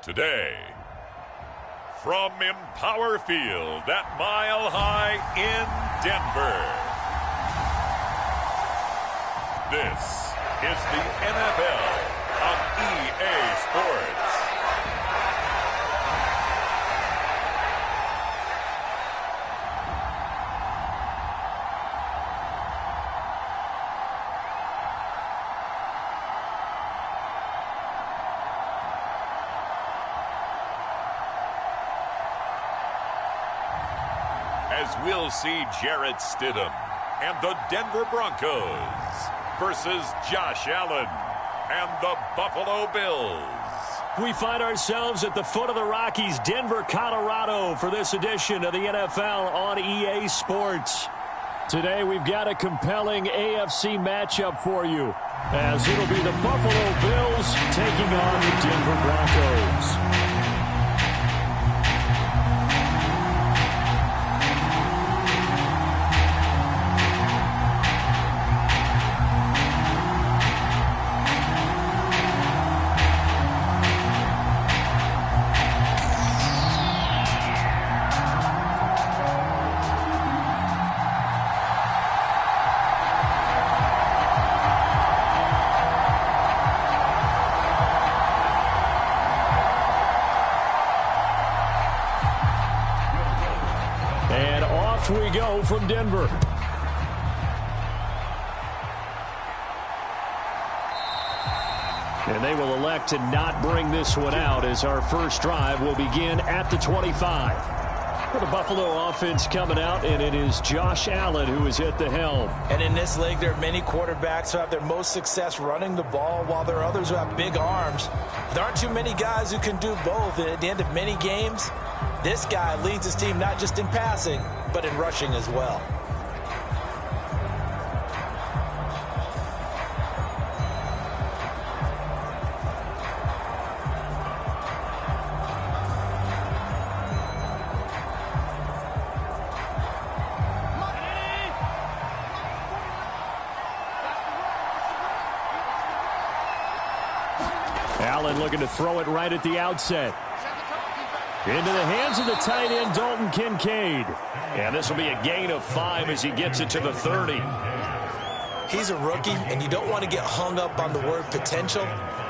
Today, from Empower Field at Mile High in Denver, this is the NFL on EA Sports. As we'll see Jarrett Stidham and the Denver Broncos versus Josh Allen and the Buffalo Bills. We find ourselves at the foot of the Rockies, Denver, Colorado, for this edition of the NFL on EA Sports. Today we've got a compelling AFC matchup for you, as it'll be the Buffalo Bills taking on the Denver Broncos. We go from Denver. And they will elect to not bring this one out, as our first drive will begin at the 25. For the Buffalo offense coming out, and it is Josh Allen who is at the helm. And in this league, there are many quarterbacks who have their most success running the ball, while there are others who have big arms. There aren't too many guys who can do both. And at the end of many games, this guy leads his team not just in passing, but in rushing as well. Allen looking to throw it right at the outset. Into the hands of the tight end, Dalton Kincaid. And this will be a gain of 5 as he gets it to the 30. He's a rookie, and you don't want to get hung up on the word potential.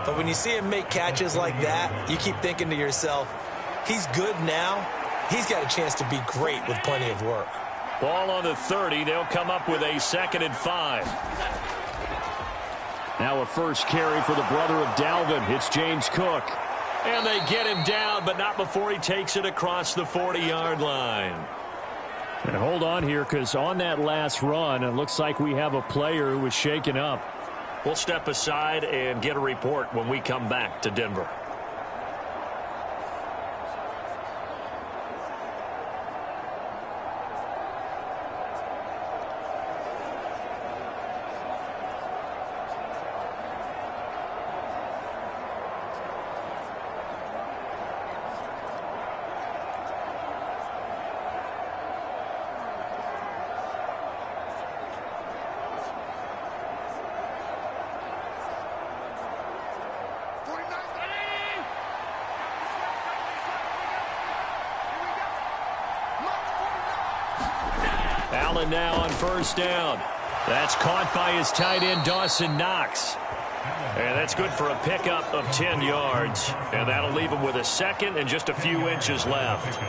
But when you see him make catches like that, you keep thinking to yourself, he's good now. He's got a chance to be great with plenty of work. Ball on the 30. They'll come up with a 2nd and 5. Now a first carry for the brother of Dalvin. It's James Cook. And they get him down, but not before he takes it across the 40-yard line. And hold on here, because on that last run, it looks like we have a player who was shaken up. We'll step aside and get a report when we come back to Denver. Allen now on first down. That's caught by his tight end, Dawson Knox. And that's good for a pickup of 10 yards. And that'll leave him with a 2nd and just a few inches left.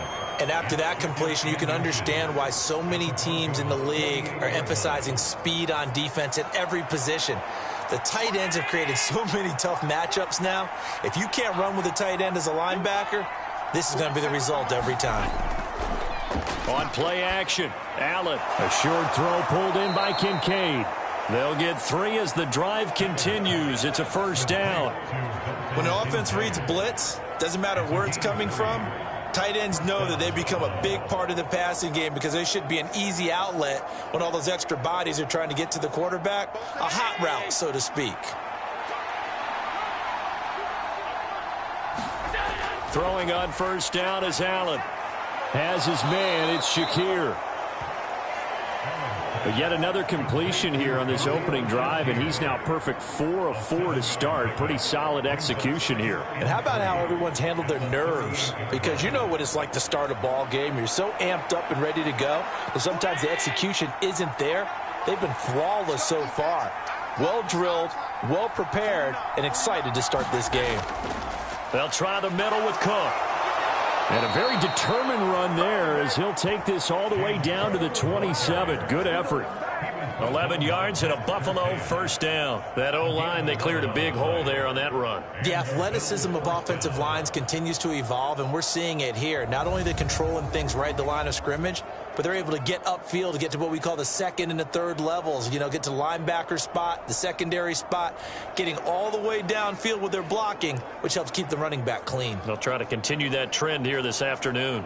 And after that completion, you can understand why so many teams in the league are emphasizing speed on defense at every position. The tight ends have created so many tough matchups now. If you can't run with a tight end as a linebacker, this is going to be the result every time. On play action, Allen. A short throw pulled in by Kincaid. They'll get 3 as the drive continues. It's a first down. When an offense reads blitz, doesn't matter where it's coming from, tight ends know that they become a big part of the passing game because they should be an easy outlet when all those extra bodies are trying to get to the quarterback. A hot route, so to speak. Throwing on first down is Allen. Has his man, it's Shakir. But yet another completion here on this opening drive, and he's now perfect 4 of 4 to start. Pretty solid execution here. And how about how everyone's handled their nerves? Because you know what it's like to start a ball game. You're so amped up and ready to go, but sometimes the execution isn't there. They've been flawless so far. Well drilled, well prepared, and excited to start this game. They'll try the middle with Cook. And a very determined run there as he'll take this all the way down to the 27. Good effort. 11 yards and a Buffalo first down. That O-line, they cleared a big hole there on that run. The athleticism of offensive lines continues to evolve, and we're seeing it here. Not only are they controlling things right at the line of scrimmage, but they're able to get upfield to get to what we call the second and the third levels. You know, get to the linebacker spot, the secondary spot, getting all the way downfield with their blocking, which helps keep the running back clean. They'll try to continue that trend here this afternoon.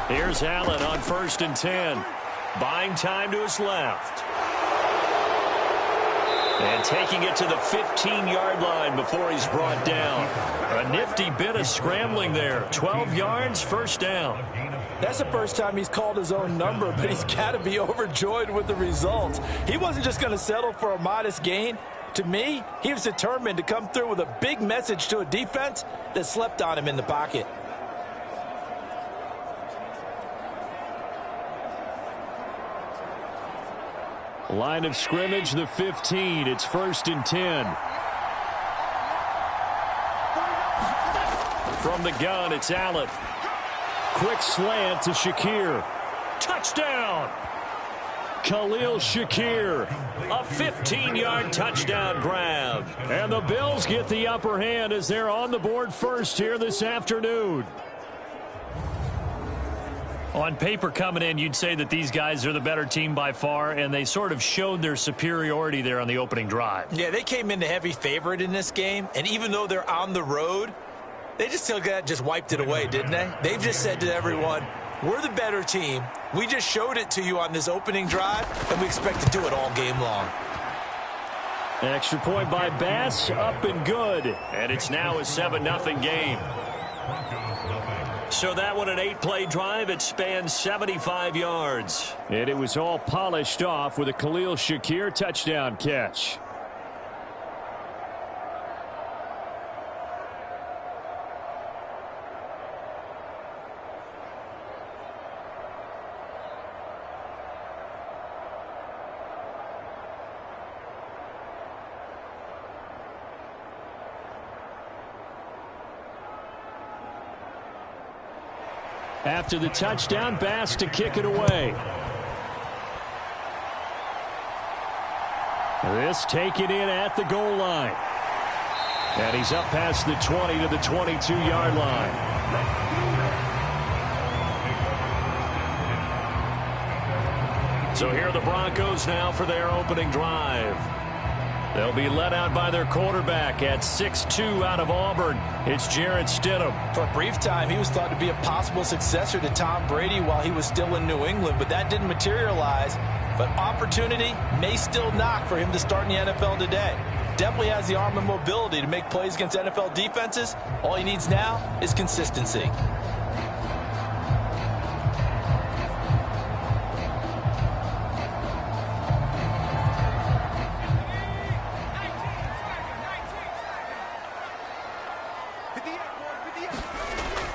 Here's Allen on 1st and 10. Buying time to his left. And taking it to the 15-yard line before he's brought down. A nifty bit of scrambling there. 12 yards, first down. That's the first time he's called his own number, but he's got to be overjoyed with the results. He wasn't just going to settle for a modest gain. To me, he was determined to come through with a big message to a defense that slept on him in the pocket. Line of scrimmage, the 15. It's 1st and 10. From the gun, it's Allen. Quick slant to Shakir. Touchdown! Khalil Shakir. A 15-yard touchdown grab. And the Bills get the upper hand as they're on the board first here this afternoon. On paper coming in, you'd say that these guys are the better team by far, and they sort of showed their superiority there on the opening drive. Yeah, they came in the heavy favorite in this game, and even though they're on the road, they just wiped it away, didn't they? They've just said to everyone, we're the better team. We just showed it to you on this opening drive, and we expect to do it all game long. An extra point by Bass, up and good. And it's now a 7-0 game. So that one, an 8-play drive. It spans 75 yards. And it was all polished off with a Khalil Shakir touchdown catch. After the touchdown, Bass to kick it away. This taken in at the goal line. And he's up past the 20 to the 22-yard line. So here are the Broncos now for their opening drive. They'll be led out by their quarterback at 6'2" out of Auburn. It's Jarrett Stidham. For a brief time, he was thought to be a possible successor to Tom Brady while he was still in New England, but that didn't materialize. But opportunity may still knock for him to start in the NFL today. Definitely has the arm and mobility to make plays against NFL defenses. All he needs now is consistency.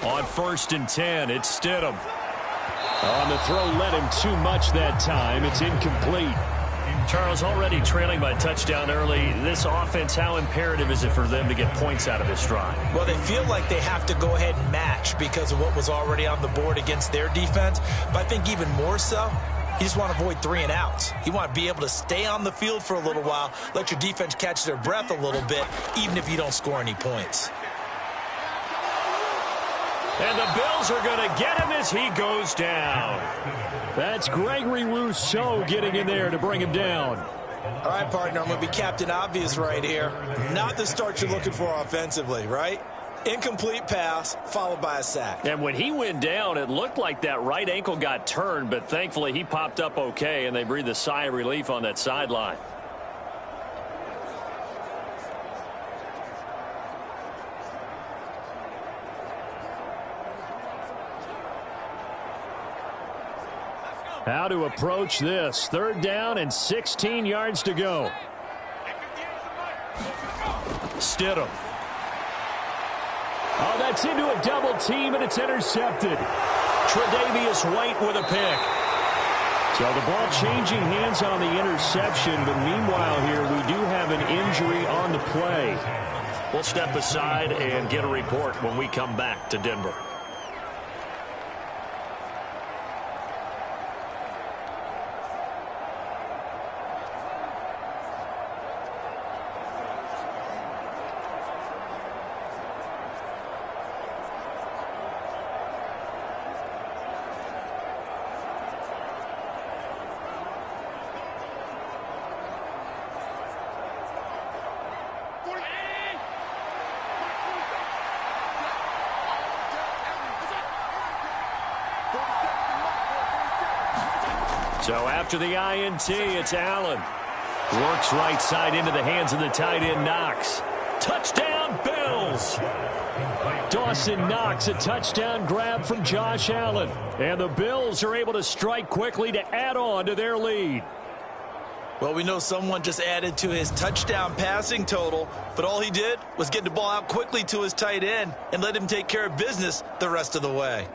On 1st and 10, it's Stidham. On the throw, led him too much that time. It's incomplete. Charles, already trailing by touchdown early. This offense, how imperative is it for them to get points out of this drive? Well, they feel like they have to go ahead and match because of what was already on the board against their defense. But I think even more so, you just want to avoid 3 and outs. You want to be able to stay on the field for a little while, let your defense catch their breath a little bit, even if you don't score any points. And the Bills are going to get him as he goes down. That's Gregory Rousseau getting in there to bring him down. All right, partner, I'm going to be Captain Obvious right here. Not the start you're looking for offensively, right? Incomplete pass followed by a sack. And when he went down, it looked like that right ankle got turned, but thankfully he popped up okay, and they breathed a sigh of relief on that sideline. How to approach this. 3rd down and 16 yards to go. Stidham. Oh, that's into a double team, and it's intercepted. Tre'Davious White with a pick. So the ball changing hands on the interception, but meanwhile here we do have an injury on the play. We'll step aside and get a report when we come back to Denver. So after the INT, it's Allen. Works right side into the hands of the tight end, Knox. Touchdown, Bills! Dawson Knox, a touchdown grab from Josh Allen. And the Bills are able to strike quickly to add on to their lead. Well, we know someone just added to his touchdown passing total, but all he did was get the ball out quickly to his tight end and let him take care of business the rest of the way.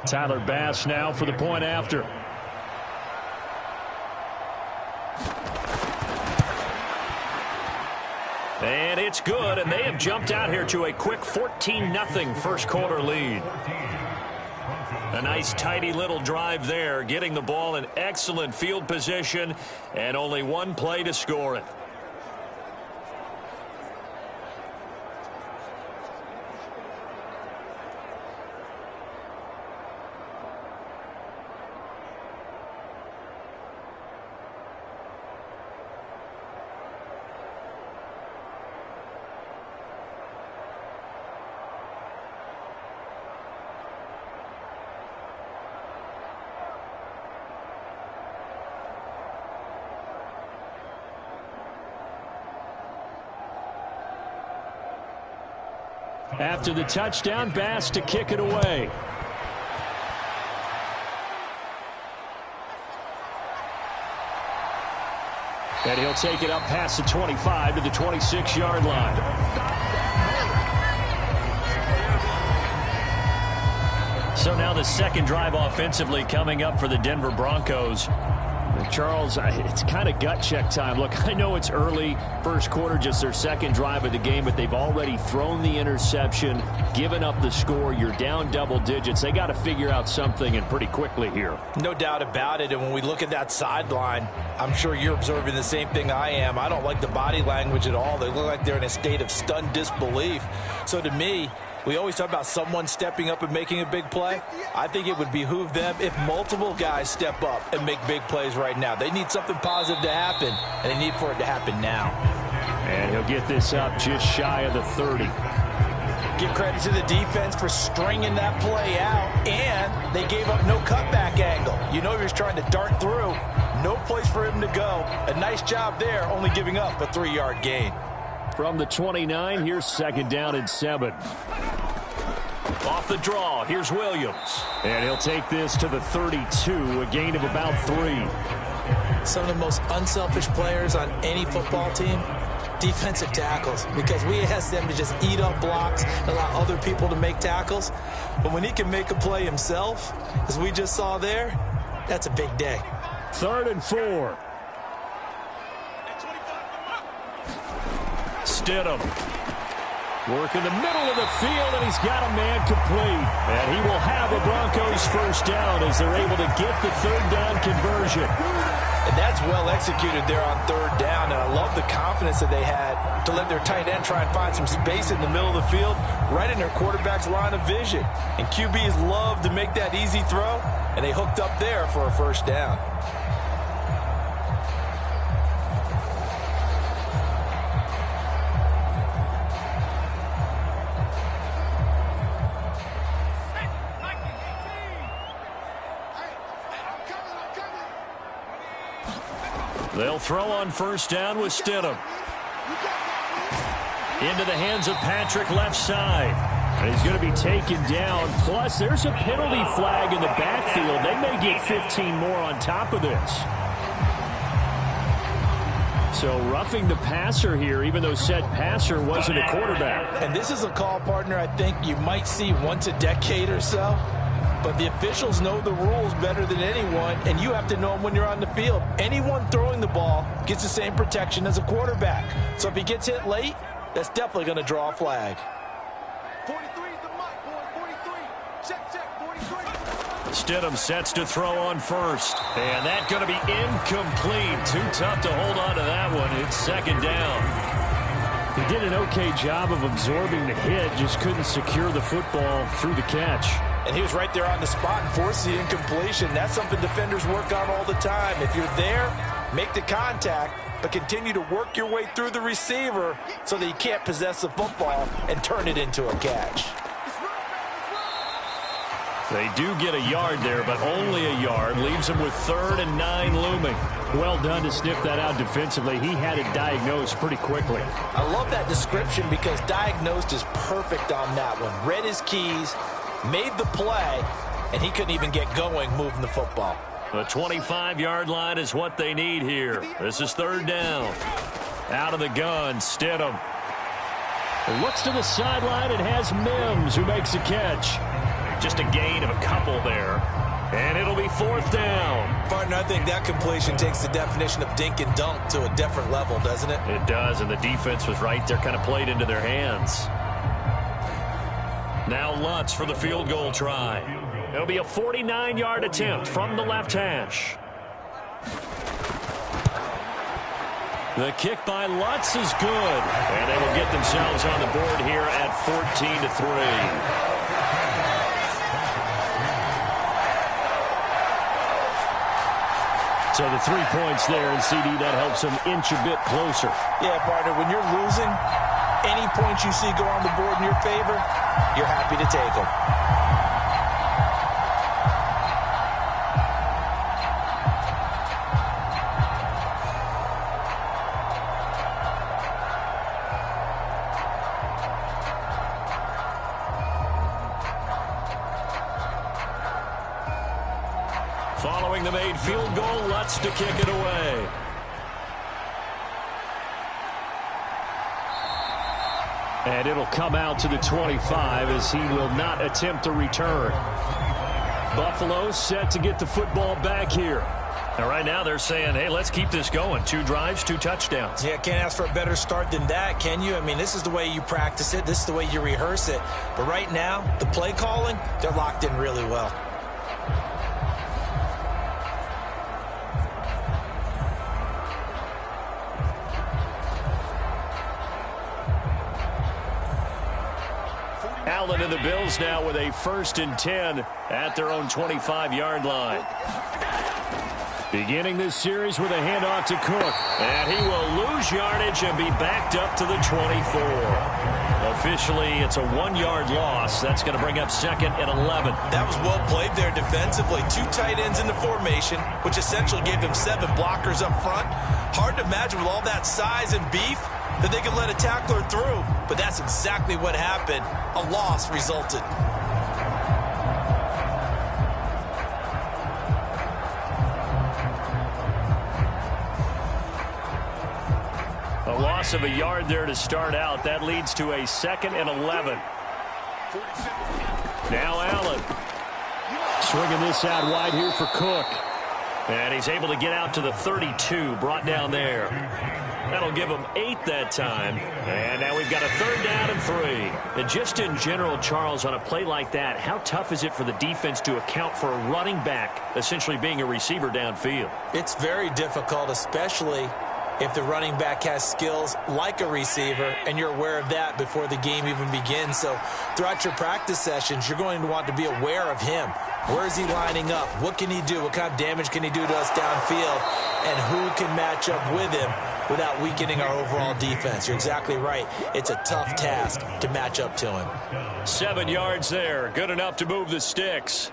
Tyler Bass now for the point after. And it's good, and they have jumped out here to a quick 14-0 first quarter lead. A nice tidy little drive there, getting the ball in excellent field position, and only one play to score it. After the touchdown, Bass to kick it away. And he'll take it up past the 25 to the 26-yard line. So now the second drive offensively coming up for the Denver Broncos. Charles, it's kind of gut check time. Look, I know it's early, first quarter, just their second drive of the game, but they've already thrown the interception, given up the score. You're down double digits. They got to figure out something, and pretty quickly here. No doubt about it, and when we look at that sideline, I'm sure you're observing the same thing I am. I don't like the body language at all. They look like they're in a state of stunned disbelief. So to me, we always talk about someone stepping up and making a big play. I think it would behoove them if multiple guys step up and make big plays right now. They need something positive to happen, and they need for it to happen now. And he'll get this up just shy of the 30. Give credit to the defense for stringing that play out, and they gave up no cutback angle. You know he was trying to dart through. No place for him to go. A nice job there, only giving up a 3-yard gain. From the 29, here's second down and 7. Off the draw, here's Williams. And he'll take this to the 32, a gain of about 3. Some of the most unselfish players on any football team, defensive tackles, because we ask them to just eat up blocks and allow other people to make tackles. But when he can make a play himself, as we just saw there, that's a big day. 3rd and 4. Stidham. Work in the middle of the field, and he's got a man complete. And he will have a Broncos first down as they're able to get the 3rd down conversion. And that's well executed there on 3rd down, and I love the confidence that they had to let their tight end try and find some space in the middle of the field, right in their quarterback's line of vision. And QBs love to make that easy throw, and they hooked up there for a first down. They'll throw on first down with Stidham. Into the hands of Patrick left side. And he's going to be taken down. Plus, there's a penalty flag in the backfield. They may get 15 more on top of this. So roughing the passer here, even though said passer wasn't a quarterback. And this is a call, partner, I think you might see once a decade or so. But the officials know the rules better than anyone, and you have to know them when you're on the field. Anyone throwing the ball gets the same protection as a quarterback. So if he gets hit late, that's definitely going to draw a flag. 43 is the mic, boy. 43. Check, 43. Stidham sets to throw on first. And that's going to be incomplete. Too tough to hold on to that one. It's second down. He did an okay job of absorbing the hit, just couldn't secure the football through the catch. And he was right there on the spot and forced the incompletion. That's something defenders work on all the time. If you're there, make the contact, but continue to work your way through the receiver so that you can't possess the football and turn it into a catch. They do get a yard there, but only a yard. Leaves them with 3rd and 9 looming. Well done to sniff that out defensively. He had it diagnosed pretty quickly. I love that description because diagnosed is perfect on that one. Read his keys, made the play, and he couldn't even get going moving the football. The 25-yard line is what they need here. This is 3rd down. Out of the gun, Stidham. Looks to the sideline and has Mims who makes a catch. Just a gain of a couple there. And it'll be 4th down. Partner, I think that completion takes the definition of dink and dunk to a different level, doesn't it? It does, and the defense was right there, kind of played into their hands. Now Lutz for the field goal try. It'll be a 49-yard attempt from the left hash. The kick by Lutz is good. And they will get themselves on the board here at 14-3. So the 3 points there, and CD, that helps them inch a bit closer. Yeah, partner, when you're losing, any points you see go on the board in your favor, you're happy to take them. Following the made field goal, Lutz to kick it away. And it'll come out to the 25 as he will not attempt a return. Buffalo set to get the football back here. And right now they're saying, hey, let's keep this going. 2 drives, 2 touchdowns. Yeah, can't ask for a better start than that, can you? I mean, this is the way you practice it. This is the way you rehearse it. But right now, the play calling, they're locked in really well. Allen and the Bills now with a 1st and 10 at their own 25-yard line. Beginning this series with a handoff to Cook. And he will lose yardage and be backed up to the 24. Officially, it's a 1-yard loss. That's going to bring up 2nd and 11. That was well played there defensively. 2 tight ends in the formation, which essentially gave them 7 blockers up front. Hard to imagine with all that size and beef that they could let a tackler through. But that's exactly what happened. A loss resulted. A loss of a yard there to start out. That leads to a 2nd and 11. Now Allen. Swinging this out wide here for Cook. And he's able to get out to the 32, brought down there. That'll give him 8 that time. And now we've got a 3rd down and 3. And just in general, Charles, on a play like that, how tough is it for the defense to account for a running back essentially being a receiver downfield? It's very difficult, especially if the running back has skills like a receiver, and you're aware of that before the game even begins. So throughout your practice sessions, you're going to want to be aware of him. Where is he lining up? What can he do? What kind of damage can he do to us downfield? And who can match up with him without weakening our overall defense? You're exactly right. It's a tough task to match up to him. 7 yards there. Good enough to move the sticks.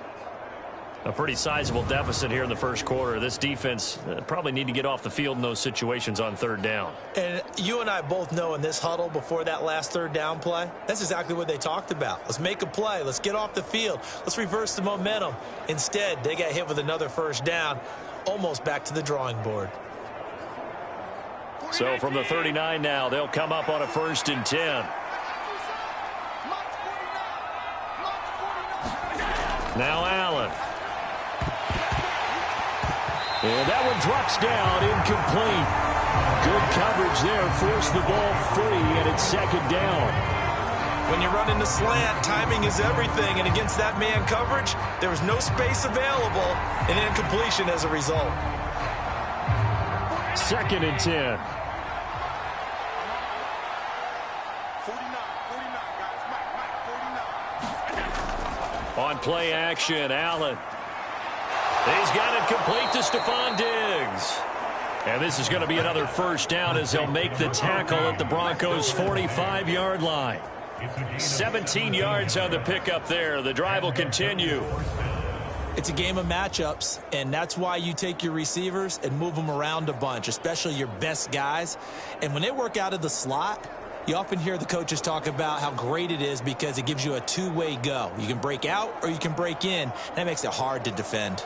A pretty sizable deficit here in the first quarter. This defense probably need to get off the field in those situations on third down. And you and I both know in this huddle before that last third down play, that's exactly what they talked about. Let's make a play. Let's get off the field. Let's reverse the momentum. Instead, they got hit with another first down, almost back to the drawing board. So from the 39 now, they'll come up on a 1st and 10. Now Allen. And that one drops down, incomplete. Good coverage there, forced the ball free, and it's 2nd down. When you run in the slant, timing is everything, and against that man coverage, there was no space available, and incompletion as a result. 2nd and 10. 49, On play action, Allen. He's got it complete to Stephon Diggs. And this is going to be another 1st down as they'll make the tackle at the Broncos' 45-yard line. 17 yards on the pickup there. The drive will continue. It's a game of matchups, and that's why you take your receivers and move them around a bunch, especially your best guys. And when they work out of the slot, you often hear the coaches talk about how great it is because it gives you a two-way go. You can break out or you can break in. That makes it hard to defend.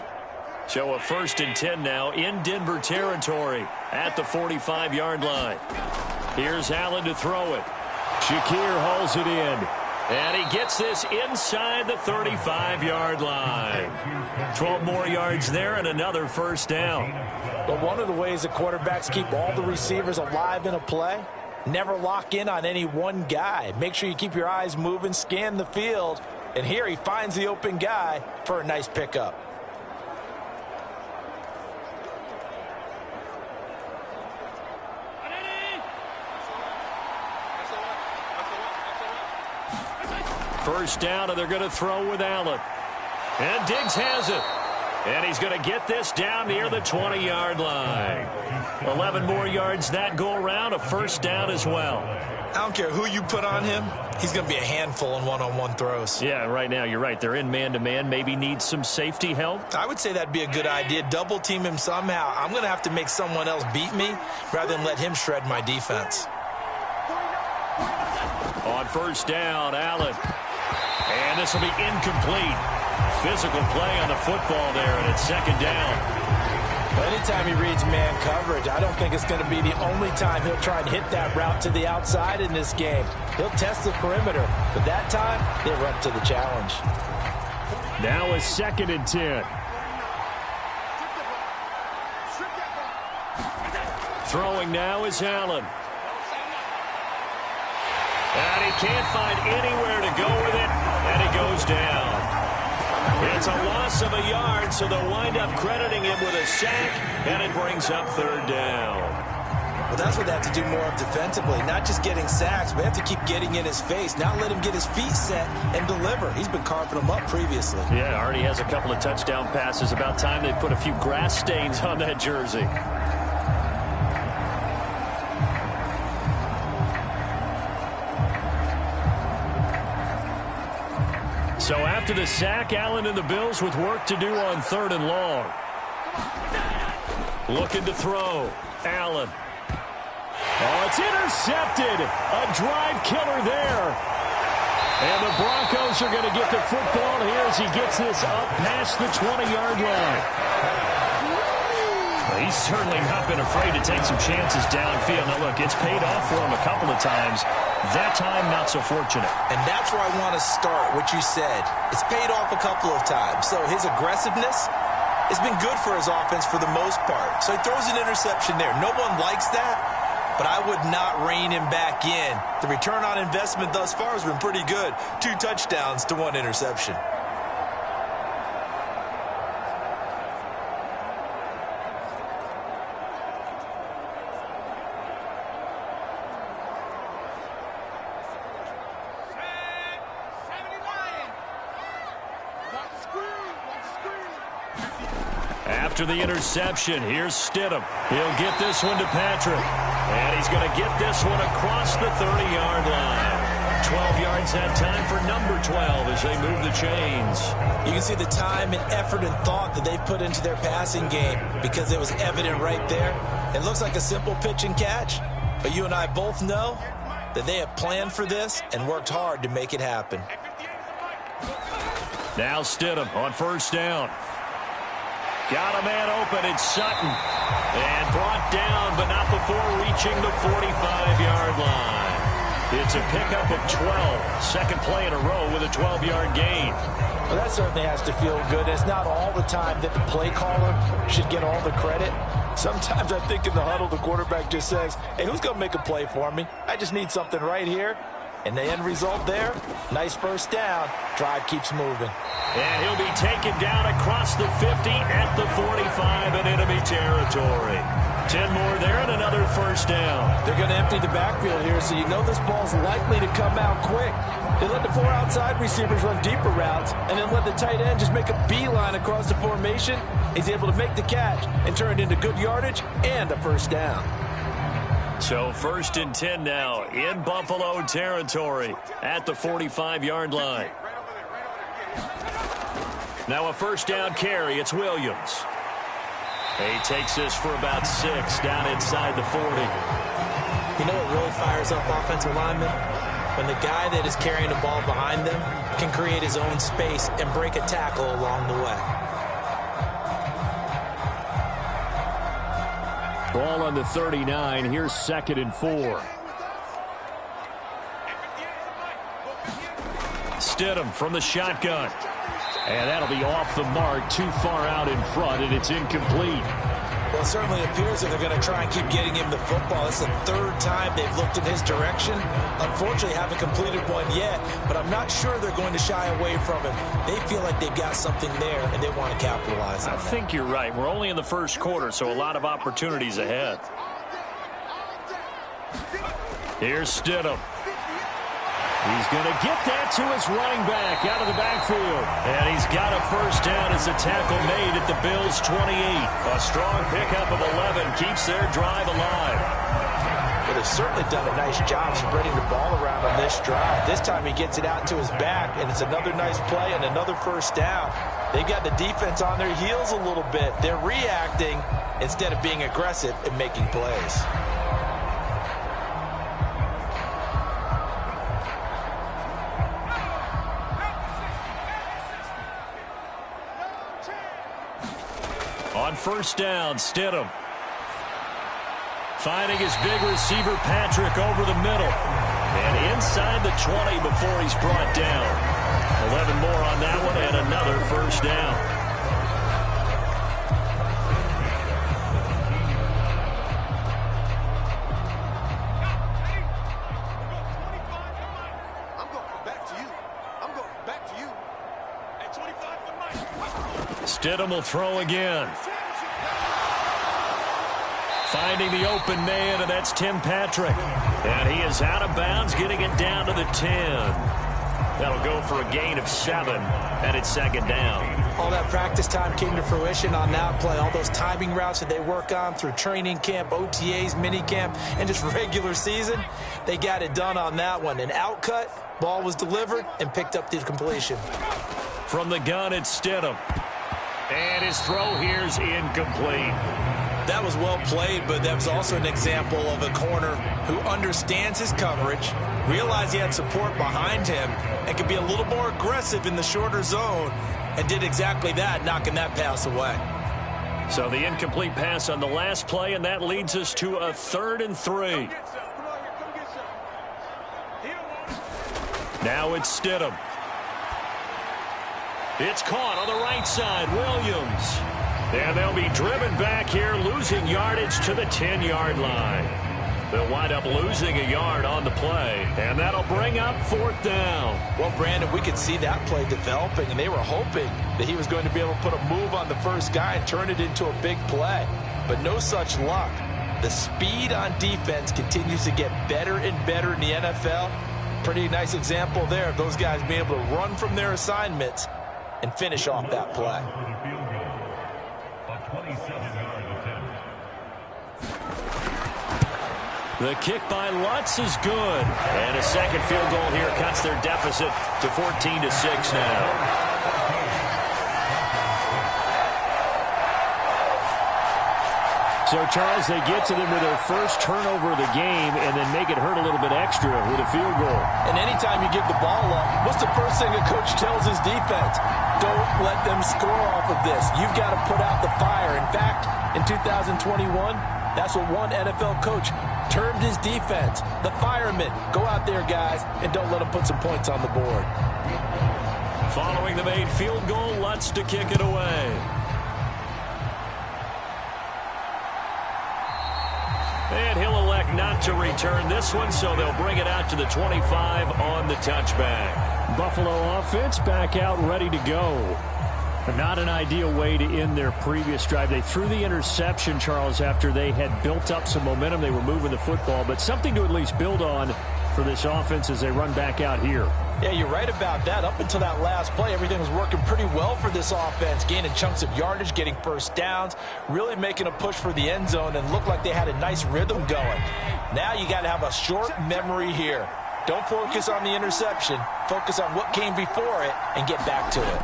So a 1st and 10 now in Denver territory at the 45-yard line. Here's Allen to throw it. Shakir hauls it in. And he gets this inside the 35-yard line. 12 more yards there and another 1st down. But one of the ways that quarterbacks keep all the receivers alive in a play, never lock in on any one guy. Make sure you keep your eyes moving, scan the field. And here he finds the open guy for a nice pickup. First down, and they're going to throw with Allen. And Diggs has it. And he's going to get this down near the 20-yard line. 11 more yards that go around, a 1st down as well. I don't care who you put on him. He's going to be a handful in one-on-one throws. Yeah, right now you're right. They're in man-to-man. Maybe need some safety help. I would say that'd be a good idea. Double team him somehow. I'm going to have to make someone else beat me rather than let him shred my defense. On 1st down, Allen. And this will be incomplete. Physical play on the football there, and it's 2nd down. Anytime he reads man coverage, I don't think it's going to be the only time he'll try and hit that route to the outside in this game. He'll test the perimeter, but that time, they were up to the challenge. Now a 2nd and 10. Throwing now is Allen. And he can't find anywhere to go with it, and he goes down. It's a loss of a yard, so they'll wind up crediting him with a sack, and it brings up 3rd down. Well, that's what they have to do more of defensively, not just getting sacks, but they have to keep getting in his face, not let him get his feet set and deliver. He's been carving them up previously. Yeah, already has a couple of touchdown passes. About time they put a few grass stains on that jersey. So after the sack, Allen and the Bills with work to do on 3rd and long. Looking to throw. Allen. Oh, it's intercepted. A drive killer there. And the Broncos are going to get the football here as he gets this up past the 20-yard line. Well, he's certainly not been afraid to take some chances downfield. Now, look, it's paid off for him a couple of times. That time, not so fortunate. And that's where I want to start, what you said. It's paid off a couple of times. So his aggressiveness has been good for his offense for the most part. So he throws an interception there. No one likes that, but I would not rein him back in. The return on investment thus far has been pretty good. 2 touchdowns to 1 interception. After the interception, here's Stidham. He'll get this one to Patrick. And he's going to get this one across the 30-yard line. 12 yards that time for number 12 as they move the chains. You can see the time and effort and thought that they put into their passing game because it was evident right there. It looks like a simple pitch and catch, but you and I both know that they have planned for this and worked hard to make it happen. Now Stidham on first down. Got a man open. It's Sutton. And brought down, but not before reaching the 45-yard line. It's a pickup of 12. Second play in a row with a 12-yard gain. Well, that certainly has to feel good. It's not all the time that the play caller should get all the credit. Sometimes I think in the huddle, the quarterback just says, hey, who's going to make a play for me? I just need something right here. And the end result there, nice first down. Drive keeps moving. And he'll be taken down across the 50 at the 45 in enemy territory. 10 more there and another first down. They're going to empty the backfield here, so you know this ball's likely to come out quick. They let the 4 outside receivers run deeper routes and then let the tight end just make a beeline across the formation. He's able to make the catch and turn it into good yardage and a first down. So 1st and 10 now in Buffalo territory at the 45-yard line. Now a first down carry. It's Williams. He takes this for about 6 down inside the 40. You know what really fires up offensive linemen? When the guy that is carrying the ball behind them can create his own space and break a tackle along the way. Ball on the 39. Here's 2nd and 4. Stidham from the shotgun. And that'll be off the mark, too far out in front, and it's incomplete. Well, it certainly appears that they're going to try and keep getting him the football. It's the 3rd time they've looked in his direction. Unfortunately, haven't completed one yet, but I'm not sure they're going to shy away from him. They feel like they've got something there, and they want to capitalize on that. I think you're right. We're only in the first quarter, so a lot of opportunities ahead. Here's Stidham. He's going to get that to his running back out of the backfield. And he's got a first down as a tackle made at the Bills' 28. A strong pickup of 11 keeps their drive alive. Well, they've certainly done a nice job spreading the ball around on this drive. This time he gets it out to his back, and it's another nice play and another first down. They got the defense on their heels a little bit. They're reacting instead of being aggressive and making plays. On first down, Stidham. Finding his big receiver, Patrick, over the middle. And inside the 20 before he's brought down. 11 more on that one and another first down. I'm going back to you. I'm going back to you. At 25 to Mike. Stidham will throw again. Finding the open man, and that's Tim Patrick. And he is out of bounds, getting it down to the 10. That'll go for a gain of 7, and it's 2nd down. All that practice time came to fruition on that play. All those timing routes that they work on through training camp, OTAs, minicamp, and just regular season, they got it done on that one. An outcut, ball was delivered, and picked up the completion. From the gun, it's Stidham. And his throw here's incomplete. That was well played, but that was also an example of a corner who understands his coverage, realized he had support behind him, and could be a little more aggressive in the shorter zone, and did exactly that, knocking that pass away. So the incomplete pass on the last play, and that leads us to a 3rd and 3. Now it's Stidham. It's caught on the right side, Williams. And they'll be driven back here, losing yardage to the 10-yard line. They'll wind up losing a yard on the play, and that'll bring up 4th down. Well, Brandon, we could see that play developing, and they were hoping that he was going to be able to put a move on the first guy and turn it into a big play. But no such luck. The speed on defense continues to get better and better in the NFL. Pretty nice example there of those guys being able to run from their assignments and finish off that play. The kick by Lutz is good. And a second field goal here cuts their deficit to 14-6 now. So, Charles, they get to them with their first turnover of the game and then make it hurt a little bit extra with a field goal. And anytime you give the ball up, what's the first thing a coach tells his defense? Don't let them score off of this. You've got to put out the fire. In fact, in 2021, that's what one NFL coach termed his defense. The firemen. Go out there, guys, and don't let them put some points on the board. Following the made field goal, Lutz to kick it away. And he'll elect not to return this one, so they'll bring it out to the 25 on the touchback. Buffalo offense back out ready to go. Not an ideal way to end their previous drive. They threw the interception, Charles, after they had built up some momentum. They were moving the football, but something to at least build on for this offense as they run back out here. Yeah, you're right about that. Up until that last play, everything was working pretty well for this offense, gaining chunks of yardage, getting first downs, really making a push for the end zone, and looked like they had a nice rhythm going. Now you got to have a short memory here. Don't focus on the interception. Focus on what came before it and get back to it.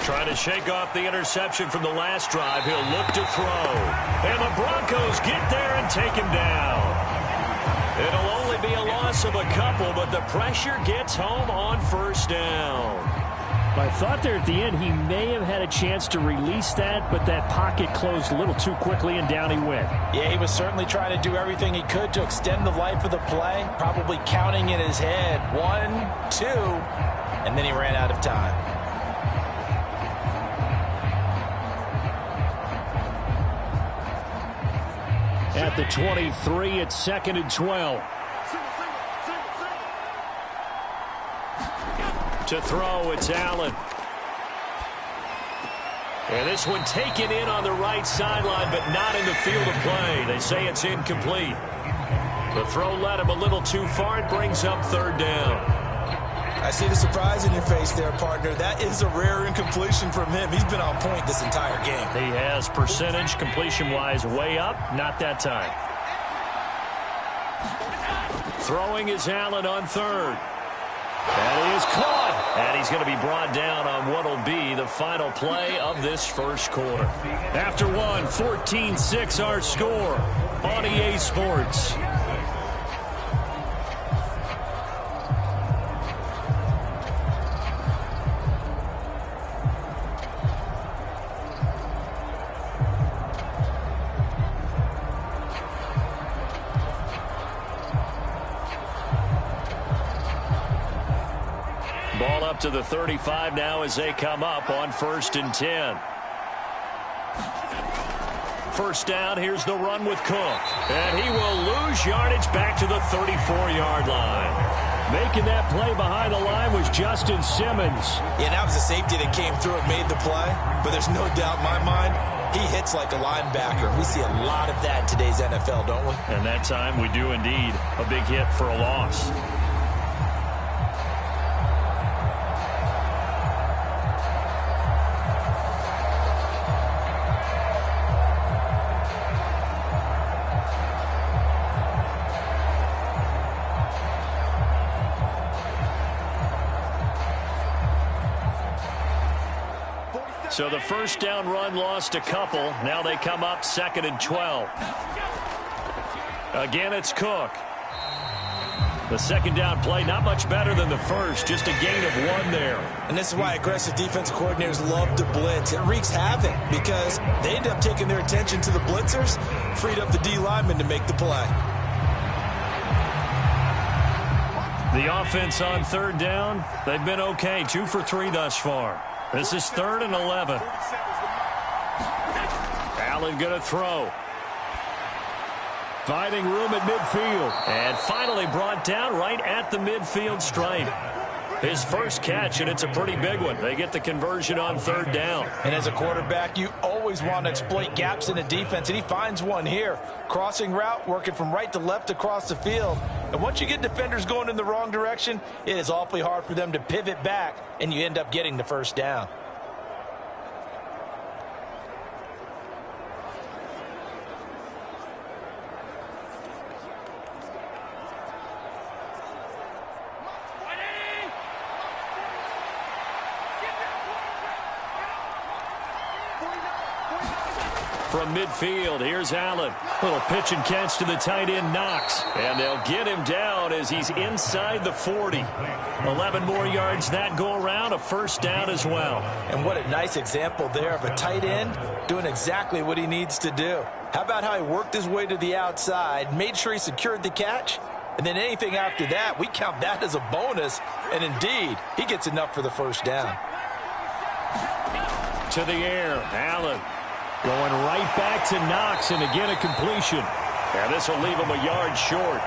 Trying to shake off the interception from the last drive. He'll look to throw. And the Broncos get there and take him down. It'll only be a loss of a couple, but the pressure gets home on first down. I thought there at the end he may have had a chance to release that, but that pocket closed a little too quickly, and down he went. Yeah, he was certainly trying to do everything he could to extend the life of the play, probably counting in his head 1, 2, and then he ran out of time. At the 23, it's 2nd and 12. To throw, it's Allen. And this one taken in on the right sideline, but not in the field of play. They say it's incomplete. The throw led him a little too far. It brings up 3rd down. I see the surprise in your face there, partner. That is a rare incompletion from him. He's been on point this entire game. He has percentage, completion-wise, way up. Not that time. Throwing is Allen on 3rd. That is caught. And he's going to be brought down on what will be the final play of this first quarter. After one, 14-6 our score on EA Sports. Ball up to the 35 now as they come up on 1st and 10. First down, here's the run with Cook. And he will lose yardage back to the 34-yard line. Making that play behind the line was Justin Simmons. Yeah, that was a safety that came through and made the play. But there's no doubt in my mind, he hits like a linebacker. We see a lot of that in today's NFL, don't we? And that time we do indeed. A big hit for a loss. So the first down run lost a couple. Now they come up 2nd and 12. Again, it's Cook. The second down play, not much better than the first. Just a gain of 1 there. And this is why aggressive defensive coordinators love to blitz. It wreaks havoc because they end up taking their attention to the blitzers, freed up the D lineman to make the play. The offense on 3rd down, they've been okay. 2 for 3 thus far. This is 3rd and 11. Allen going to throw. Finding room at midfield. And finally brought down right at the midfield stripe. His first catch, and it's a pretty big one. They get the conversion on 3rd down. And as a quarterback, you always want to exploit gaps in the defense, and he finds one here. Crossing route, working from right to left across the field. And once you get defenders going in the wrong direction, it is awfully hard for them to pivot back, and you end up getting the first down. From midfield, here's Allen. Little pitch and catch to the tight end, Knox. And they'll get him down as he's inside the 40. 11 more yards that go around, a first down as well. And what a nice example there of a tight end doing exactly what he needs to do. How about how he worked his way to the outside, made sure he secured the catch, and then anything after that, we count that as a bonus. And indeed, he gets enough for the first down. To the air, Allen. Going right back to Knox, and again a completion. And this will leave him a yard short.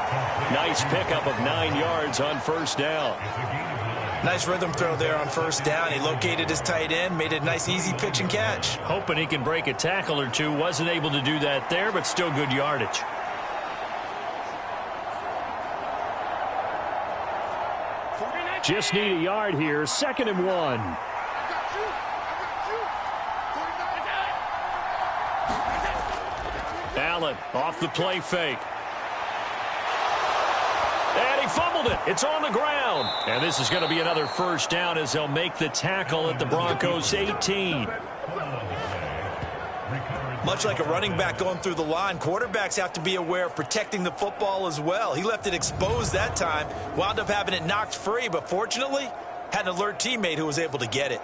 Nice pickup of 9 yards on first down. Nice rhythm throw there on first down. He located his tight end, made a nice easy pitch and catch. Hoping he can break a tackle or two. Wasn't able to do that there, but still good yardage. Just need a yard here. 2nd and 1. Allen off the play fake. And he fumbled it. It's on the ground. And this is going to be another first down as they'll make the tackle at the Broncos 18. Much like a running back going through the line, quarterbacks have to be aware of protecting the football as well. He left it exposed that time, wound up having it knocked free, but fortunately, had an alert teammate who was able to get it.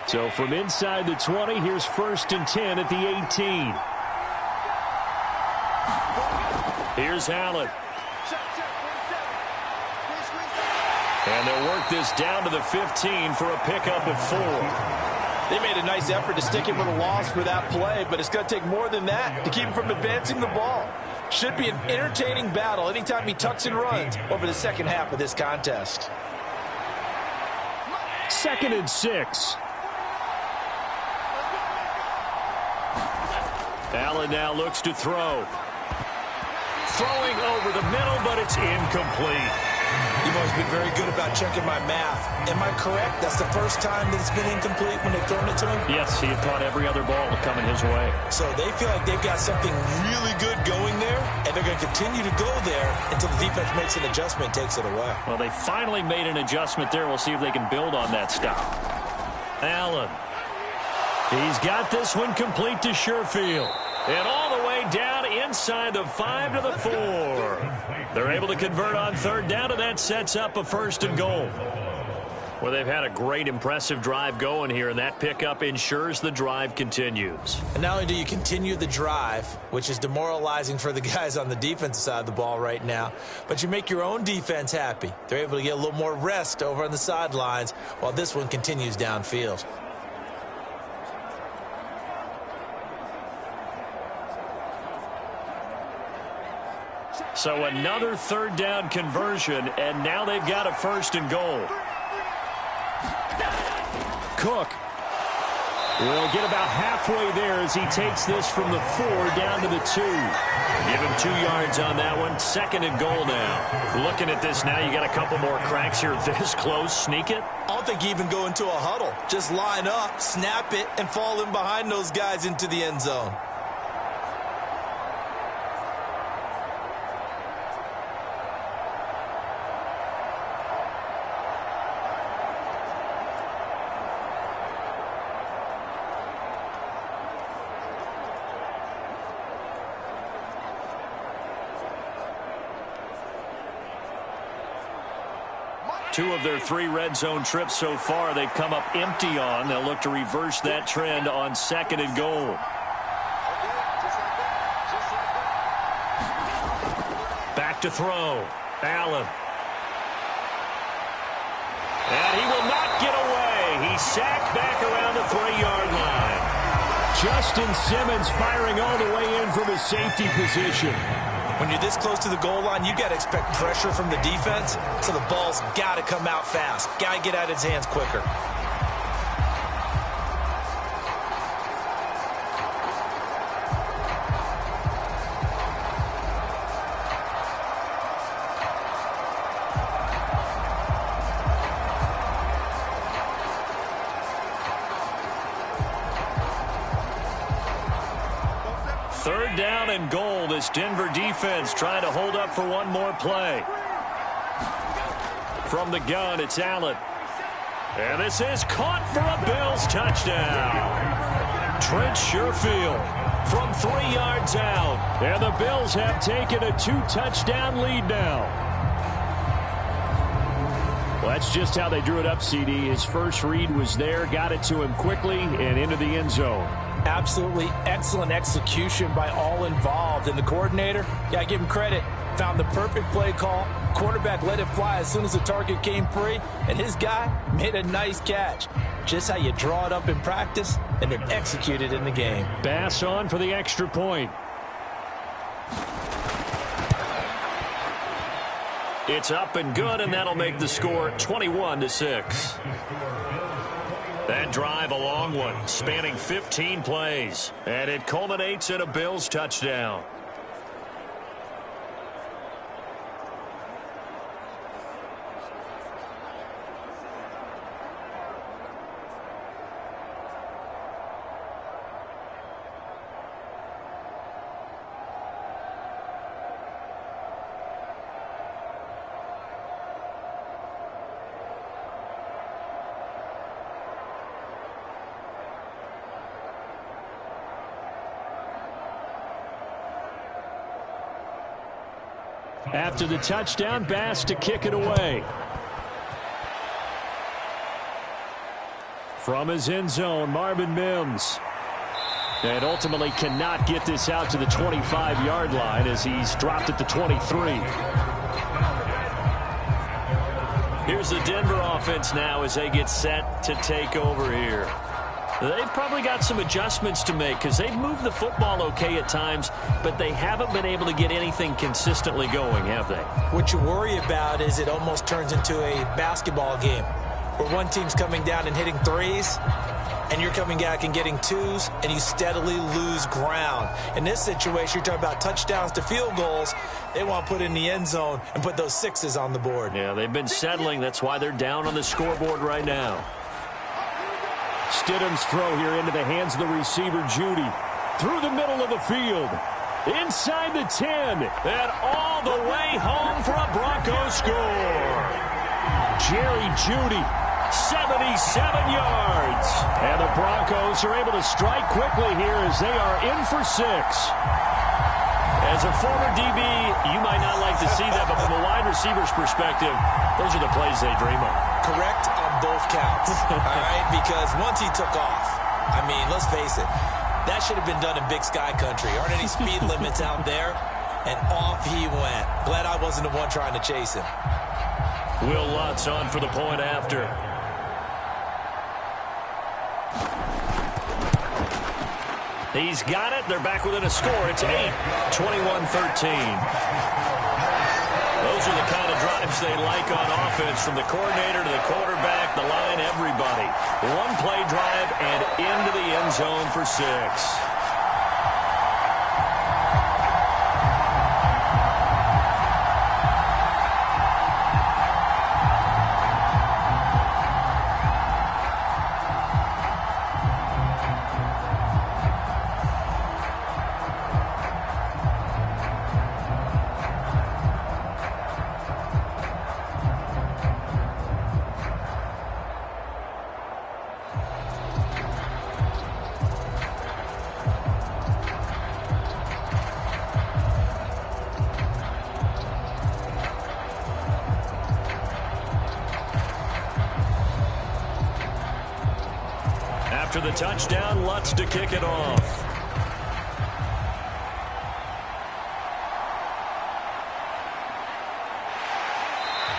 So from inside the 20, here's 1st and 10 at the 18. Here's Allen. And they'll work this down to the 15 for a pickup of 4. They made a nice effort to stick him with a loss for that play, but it's going to take more than that to keep him from advancing the ball. Should be an entertaining battle anytime he tucks and runs over the second half of this contest. 2nd and 6. Allen now looks to throw. Throwing over the middle, but it's incomplete. You've always been very good about checking my math. Am I correct? That's the first time that it's been incomplete when they've thrown it to him? Yes, he had caught every other ball coming his way. So they feel like they've got something really good going there, and they're going to continue to go there until the defense makes an adjustment and takes it away. Well, they finally made an adjustment there. We'll see if they can build on that stop. Allen. He's got this one complete to Sherfield. And all the way down inside the 5 to the 4. They're able to convert on 3rd down, and that sets up a 1st and goal. Well, they've had a great, impressive drive going here, and that pickup ensures the drive continues. And not only do you continue the drive, which is demoralizing for the guys on the defensive side of the ball right now, but you make your own defense happy. They're able to get a little more rest over on the sidelines while this one continues downfield. So another 3rd down conversion, and now they've got a 1st and goal. Cook will get about halfway there as he takes this from the 4 down to the 2. Give him 2 yards on that one. 2nd and goal now. Looking at this now, you got a couple more cracks here this close. Sneak it? I don't think you even go into a huddle. Just line up, snap it, and fall in behind those guys into the end zone. Two of their 3 red zone trips so far, they've come up empty on. They'll look to reverse that trend on 2nd and goal. Back to throw. Allen. And he will not get away. He's sacked back around the 3-yard line. Justin Simmons firing all the way in from his safety position. When you're this close to the goal line, you got to expect pressure from the defense, so the ball's got to come out fast. Got to get out of his hands quicker. 3rd down and goal. This Denver defense trying to hold up for one more play. From the gun, it's Allen. And this is caught for a Bills touchdown. Trent Sherfield from 3 yards out. And the Bills have taken a 2-touchdown lead now. Well, that's just how they drew it up, CD. His first read was there, got it to him quickly, and into the end zone. Absolutely excellent execution by all involved. And the coordinator, got to give him credit, found the perfect play call. Quarterback let it fly as soon as the target came free, and his guy made a nice catch. Just how you draw it up in practice and then execute it in the game. Bass on for the extra point. It's up and good, and that'll make the score 21-6. That drive, a long one, spanning 15 plays, and it culminates in a Bills touchdown. After the touchdown, Bass to kick it away. From his end zone, Marvin Mims. And ultimately cannot get this out to the 25-yard line as he's dropped at the 23. Here's the Denver offense now as they get set to take over here. They've probably got some adjustments to make because they've moved the football okay at times, but they haven't been able to get anything consistently going, have they? What you worry about is it almost turns into a basketball game where one team's coming down and hitting threes, and you're coming back and getting twos, and you steadily lose ground. In this situation, you're talking about touchdowns to field goals. They want to put in the end zone and put those sixes on the board. Yeah, they've been settling. That's why they're down on the scoreboard right now. Stidham's throw here into the hands of the receiver, Judy. Through the middle of the field. Inside the 10. And all the way home for a Broncos score. Jerry Judy, 77 yards. And the Broncos are able to strike quickly here as they are in for 6. As a former DB, you might not like to see that, but from a wide receiver's perspective, those are the plays they dream of. Correct on both counts, all right? Because once he took off, I mean, let's face it, that should have been done in Big Sky Country. Aren't any speed limits out there? And off he went. Glad I wasn't the one trying to chase him. Will Lutz on for the point after. He's got it. They're back within a score. It's 8, 21-13. Those are the kind of drives they like on offense, from the coordinator to the quarterback, the line, everybody. One play drive and into the end zone for 6. After the touchdown, Lutz to kick it off.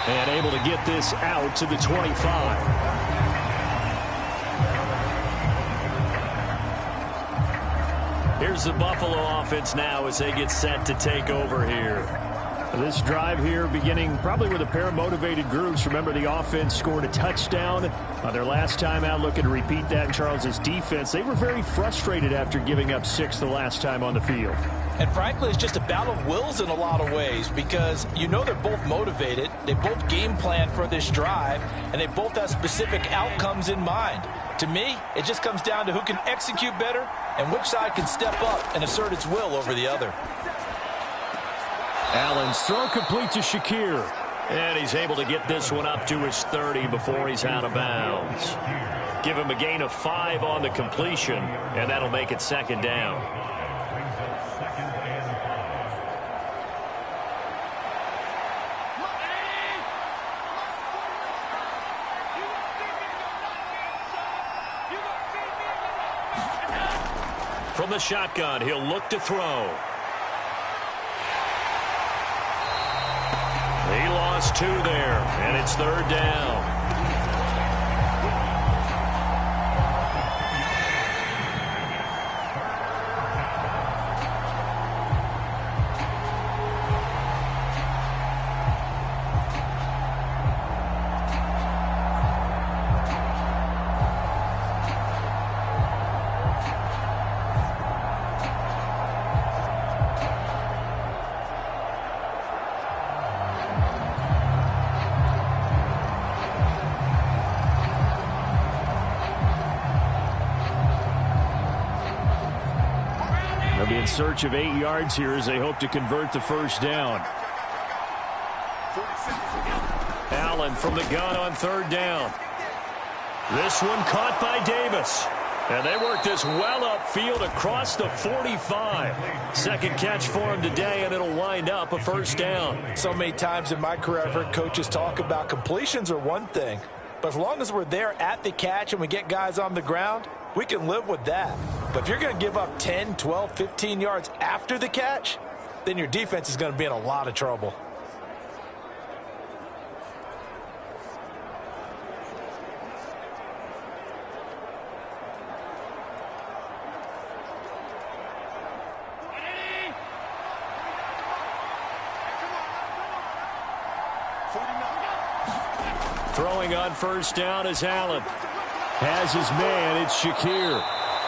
And able to get this out to the 25. Here's the Buffalo offense now as they get set to take over here. This drive here beginning probably with a pair of motivated groups. Remember, the offense scored a touchdown on their last time out, looking to repeat that in Charles's defense. They were very frustrated after giving up 6 the last time on the field. And frankly, it's just a battle of wills in a lot of ways, because you know they're both motivated. They both game plan for this drive, and they both have specific outcomes in mind. To me, it just comes down to who can execute better and which side can step up and assert its will over the other. Allen's throw complete to Shakir. And he's able to get this one up to his 30 before he's out of bounds. Give him a gain of 5 on the completion, and that'll make it second down. From the shotgun, he'll look to throw. He lost 2 there, and it's third down. They'll be in search of 8 yards here as they hope to convert the first down. Allen from the gun on third down. This one caught by Davis. And they worked this well upfield across the 45. Second catch for him today, and it'll wind up a first down. So many times in my career, I've heard coaches talk about completions are one thing. But as long as we're there at the catch and we get guys on the ground, we can live with that. But if you're going to give up 10, 12, 15 yards after the catch, then your defense is going to be in a lot of trouble. Throwing on first down is Allen. Has his man, it's Shakir.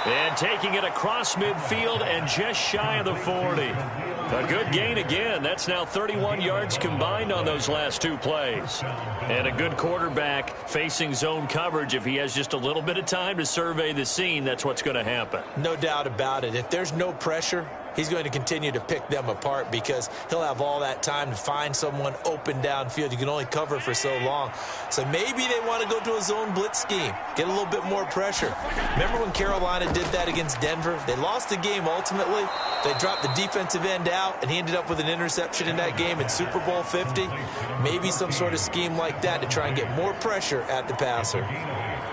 And taking it across midfield and just shy of the 40. A good gain again. That's now 31 yards combined on those last 2 plays. And a good quarterback facing zone coverage. If he has just a little bit of time to survey the scene, that's what's going to happen. No doubt about it. If there's no pressure, he's going to continue to pick them apart because he'll have all that time to find someone open downfield. You can only cover for so long. So maybe they want to go to a zone blitz scheme, get a little bit more pressure. Remember when Carolina did that against Denver? They lost the game ultimately. They dropped the defensive end out, and he ended up with an interception in that game in Super Bowl 50. Maybe some sort of scheme like that to try and get more pressure at the passer.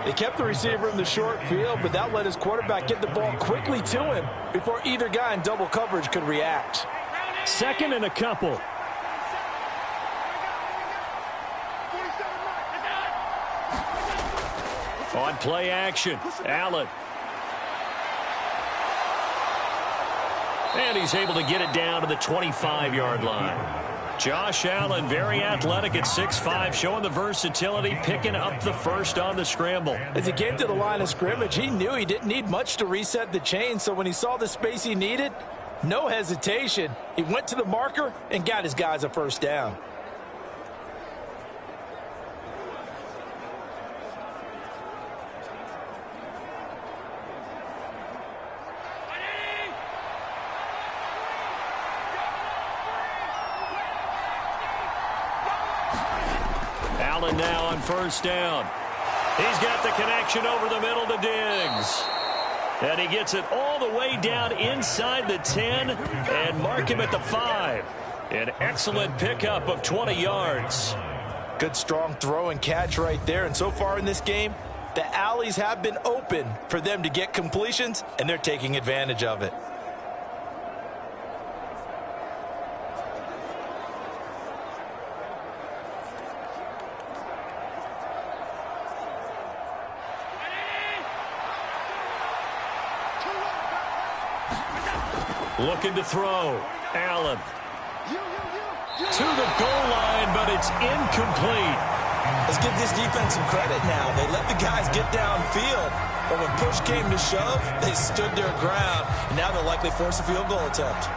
They kept the receiver in the short field, but that let his quarterback get the ball quickly to him before either guy in double coverage could react. Second and a couple. On play action, Allen. And he's able to get it down to the 25-yard line. Josh Allen, very athletic at 6'5", showing the versatility, picking up the first on the scramble. As he came to the line of scrimmage, he knew he didn't need much to reset the chain, so when he saw the space he needed, no hesitation. He went to the marker and got his guys a first down. Allen now on first down. He's got the connection over the middle to Diggs. And he gets it all the way down inside the 10 and mark him at the 5. An excellent pickup of 20 yards. Good strong throw and catch right there. And so far in this game, the alleys have been open for them to get completions, and they're taking advantage of it. Looking to throw. Allen. To the goal line, but it's incomplete. Let's give this defense some credit now. They let the guys get downfield, but when push came to shove, they stood their ground, and now they'll likely force a field goal attempt.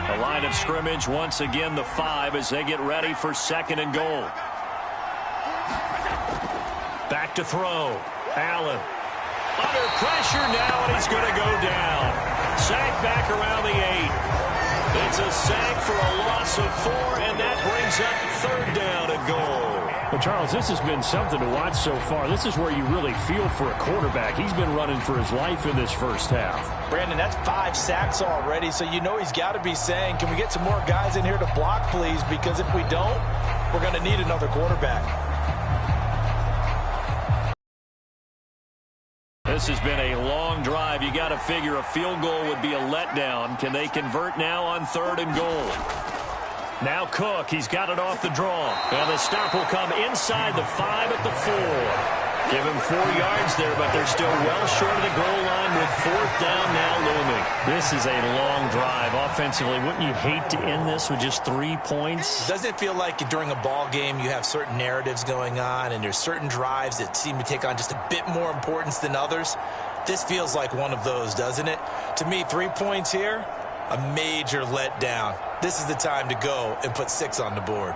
The line of scrimmage, once again, the 5 as they get ready for second and goal. to throw. Allen under pressure now, and he's going to go down. Sack back around the 8. It's a sack for a loss of 4, and that brings up 3rd down and goal. Well, Charles, this has been something to watch so far. This is where you really feel for a quarterback. He's been running for his life in this first half. Brandon, that's 5 sacks already, so you know he's got to be saying, can we get some more guys in here to block, please? Because if we don't, we're going to need another quarterback. This has been a long drive. You got to figure a field goal would be a letdown. Can they convert now on 3rd and goal? Now Cook, he's got it off the draw. And the stop will come inside the 5 at the 4. Give him 4 yards there, but they're still well short of the goal line with 4th down now looming. This is a long drive offensively. Wouldn't you hate to end this with just 3 points? Doesn't it feel like during a ball game you have certain narratives going on and there's certain drives that seem to take on just a bit more importance than others? This feels like one of those, doesn't it? To me, 3 points here, a major letdown. This is the time to go and put 6 on the board.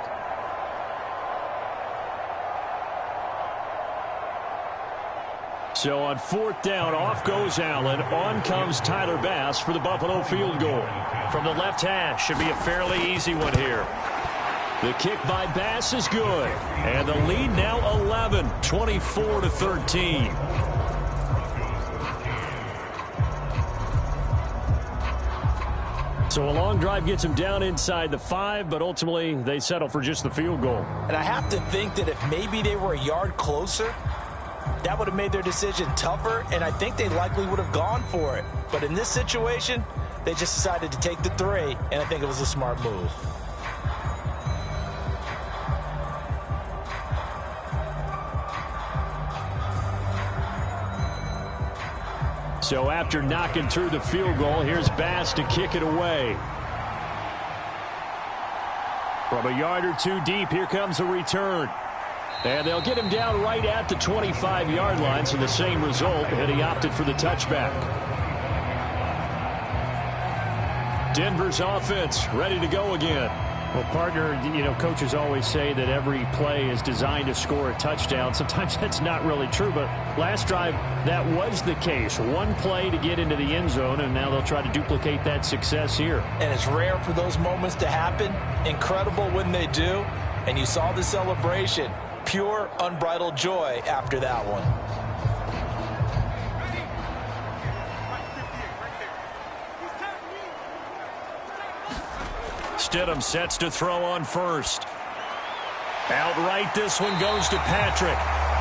So on 4th down, off goes Allen. On comes Tyler Bass for the Buffalo field goal. From the left hash, should be a fairly easy one here. The kick by Bass is good. And the lead now 11, 24-13. So a long drive gets him down inside the 5, but ultimately they settle for just the field goal. And I have to think that if maybe they were a yard closer, that would have made their decision tougher, and I think they likely would have gone for it. But in this situation, they just decided to take the 3, and I think it was a smart move. So after knocking through the field goal, here's Bass to kick it away. From a yard or 2 deep, here comes a return. And they'll get him down right at the 25-yard line, so the same result, and he opted for the touchback. Denver's offense ready to go again. Well, partner, you know, coaches always say that every play is designed to score a touchdown. Sometimes that's not really true, but last drive, that was the case. 1 play to get into the end zone, and now they'll try to duplicate that success here. And it's rare for those moments to happen. Incredible when they do. And you saw the celebration. Pure, unbridled joy after that one. Stidham sets to throw on 1st. Outright, this one goes to Patrick.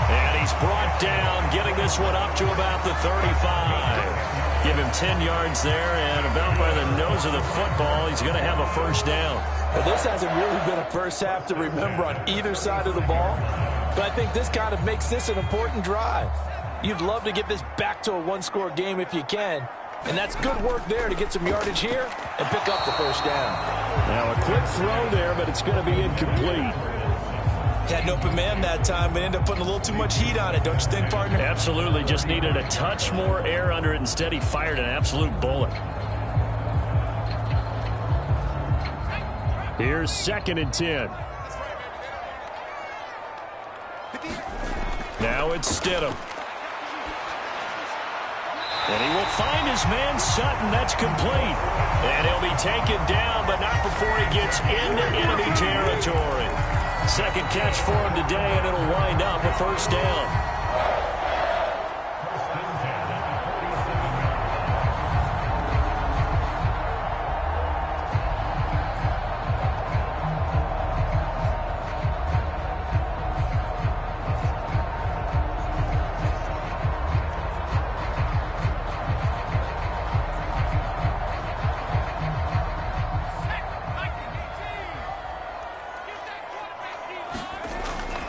And he's brought down, getting this one up to about the 35. Give him 10 yards there, and about by the nose of the football, he's going to have a 1st down. Well, this hasn't really been a first half to remember on either side of the ball, but I think this kind of makes this an important drive. You'd love to get this back to a 1-score game if you can, and that's good work there to get some yardage here and pick up the 1st down. Now a quick throw there, but it's going to be incomplete. Had an open man that time, but ended up putting a little too much heat on it, don't you think, partner? Absolutely, just needed a touch more air under it. Instead, he fired an absolute bullet. Here's 2nd and 10. Now it's Stidham. And he will find his man Sutton. That's complete. And he'll be taken down, but not before he gets into enemy territory. 2nd catch for him today, and it'll wind up a 1st down.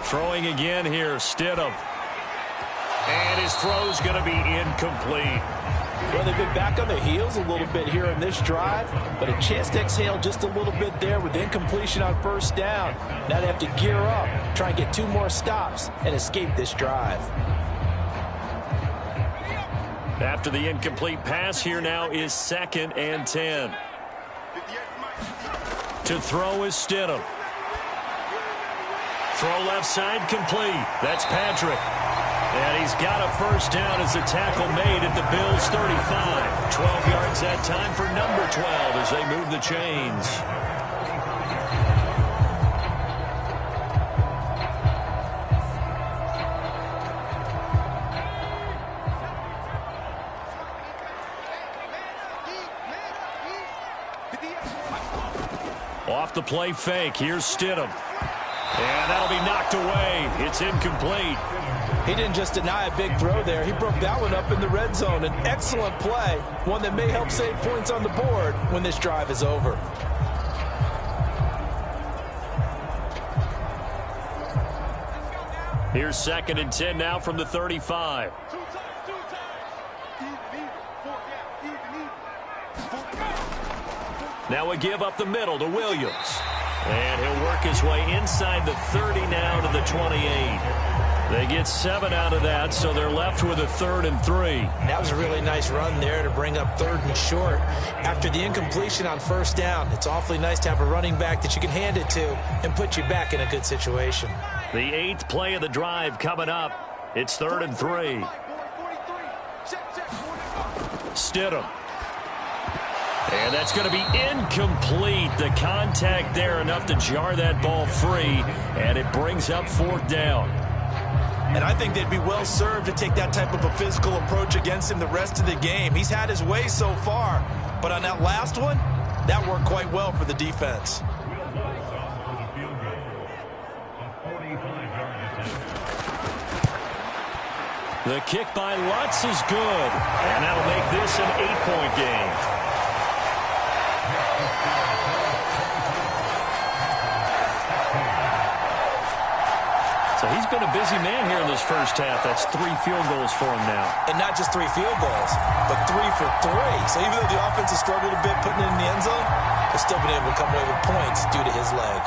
Throwing again here, Stidham. And his throw's going to be incomplete. Well, they've been back on their heels a little bit here in this drive, but a chance to exhale just a little bit there with incompletion on 1st down. Now they have to gear up, try and get 2 more stops, and escape this drive. After the incomplete pass, here now is 2nd and 10. To throw is Stidham. Throw left side complete. That's Patrick. And he's got a first down as the tackle made at the Bills' 35. 12 yards that time for number 12 as they move the chains. Off the play fake. Here's Stidham. And that'll be knocked away. It's incomplete. He didn't just deny a big throw there. He broke that one up in the red zone. An excellent play. One that may help save points on the board when this drive is over. Here's 2nd and 10 now from the 35. Now a give up the middle to Williams. And he'll work his way inside the 30 now to the 28. They get 7 out of that, so they're left with a 3rd and 3. That was a really nice run there to bring up 3rd and short. After the incompletion on first down, it's awfully nice to have a running back that you can hand it to and put you back in a good situation. The 8th play of the drive coming up. It's 3rd and 3. Stidham. And that's going to be incomplete. The contact there enough to jar that ball free, and it brings up 4th down. And I think they'd be well served to take that type of a physical approach against him the rest of the game. He's had his way so far, but on that last one, that worked quite well for the defense. The kick by Lutz is good, and that'll make this an 8-point game. So he's been a busy man here in this first half. That's 3 field goals for him now. And not just 3 field goals, but 3 for 3. So even though the offense has struggled a bit putting it in the end zone, they've still been able to come away with points due to his leg.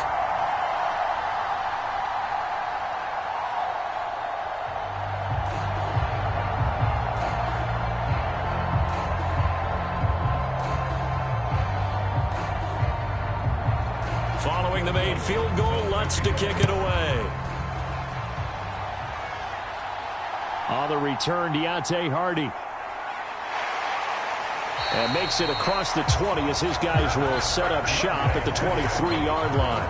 Following the made field goal, Lutz to kick it away. On the return, Deontay Hardy. And makes it across the 20 as his guys will set up shop at the 23-yard line.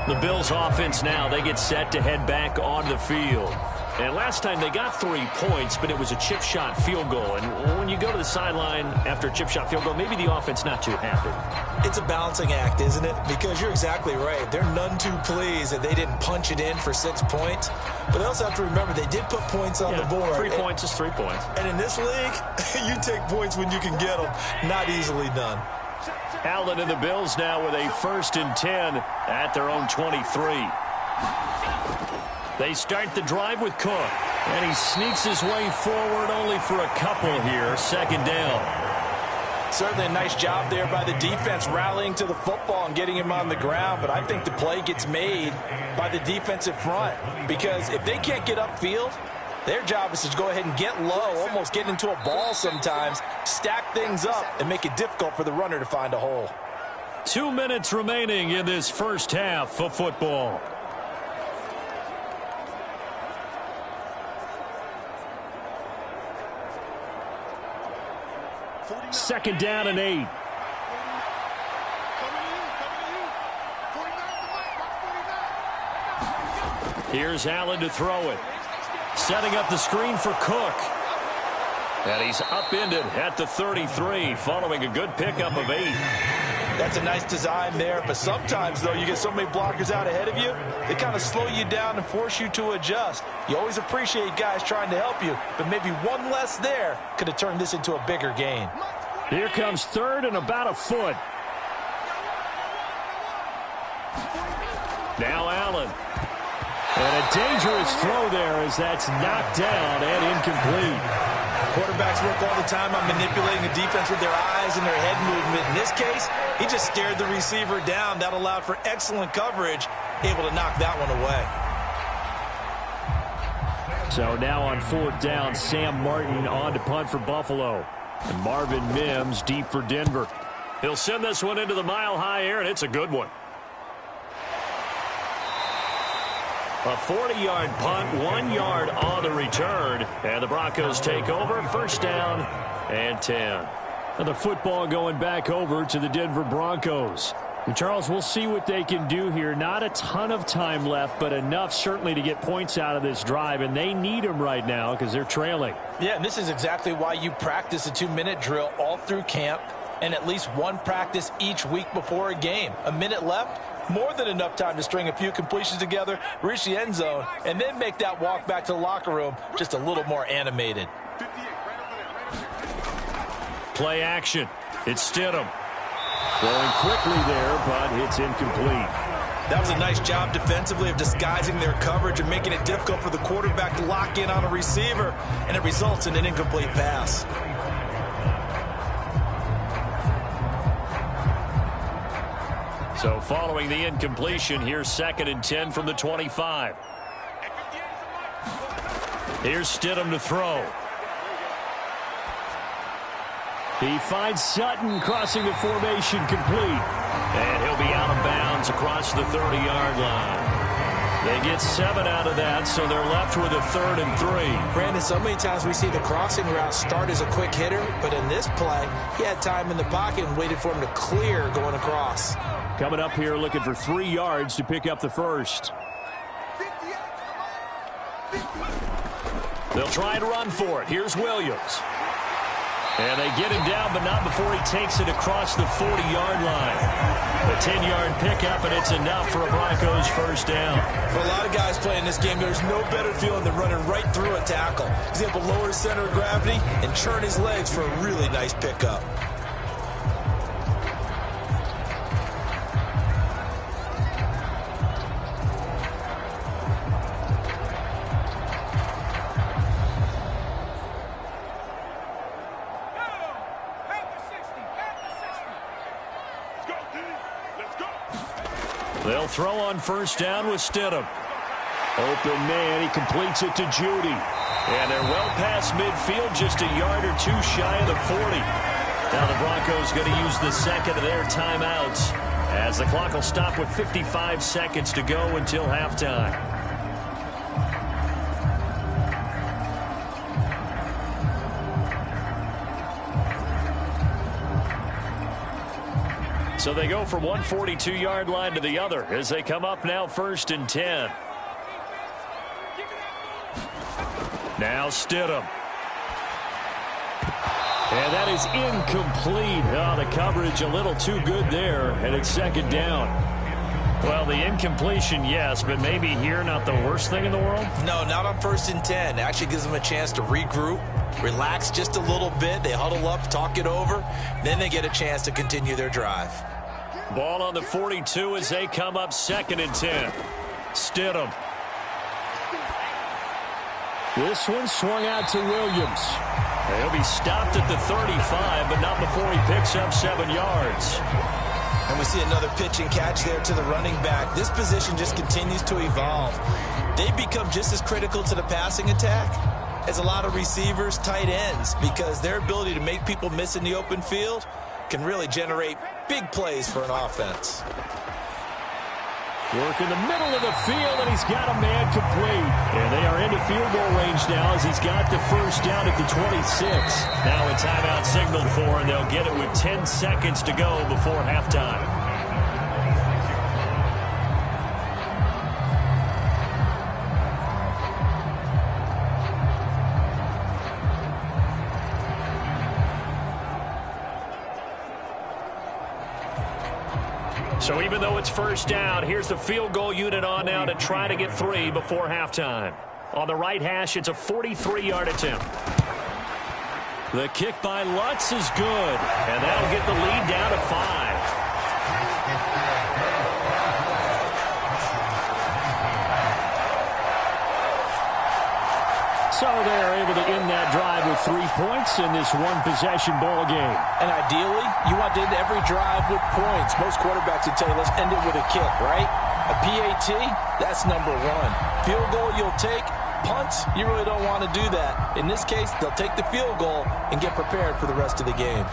The Bills offense now, they get set to head back on the field. And last time they got 3 points, but it was a chip shot field goal. And when you go to the sideline after a chip shot field goal, maybe the offense not too happy. It's a balancing act, isn't it? Because you're exactly right. They're none too pleased that they didn't punch it in for 6 points. But they also have to remember they did put points on the board. 3 points is 3 points. And in this league, you take points when you can get them. Not easily done. Allen and the Bills now with a 1st and 10 at their own 23. They start the drive with Cook. And he sneaks his way forward only for a couple here. 2nd down. Certainly a nice job there by the defense rallying to the football and getting him on the ground. But I think the play gets made by the defensive front. Because if they can't get upfield, their job is to go ahead and get low, almost get into a ball sometimes, stack things up, and make it difficult for the runner to find a hole. 2 minutes remaining in this first half of football. Second down and 8. Here's Allen to throw it. Setting up the screen for Cook. And he's upended at the 33 following a good pickup of 8. That's a nice design there, but sometimes, though, you get so many blockers out ahead of you, they kind of slow you down and force you to adjust. You always appreciate guys trying to help you, but maybe one less there could have turned this into a bigger gain. Here comes 3rd and about a foot. Now Allen. And a dangerous throw there as that's knocked down and incomplete. Quarterbacks work all the time on manipulating the defense with their eyes and their head movement. In this case, he just stared the receiver down. That allowed for excellent coverage, able to knock that one away. So now on 4th down, Sam Martin on to punt for Buffalo. And Marvin Mims deep for Denver. He'll send this one into the mile-high air, and it's a good one. A 40-yard punt, 1 yard on the return. And the Broncos take over. First down and 10. And the football going back over to the Denver Broncos. And Charles, we'll see what they can do here. Not a ton of time left, but enough certainly to get points out of this drive. And they need them right now because they're trailing. Yeah, and this is exactly why you practice a 2-minute drill all through camp and at least one practice each week before a game. A minute left, more than enough time to string a few completions together, reach the end zone, and then make that walk back to the locker room just a little more animated. Play action. It's Stidham. Going quickly there, but it's incomplete. That was a nice job defensively of disguising their coverage and making it difficult for the quarterback to lock in on a receiver, and it results in an incomplete pass. So following the incompletion, here's 2nd and 10 from the 25. Here's Stidham to throw. He finds Sutton crossing the formation complete. And he'll be out of bounds across the 30-yard line. They get 7 out of that, so they're left with a 3rd and 3. Brandon, so many times we see the crossing route start as a quick hitter, but in this play, he had time in the pocket and waited for him to clear going across. Coming up here looking for 3 yards to pick up the first. They'll try and run for it. Here's Williams. And they get him down, but not before he takes it across the 40-yard line. A 10-yard pickup, and it's enough for a Broncos first down. For a lot of guys playing this game, there's no better feeling than running right through a tackle. He's able to lower his center of gravity and churn his legs for a really nice pickup. They'll throw on first down with Stidham. Open man, he completes it to Judy. And they're well past midfield, just a yard or two shy of the 40. Now the Broncos going to use the second of their timeouts as the clock will stop with 55 seconds to go until halftime. So they go from one 42-yard line to the other as they come up now 1st and 10. Now Stidham. And that is incomplete. Oh, the coverage a little too good there, and it's 2nd down. Well, the incompletion, yes, but maybe here not the worst thing in the world? No, not on 1st and 10. It actually gives them a chance to regroup, relax just a little bit. They huddle up, talk it over, then they get a chance to continue their drive. Ball on the 42 as they come up 2nd and 10. Stidham. This one swung out to Williams. He'll be stopped at the 35, but not before he picks up 7 yards. And we see another pitch and catch there to the running back. This position just continues to evolve. They become just as critical to the passing attack as a lot of receivers, tight ends, because their ability to make people miss in the open field can really generate big plays for an offense. Work in the middle of the field, and he's got a man complete. And they are into field goal range now as he's got the first down at the 26. Now a timeout signaled for, and they'll get it with 10 seconds to go before halftime. So even though it's first down, here's the field goal unit on now to try to get 3 before halftime. On the right hash, it's a 43-yard attempt. The kick by Lutz is good, and that'll get the lead down to 5. So they're able to end that drive with 3 points in this one-possession ball game. And ideally, you want to end every drive with points. Most quarterbacks would tell you, let's end it with a kick, right? A PAT, that's number 1. Field goal you'll take. Punts, you really don't want to do that. In this case, they'll take the field goal and get prepared for the rest of the game.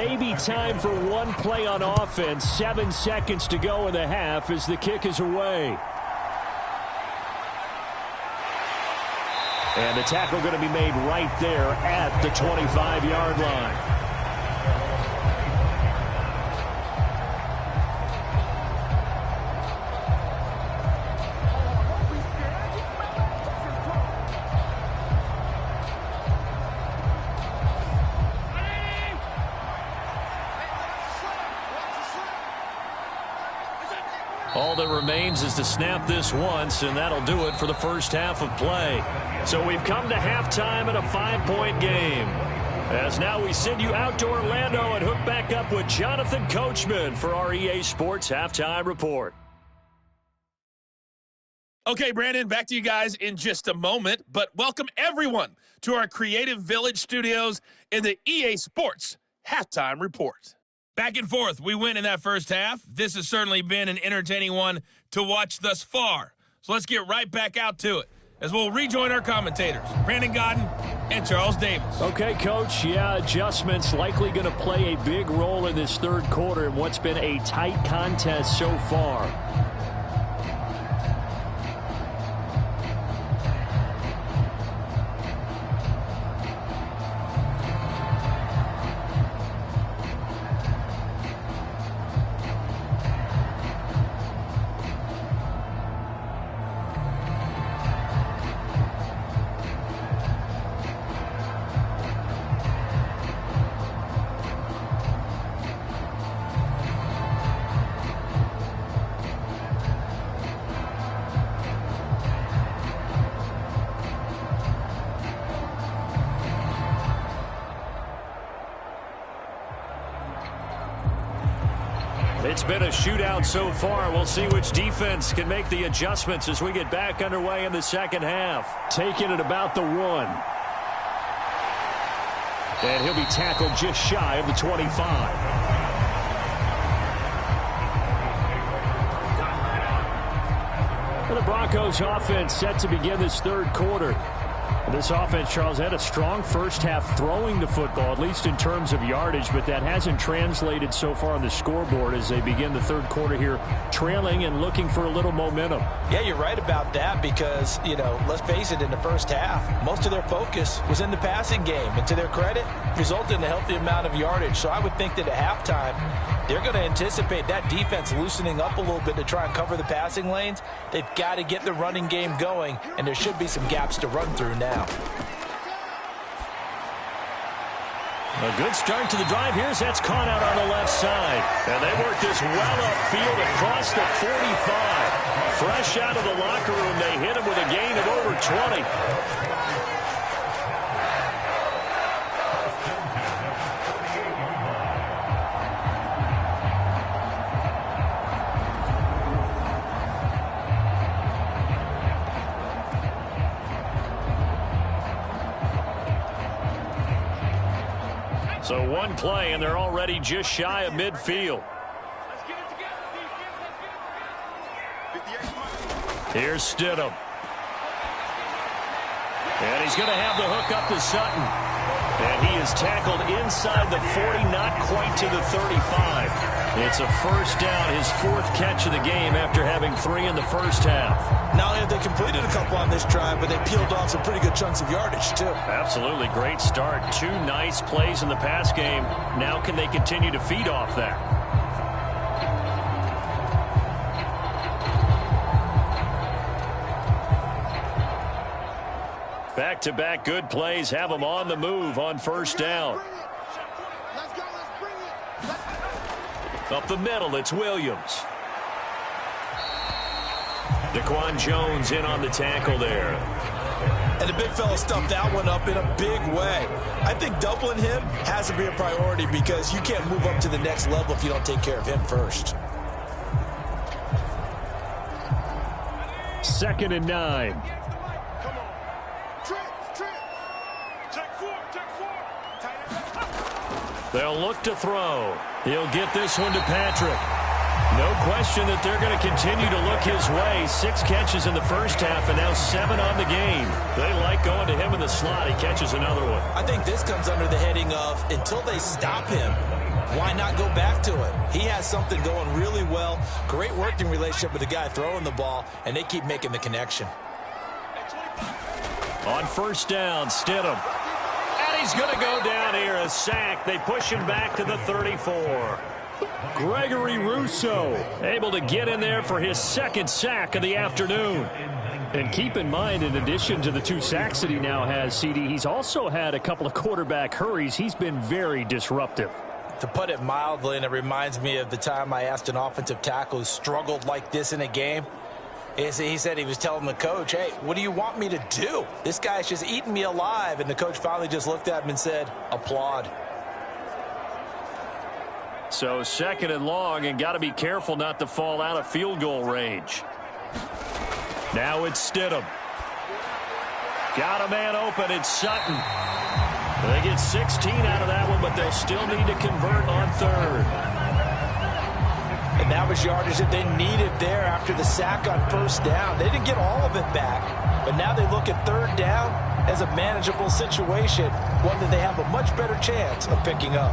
maybe time for one play on offense. 7 seconds to go in the half as the kick is away. And the tackle going to be made right there at the 25-yard line. All that remains is to snap this once, and that'll do it for the first half of play. So we've come to halftime in a 5-point game. As now we send you out to Orlando and hook back up with Jonathan Coachman for our EA Sports Halftime Report. Okay, Brandon, back to you guys in just a moment, but welcome everyone to our Creative Village studios in the EA Sports Halftime Report. Back and forth, we win in that first half. This has certainly been an entertaining one to watch thus far. So let's get right back out to it as we'll rejoin our commentators, Brandon Godden and Charles Davis. Okay, Coach, yeah, adjustments likely going to play a big role in this third quarter in what's been a tight contest so far. It's been a shootout so far. We'll see which defense can make the adjustments as we get back underway in the second half. Taking it about the 1. And he'll be tackled just shy of the 25. And the Broncos offense set to begin this third quarter. This offense, Charles, had a strong first half throwing the football, at least in terms of yardage, but that hasn't translated so far on the scoreboard as they begin the third quarter here, trailing and looking for a little momentum. Yeah, you're right about that because, you know, let's face it, in the first half, most of their focus was in the passing game, and to their credit, resulted in a healthy amount of yardage. So I would think that at halftime, they're going to anticipate that defense loosening up a little bit to try and cover the passing lanes. They've got to get the running game going, and there should be some gaps to run through now. A good start to the drive. Here's that's caught out on the left side. And they work this well upfield across the 45. Fresh out of the locker room, they hit him with a gain of over 20. So one play, and they're already just shy of midfield. Here's Stidham. And he's going to have the hook up to Sutton. And he is tackled inside the 40, not quite to the 35. It's a first down, his 4th catch of the game after having 3 in the first half. Not only have they completed a couple on this drive, but they peeled off some pretty good chunks of yardage, too. Absolutely. Great start. 2 nice plays in the pass game. Now can they continue to feed off that? Back-to-back good plays have them on the move on first down. Up the middle, it's Williams. Daquan Jones in on the tackle there. And the big fella stuffed that one up in a big way. I think doubling him has to be a priority because you can't move up to the next level if you don't take care of him first. 2nd and 9. They'll look to throw. He'll get this one to Patrick. No question that they're going to continue to look his way. 6 catches in the first half and now 7 on the game. They like going to him in the slot. He catches another one. I think this comes under the heading of until they stop him, Why not go back to it? He has something going really well. Great working relationship with the guy throwing the ball, and they keep making the connection. On first down, Stidham. And he's going to go down here, a sack. They push him back to the 34. Gregory Rousseau able to get in there for his second sack of the afternoon. And keep in mind, in addition to the 2 sacks that he now has, CD, he's also had a couple of quarterback hurries. He's been very disruptive. To put it mildly, and it reminds me of the time I asked an offensive tackle who struggled like this in a game. He said he was telling the coach, hey, what do you want me to do? This guy's just eating me alive. And the coach finally just looked at him and said, applaud. So second and long, and got to be careful not to fall out of field goal range. Now it's Stidham. Got a man open. It's Sutton. They get 16 out of that one, but they'll still need to convert on third. And that was yardage that they needed there after the sack on first down. They didn't get all of it back, but now they look at third down as a manageable situation, one that they have a much better chance of picking up.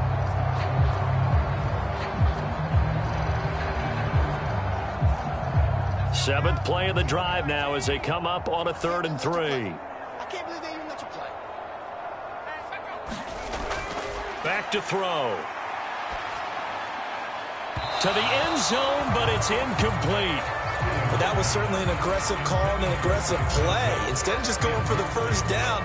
Seventh play of the drive now as they come up on a 3rd and 3. I can't believe they even let you play. Back to throw. To the end zone, but it's incomplete. But that was certainly an aggressive call and an aggressive play. Instead of just going for the first down,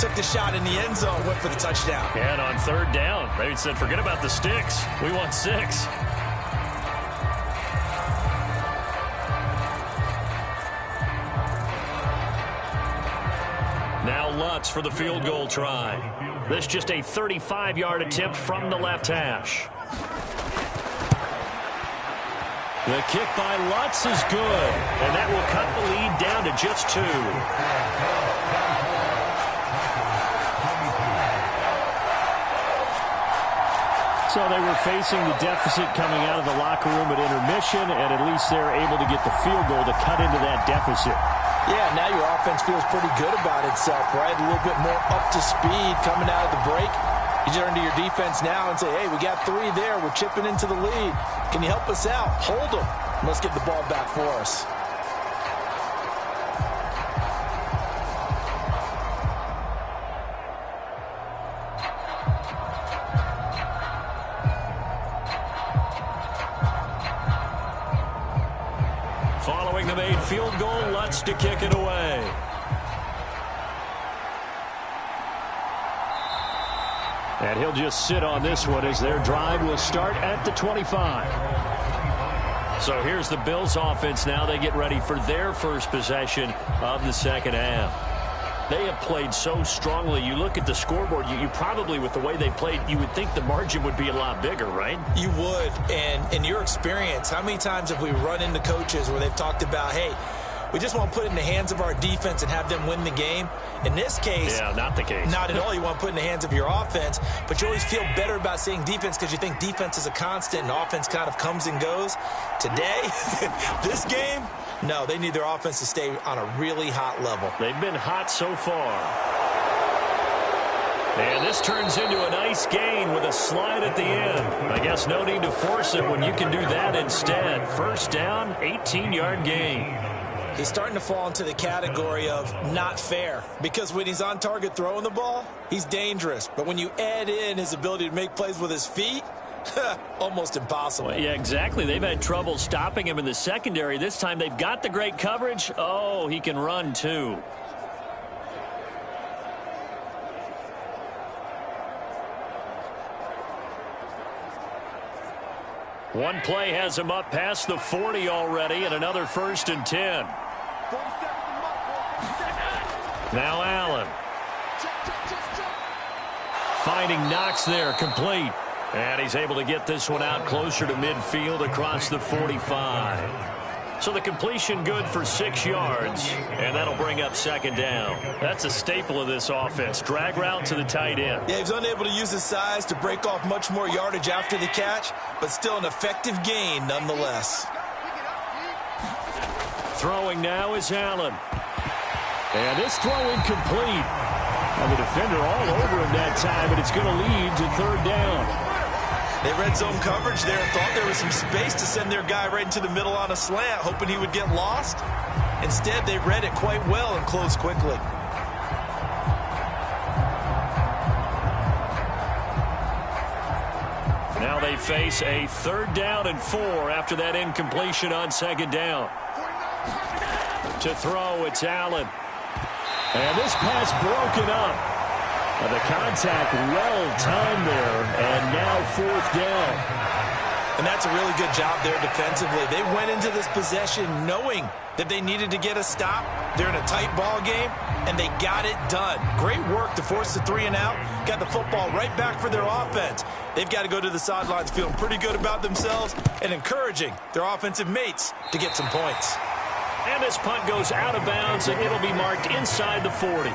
took the shot in the end zone, went for the touchdown. And on third down, they said, forget about the sticks. We want 6. Now Lutz for the field goal try. This just a 35-yard attempt from the left hash. The kick by Lutz is good, and that will cut the lead down to just 2. So they were facing the deficit coming out of the locker room at intermission, and at least they're able to get the field goal to cut into that deficit. Yeah, now your offense feels pretty good about itself, right? A little bit more up to speed coming out of the break. You turn to your defense now and say, hey, we got 3 there. We're chipping into the lead. Can you help us out? Hold them. Let's get the ball back for us. Following the made field goal, Lutz to kick it away. And he'll just sit on this one as their drive will start at the 25. So here's the Bills offense now. They get ready for their first possession of the second half. They have played so strongly. You look at the scoreboard, you probably, with the way they played, you would think the margin would be a lot bigger, right? You would. And in your experience, how many times have we run into coaches where they've talked about, hey, we just want to put it in the hands of our defense and have them win the game? In this case, yeah, not the case. Not at all. You want to put it in the hands of your offense, but you always feel better about saying defense because you think defense is a constant and offense kind of comes and goes. Today, this game, no, they need their offense to stay on a really hot level. They've been hot so far. And this turns into a nice gain with a slide at the end. I guess no need to force it when you can do that instead. First down, 18-yard gain. He's starting to fall into the category of not fair because when he's on target throwing the ball, he's dangerous. But when you add in his ability to make plays with his feet, almost impossible. Well, yeah, exactly. They've had trouble stopping him in the secondary. This time they've got the great coverage. Oh, he can run too. One play has him up past the 40 already, and another 1st and 10. Now Allen. Finding Knox there, complete. And he's able to get this one out closer to midfield across the 45. So the completion good for 6 yards, and that'll bring up second down. That's a staple of this offense. Drag route to the tight end. Yeah, he's unable to use his size to break off much more yardage after the catch, but still an effective gain nonetheless. Throwing now is Allen. And this throw incomplete. And the defender all over him that time, but it's going to lead to third down. They read zone coverage there and thought there was some space to send their guy right into the middle on a slant, hoping he would get lost. Instead, they read it quite well and closed quickly. Now they face a 3rd down and 4 after that incompletion on 2nd down. To throw, it's Allen. And this pass broken up. The contact well timed there, and now 4th down. And that's a really good job there defensively. They went into this possession knowing that they needed to get a stop. They're in a tight ball game, and they got it done. Great work to force the 3 and out. Got the football right back for their offense. They've got to go to the sidelines feeling pretty good about themselves and encouraging their offensive mates to get some points. And this punt goes out of bounds, and it'll be marked inside the 40.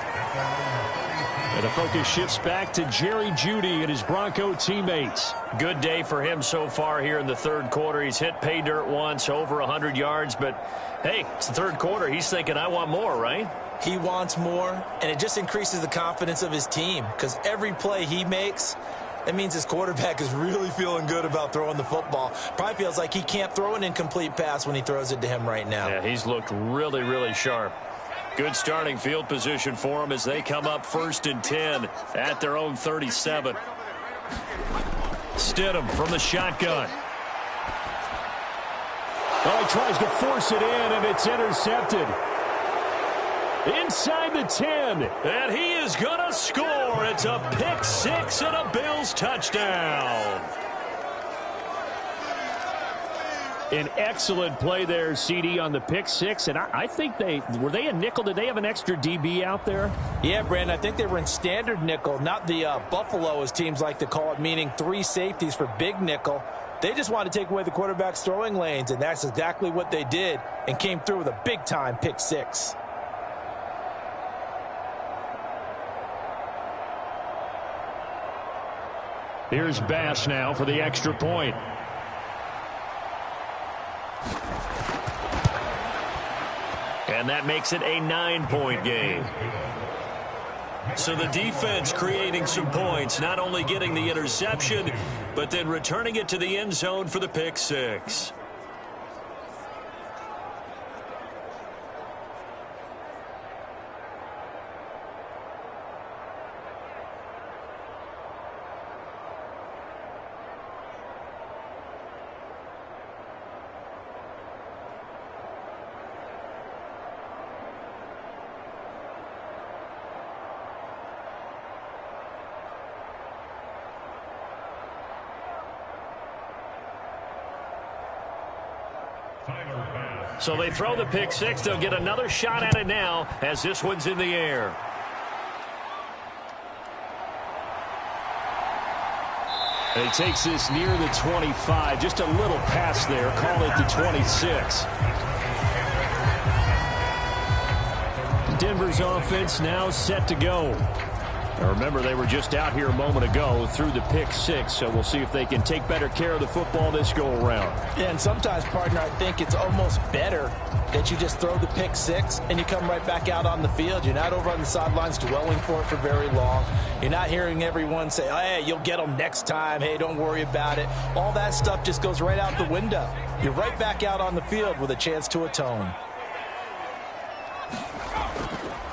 And the focus shifts back to Jerry Jeudy and his Bronco teammates. Good day for him so far here in the 3rd quarter. He's hit pay dirt once, over 100 yards. But, hey, it's the 3rd quarter. He's thinking, I want more, right? He wants more, and it just increases the confidence of his team because every play he makes, that means his quarterback is really feeling good about throwing the football. Probably feels like he can't throw an incomplete pass when he throws it to him right now. Yeah, he's looked really, really sharp. Good starting field position for them as they come up 1st and 10 at their own 37. Stidham from the shotgun. Oh, he tries to force it in, and it's intercepted. Inside the 10. And he is going to score. It's a pick 6 and a Bills touchdown. An excellent play there, CD, on the pick 6. And I think were they a nickel? Did they have an extra DB out there? Yeah, Brandon, I think they were in standard nickel, not the Buffalo, as teams like to call it, meaning 3 safeties for big nickel. They just wanted to take away the quarterback's throwing lanes, and that's exactly what they did and came through with a big-time pick 6. Here's Bass now for the extra point. And that makes it a 9-point game. So the defense creating some points, not only getting the interception, but then returning it to the end zone for the pick 6. So they throw the pick 6. They'll get another shot at it now as this one's in the air. And he takes this near the 25. Just a little pass there. Call it the 26. Denver's offense now set to go. Now remember, they were just out here a moment ago through the pick 6, so we'll see if they can take better care of the football this go-around. Yeah, and sometimes, partner, I think it's almost better that you just throw the pick 6 and you come right back out on the field. You're not over on the sidelines dwelling for it for very long. You're not hearing everyone say, hey, you'll get them next time. Hey, don't worry about it. All that stuff just goes right out the window. You're right back out on the field with a chance to atone.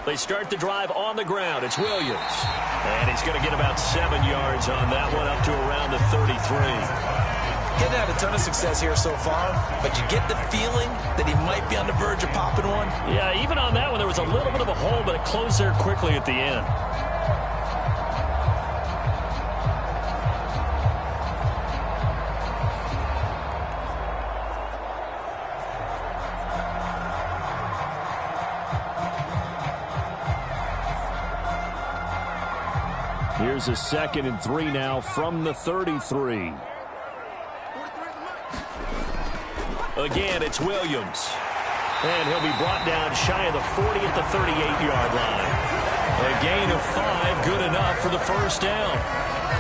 They start the drive on the ground. It's Williams. And he's going to get about 7 yards on that one, up to around the 33. Getting had a ton of success here so far, but you get the feeling that he might be on the verge of popping one. Yeah, even on that one, there was a little bit of a hole, but it closed there quickly at the end. Here's a 2nd and 3 now from the 33. Again, it's Williams. And he'll be brought down shy of the 40 at the 38-yard line. A gain of 5, good enough for the first down.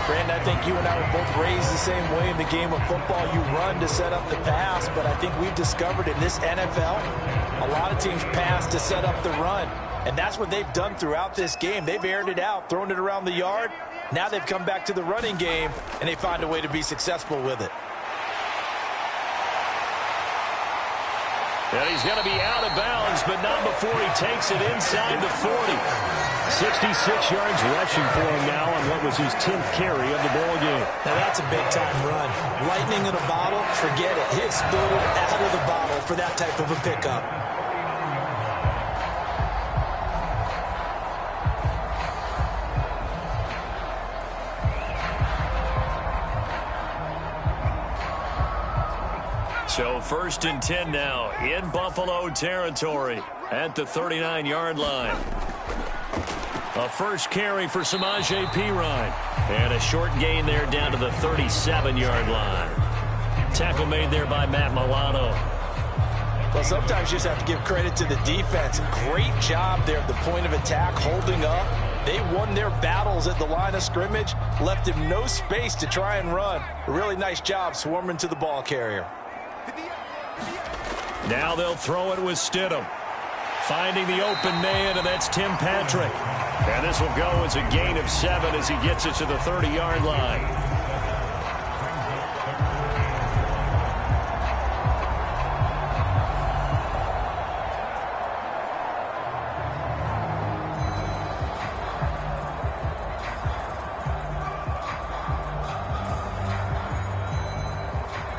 Brandon, I think you and I were both raised the same way in the game of football. You run to set up the pass, but I think we've discovered in this NFL, a lot of teams pass to set up the run. And that's what they've done throughout this game. They've aired it out, thrown it around the yard. Now they've come back to the running game, and they find a way to be successful with it. And he's going to be out of bounds, but not before he takes it inside the 40. 66 yards rushing for him now on what was his 10th carry of the ball game. Now that's a big-time run. Lightning in a bottle, forget it. He exploded out of the bottle for that type of a pickup. So 1st and 10 now in Buffalo territory at the 39-yard line. A first carry for Samaje Perine. And a short gain there down to the 37-yard line. Tackle made there by Matt Milano. Well, sometimes you just have to give credit to the defense. Great job there at the point of attack, holding up. They won their battles at the line of scrimmage, left him no space to try and run. A really nice job swarming to the ball carrier. Now they'll throw it with Stidham. Finding the open man, and that's Tim Patrick. And this will go as a gain of 7 as he gets it to the 30-yard line.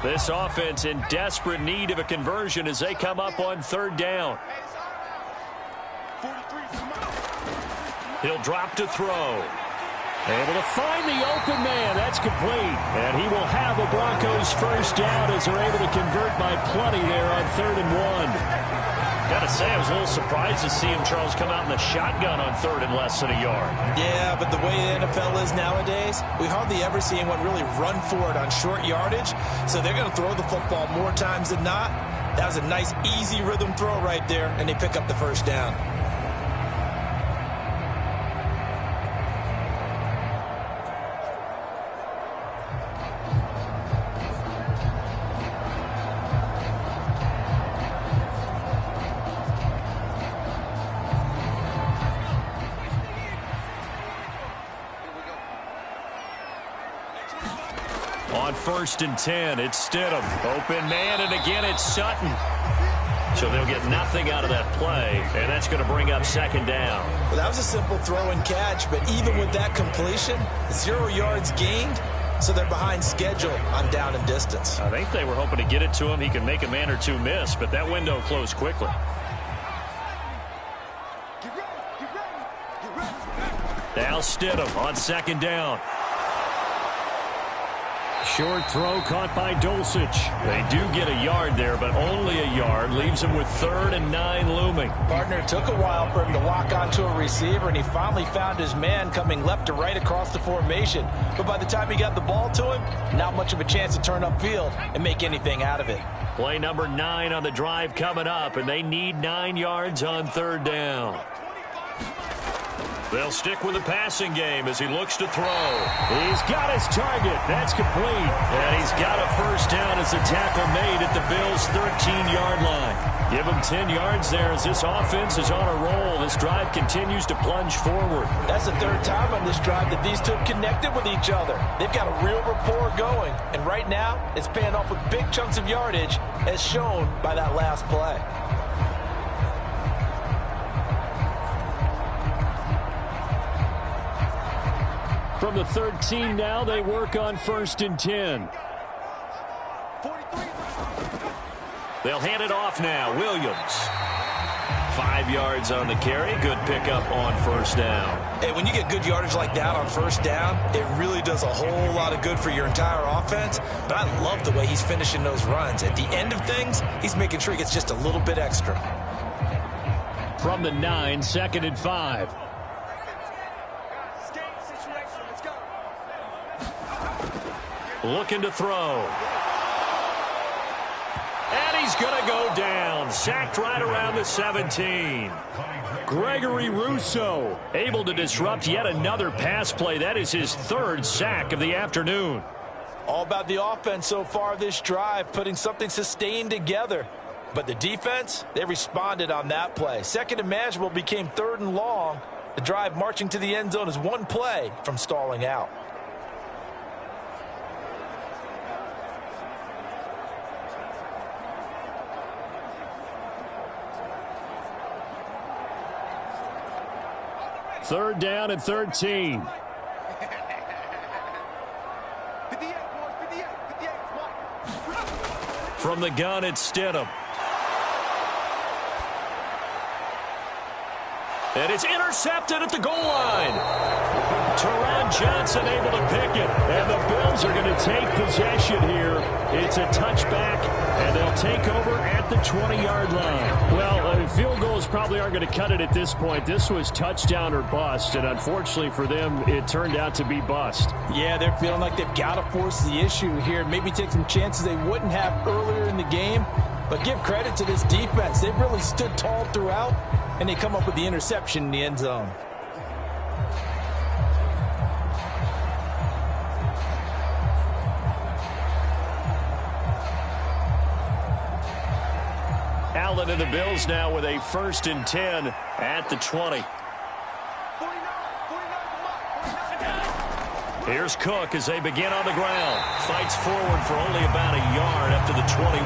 This offense in desperate need of a conversion as they come up on 3rd down. He'll drop to throw. Able to find the open man. That's complete. And he will have a Broncos first down as they're able to convert by plenty there on 3rd and 1. Gotta say, I was a little surprised to see him, Charles, come out in the shotgun on 3rd and less than a yard. Yeah, but the way the NFL is nowadays, we hardly ever see anyone really run for it on short yardage. So they're going to throw the football more times than not. That was a nice, easy rhythm throw right there, and they pick up the first down. On 1st and 10, it's Stidham. Open man, and again it's Sutton. So they'll get nothing out of that play, and that's going to bring up 2nd down. Well, that was a simple throw and catch, but even with that completion, 0 yards gained, so they're behind schedule on down and distance. I think they were hoping to get it to him. He can make a man or two miss, but that window closed quickly. Now Stidham on 2nd down. Short throw caught by Dulcich. They do get a yard there, but only a yard. Leaves him with 3rd and 9 looming. Partner, it took a while for him to lock onto a receiver, and he finally found his man coming left to right across the formation. But by the time he got the ball to him, not much of a chance to turn upfield and make anything out of it. Play number 9 on the drive coming up, and they need 9 yards on 3rd down. They'll stick with the passing game as he looks to throw. He's got his target. That's complete. And he's got a first down as the tackle made at the Bills' 13-yard line. Give him 10 yards there as this offense is on a roll. This drive continues to plunge forward. That's the 3rd time on this drive that these two have connected with each other. They've got a real rapport going. And right now, it's paying off with big chunks of yardage as shown by that last play. From the 13 now, they work on 1st and 10. They'll hand it off now. Williams. 5 yards on the carry. Good pickup on 1st down. Hey, when you get good yardage like that on 1st down, it really does a whole lot of good for your entire offense. But I love the way he's finishing those runs. At the end of things, he's making sure he gets just a little bit extra. From the 9, 2nd and 5. Looking to throw. And he's going to go down. Sacked right around the 17. Gregory Rousseau able to disrupt yet another pass play. That is his 3rd sack of the afternoon. All about the offense so far this drive, putting something sustained together. But the defense, they responded on that play. Second and manageable became third and long. The drive marching to the end zone is one play from stalling out. Third down and 13. From the gun, it's Stidham. And it's intercepted at the goal line. Teron Johnson able to pick it. And the Bills are going to take possession here. It's a touchback, and they'll take over at the 20-yard line. Well, field goals probably aren't going to cut it at this point. This was touchdown or bust, and unfortunately for them, it turned out to be bust. Yeah, they're feeling like they've got to force the issue here. Maybe take some chances they wouldn't have earlier in the game. But give credit to this defense. They've really stood tall throughout, and they come up with the interception in the end zone. Allen and the Bills now with a 1st and 10 at the 20. Here's Cook as they begin on the ground. Fights forward for only about a yard up to the 21.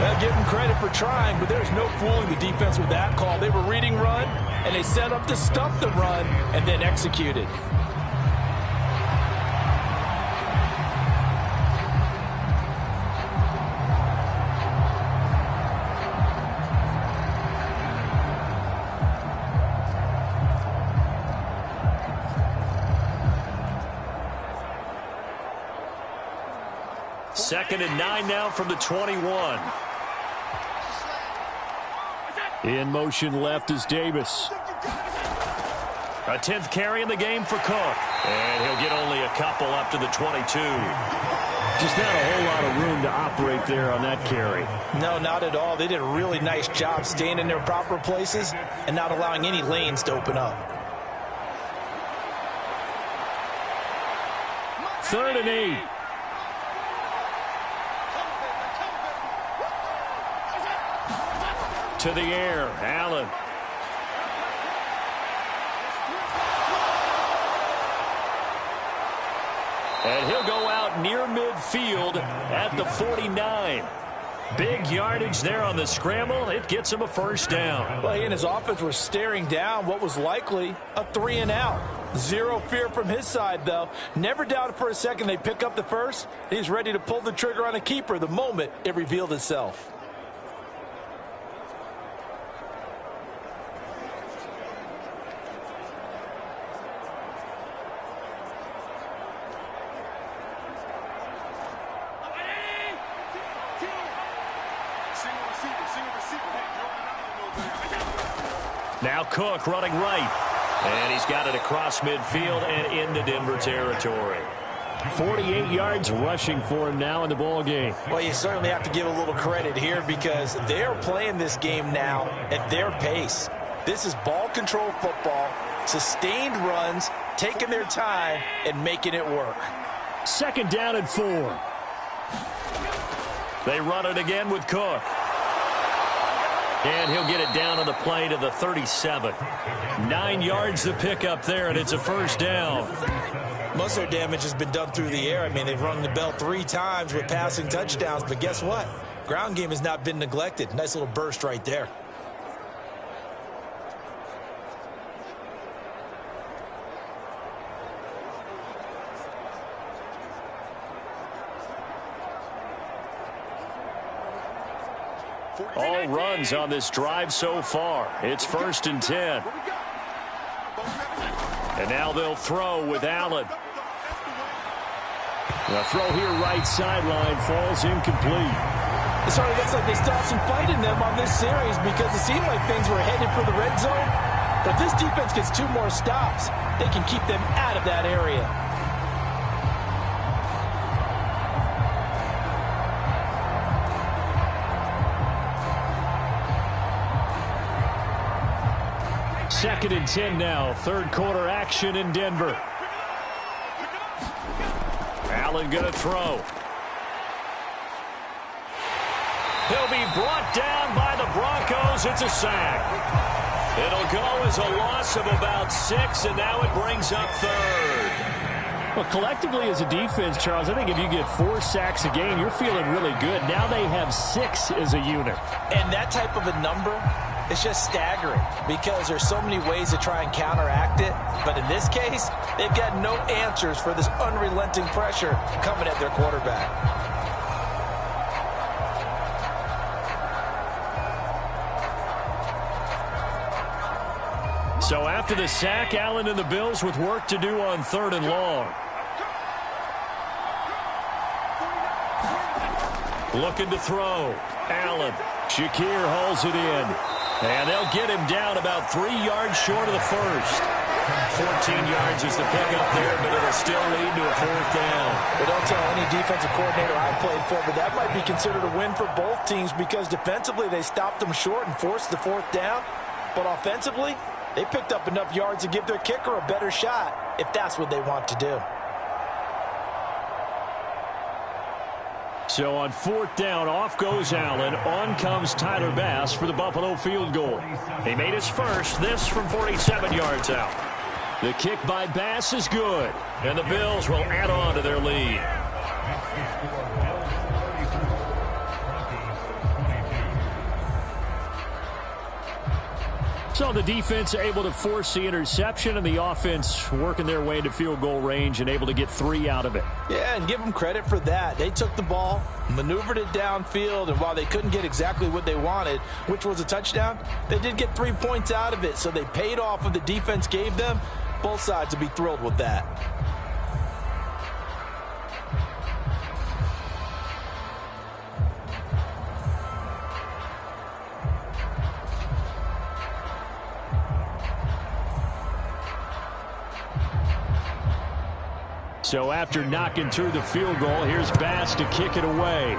Well, give them credit for trying, but there's no fooling the defense with that call. They were reading run, and they set up to stuff the run and then executed. Second and 9 now from the 21. In motion left is Davis. A 10th carry in the game for Cook. And he'll get only a couple up to the 22. Just not a whole lot of room to operate there on that carry. No, not at all. They did a really nice job staying in their proper places and not allowing any lanes to open up. 3rd and 8. To the air, Allen. And he'll go out near midfield at the 49. Big yardage there on the scramble. It gets him a 1st down. Well, he and his offense were staring down what was likely a 3 and out. Zero fear from his side, though. Never doubted for a second they pick up the first. He's ready to pull the trigger on a keeper the moment it revealed itself. Now Cook running right. And he's got it across midfield and into Denver territory. 48 yards rushing for him now in the ball game. Well, you certainly have to give a little credit here because they're playing this game now at their pace. This is ball control football, sustained runs, taking their time and making it work. 2nd down and 4. They run it again with Cook. And he'll get it down on the play to the 37. 9 yards to pick up there, and it's a 1st down. Most of their damage has been done through the air. I mean, they've rung the bell 3 times with passing touchdowns, but guess what? Ground game has not been neglected. Nice little burst right there. All runs on this drive so far. It's 1st and 10. And now they'll throw with Allen. The throw here right sideline falls incomplete. It sort of looks like they still have some fight in them on this series because it seemed like things were headed for the red zone. But this defense gets 2 more stops. They can keep them out of that area. Second and 10 now. 3rd quarter action in Denver. Allen going to throw. He'll be brought down by the Broncos. It's a sack. It'll go as a loss of about 6, and now it brings up third. Well, collectively as a defense, Charles, I think if you get 4 sacks a game, you're feeling really good. Now they have 6 as a unit. And that type of a number is just staggering because there's so many ways to try and counteract it. But in this case, they've got no answers for this unrelenting pressure coming at their quarterback. So after the sack, Allen and the Bills with work to do on 3rd and long. Looking to throw. Allen. Shakir hauls it in. And they'll get him down about 3 yards short of the first. 14 yards is the pickup there, but it'll still lead to a 4th down. But don't tell any defensive coordinator I played for, but that might be considered a win for both teams because defensively they stopped them short and forced the 4th down. But offensively, they picked up enough yards to give their kicker a better shot if that's what they want to do. So on 4th down, off goes Allen. On comes Tyler Bass for the Buffalo field goal. He made his first, this from 47 yards out. The kick by Bass is good, and the Bills will add on to their lead. So the defense able to force the interception, and the offense working their way into field goal range and able to get 3 out of it. Yeah, and give them credit for that. They took the ball, maneuvered it downfield, and while they couldn't get exactly what they wanted, which was a touchdown, they did get 3 points out of it, so they paid off what the defense gave them. Both sides will be thrilled with that. So after knocking through the field goal, here's Bass to kick it away.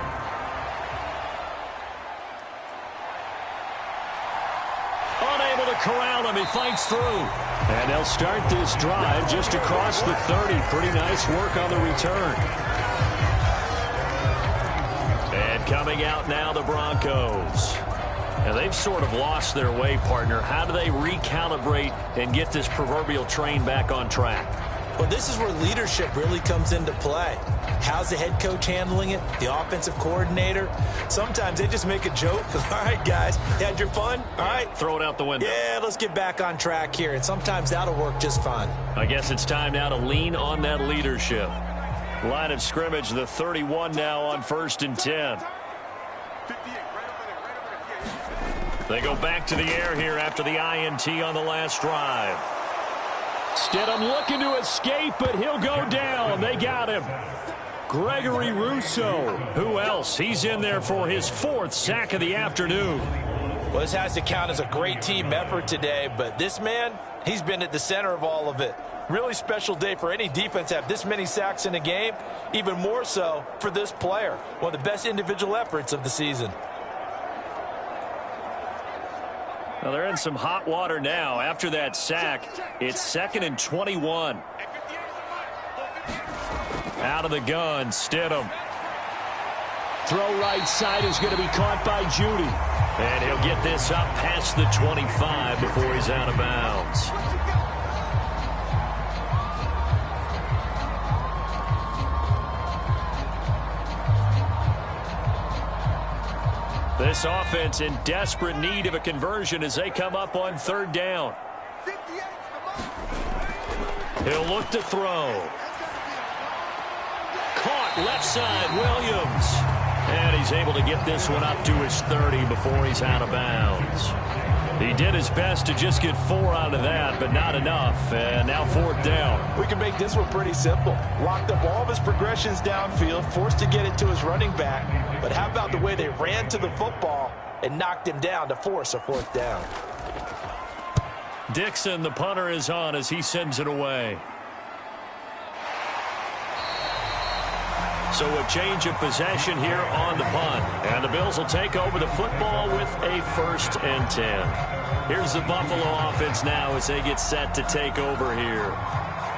Unable to corral him. He fights through. And they'll start this drive just across the 30. Pretty nice work on the return. And coming out now, the Broncos. And they've sort of lost their way, partner. How do they recalibrate and get this proverbial train back on track? Well, this is where leadership really comes into play. How's the head coach handling it? The offensive coordinator? Sometimes they just make a joke. All right, guys, you had your fun? All right. Throw it out the window. Yeah, let's get back on track here. And sometimes that'll work just fine. I guess it's time now to lean on that leadership. Line of scrimmage, the 31 now on 1st and 10. They go back to the air here after the INT on the last drive. Stidham looking to escape, but he'll go down. They got him. Gregory Rousseau. Who else? He's in there for his 4th sack of the afternoon. Well, this has to count as a great team effort today, but this man, he's been at the center of all of it. Really special day for any defense to have this many sacks in a game, even more so for this player. One of the best individual efforts of the season. Well, they're in some hot water now. After that sack, it's 2nd and 21. Out of the gun, Stidham. Throw right side is going to be caught by Judy. And he'll get this up past the 25 before he's out of bounds. This offense in desperate need of a conversion as they come up on 3rd down. He'll look to throw. Caught left side, Williams. And he's able to get this one up to his 30 before he's out of bounds. He did his best to just get 4 out of that, but not enough. And now 4th down. We can make this one pretty simple. Locked up all of his progressions downfield, forced to get it to his running back. But how about the way they ran to the football and knocked him down to force a 4th down? Dixon, the punter, is on as he sends it away. So a change of possession here on the punt. And the Bills will take over the football with a 1st and 10. Here's the Buffalo offense now as they get set to take over here.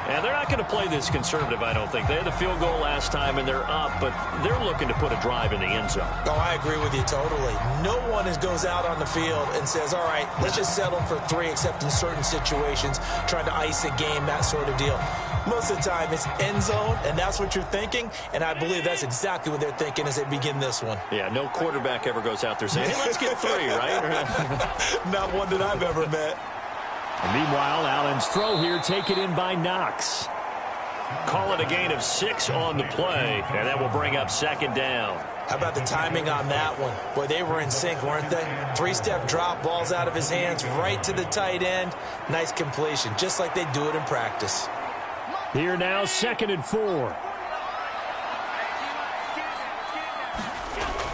And they're not going to play this conservative, I don't think. They had the field goal last time, and they're up, but they're looking to put a drive in the end zone. Oh, I agree with you totally. No one goes out on the field and says, all right, let's just settle for 3, except in certain situations, trying to ice a game, that sort of deal. Most of the time, it's end zone, and that's what you're thinking, and I believe that's exactly what they're thinking as they begin this one. Yeah, no quarterback ever goes out there saying, hey, let's get 3, right? Not one that I've ever met. Meanwhile, Allen's throw here taken in by Knox. Call it a gain of 6 on the play, and that will bring up second down. How about the timing on that one? Boy, they were in sync, weren't they? 3-step drop, balls out of his hands, right to the tight end. Nice completion, just like they do it in practice. Here now, 2nd and 4.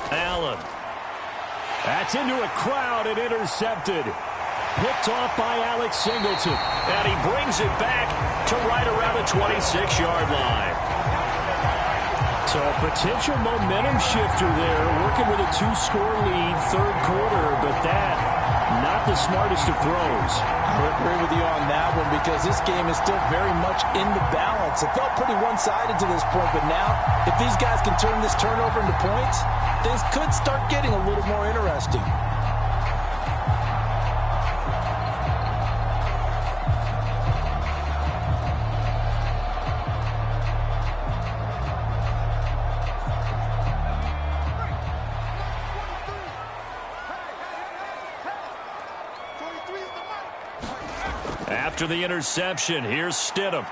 Allen. That's into a crowd and intercepted. Picked off by Alex Singleton. And he brings it back to right around the 26-yard line. So a potential momentum shifter there, working with a 2-score lead, 3rd quarter, but that, not the smartest of throws. I agree with you on that one because this game is still very much in the balance. It felt pretty one-sided to this point, but now, if these guys can turn this turnover into points, things could start getting a little more interesting. After the interception, here's Stidham.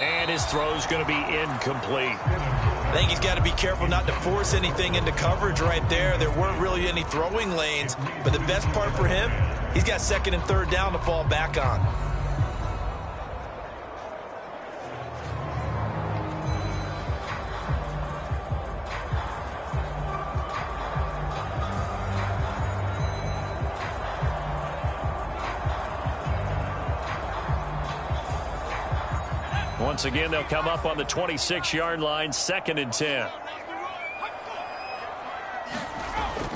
And his throw's going to be incomplete. I think he's got to be careful not to force anything into coverage right there. There weren't really any throwing lanes, but the best part for him, he's got 2nd and 3rd down to fall back on. Once again, they'll come up on the 26-yard line, 2nd and 10.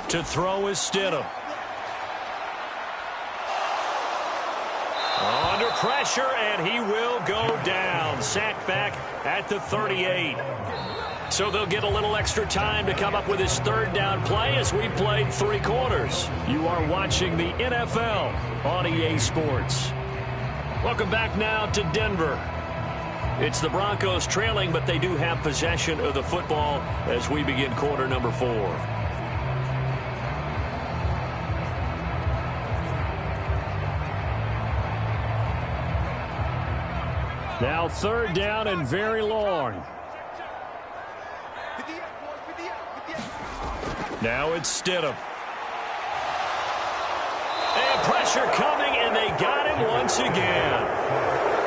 To throw is Stidham. Under pressure, and he will go down. Sacked back at the 38. So they'll get a little extra time to come up with his 3rd down play as we played 3 quarters. You are watching the NFL on EA Sports. Welcome back now to Denver. It's the Broncos trailing, but they do have possession of the football as we begin quarter number 4. Now 3rd down and very long. Now it's Stidham. And pressure coming, and they got him once again.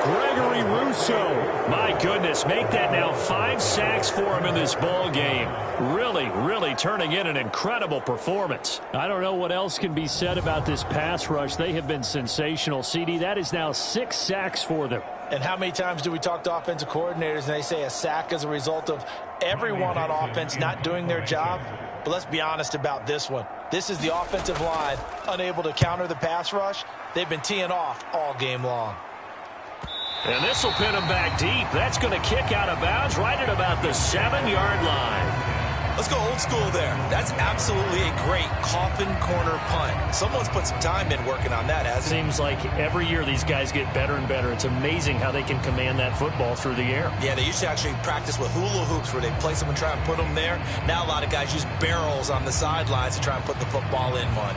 Gregory Rousseau. My goodness, make that now 5 sacks for him in this ball game. Really turning in an incredible performance. I don't know what else can be said about this pass rush. They have been sensational, CD. That is now 6 sacks for them. And how many times do we talk to offensive coordinators and they say a sack is a result of everyone on offense not doing their job? But let's be honest about this one. This is the offensive line unable to counter the pass rush. They've been teeing off all game long. And this will pin him back deep. That's going to kick out of bounds right at about the 7-yard line. Let's go old school there. That's absolutely a great coffin corner punt. Someone's put some time in working on that, hasn't it? Seems like every year these guys get better and better. It's amazing how they can command that football through the air. Yeah, they used to actually practice with hula hoops where they place them and try and put them there. Now a lot of guys use barrels on the sidelines to try and put the football in one.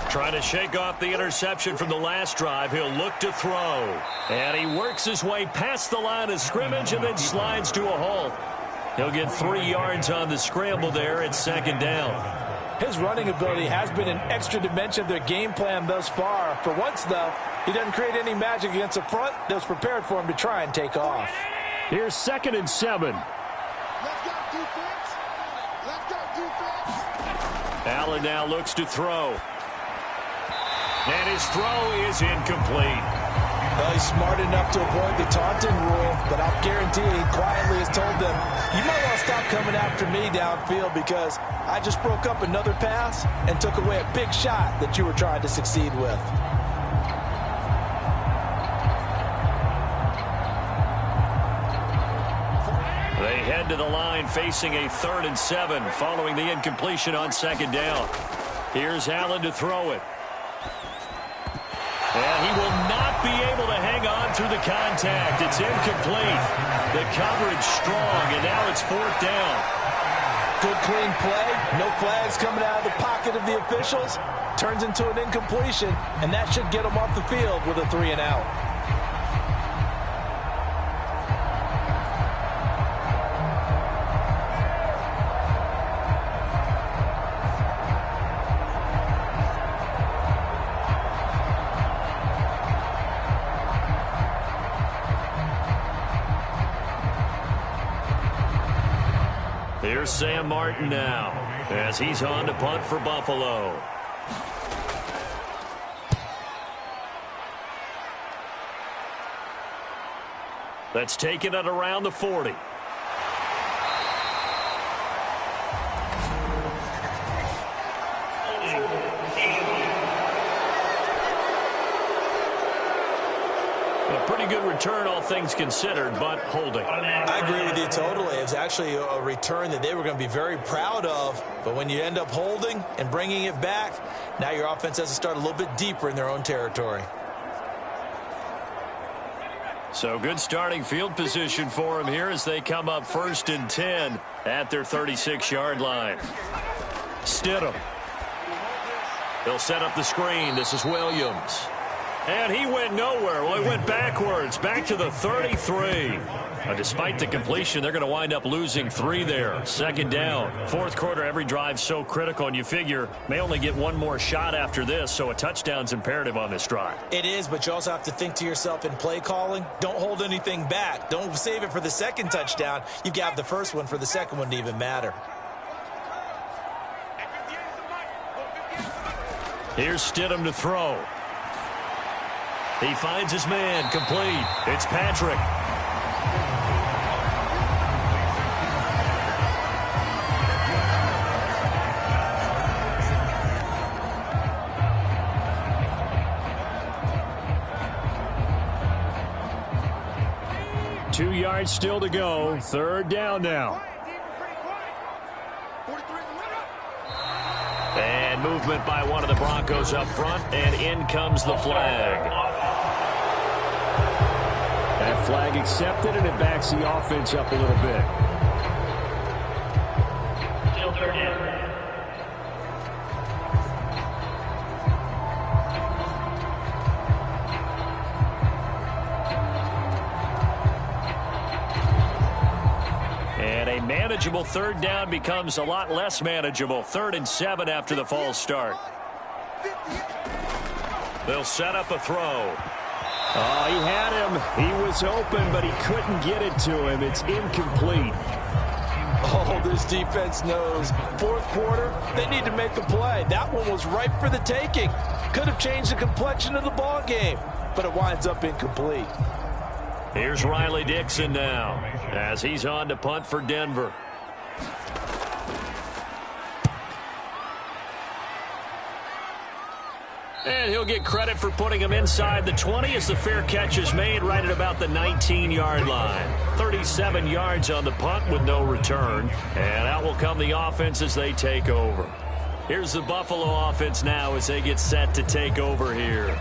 Trying to shake off the interception from the last drive. He'll look to throw. And he works his way past the line of scrimmage and then slides to a halt. He'll get 3 yards on the scramble there at 2nd down. His running ability has been an extra dimension of their game plan thus far. For once, though, he doesn't create any magic against the front that was prepared for him to try and take off. Here's 2nd and 7. Allen now looks to throw. And his throw is incomplete. Well, he's smart enough to avoid the taunting rule, but I'll guarantee he quietly has told them, you might want to stop coming after me downfield because I just broke up another pass and took away a big shot that you were trying to succeed with. They head to the line facing a 3rd and 7 following the incompletion on 2nd down. Here's Allen to throw it. And he will not be able to hang on through the contact. It's incomplete. The coverage strong, and now it's 4th down. Good clean play. No flags coming out of the pocket of the officials. Turns into an incompletion, and that should get him off the field with a 3 and out. Here's Sam Martin now as he's on to punt for Buffalo. That's taken it around the 40. A pretty good return, all things considered, but holding. I agree with you totally. It was actually a return that they were going to be very proud of. But when you end up holding and bringing it back, now your offense has to start a little bit deeper in their own territory. So good starting field position for them here as they come up 1st and 10 at their 36-yard line. Stidham. They'll set up the screen. This is Williams. And he went nowhere. Well, he went backwards, back to the 33. Despite the completion, they're going to wind up losing 3 there. 2nd down. 4th quarter, every drive so critical, and you figure may only get one more shot after this, so a touchdown's imperative on this drive. It is, but you also have to think to yourself in play calling, don't hold anything back. Don't save it for the 2nd touchdown. You've got the 1st one for the 2nd one to even matter. Here's Stidham to throw. He finds his man, complete. It's Patrick. Two yards still to go. 3rd down now. And movement by one of the Broncos up front, and in comes the flag. That flag accepted, and it backs the offense up a little bit. Still 3rd down. And a manageable 3rd down becomes a lot less manageable. 3rd and 7 after the false start. They'll set up a throw. Oh, he had him. He was open, but he couldn't get it to him. It's incomplete. Oh, this defense knows. 4th quarter, they need to make a play. That one was ripe for the taking. Could have changed the complexion of the ball game, but it winds up incomplete. Here's Riley Dixon now as he's on to punt for Denver. And he'll get credit for putting him inside the 20 as the fair catch is made right at about the 19-yard line. 37 yards on the punt with no return. And out will come the offense as they take over. Here's the Buffalo offense now as they get set to take over here.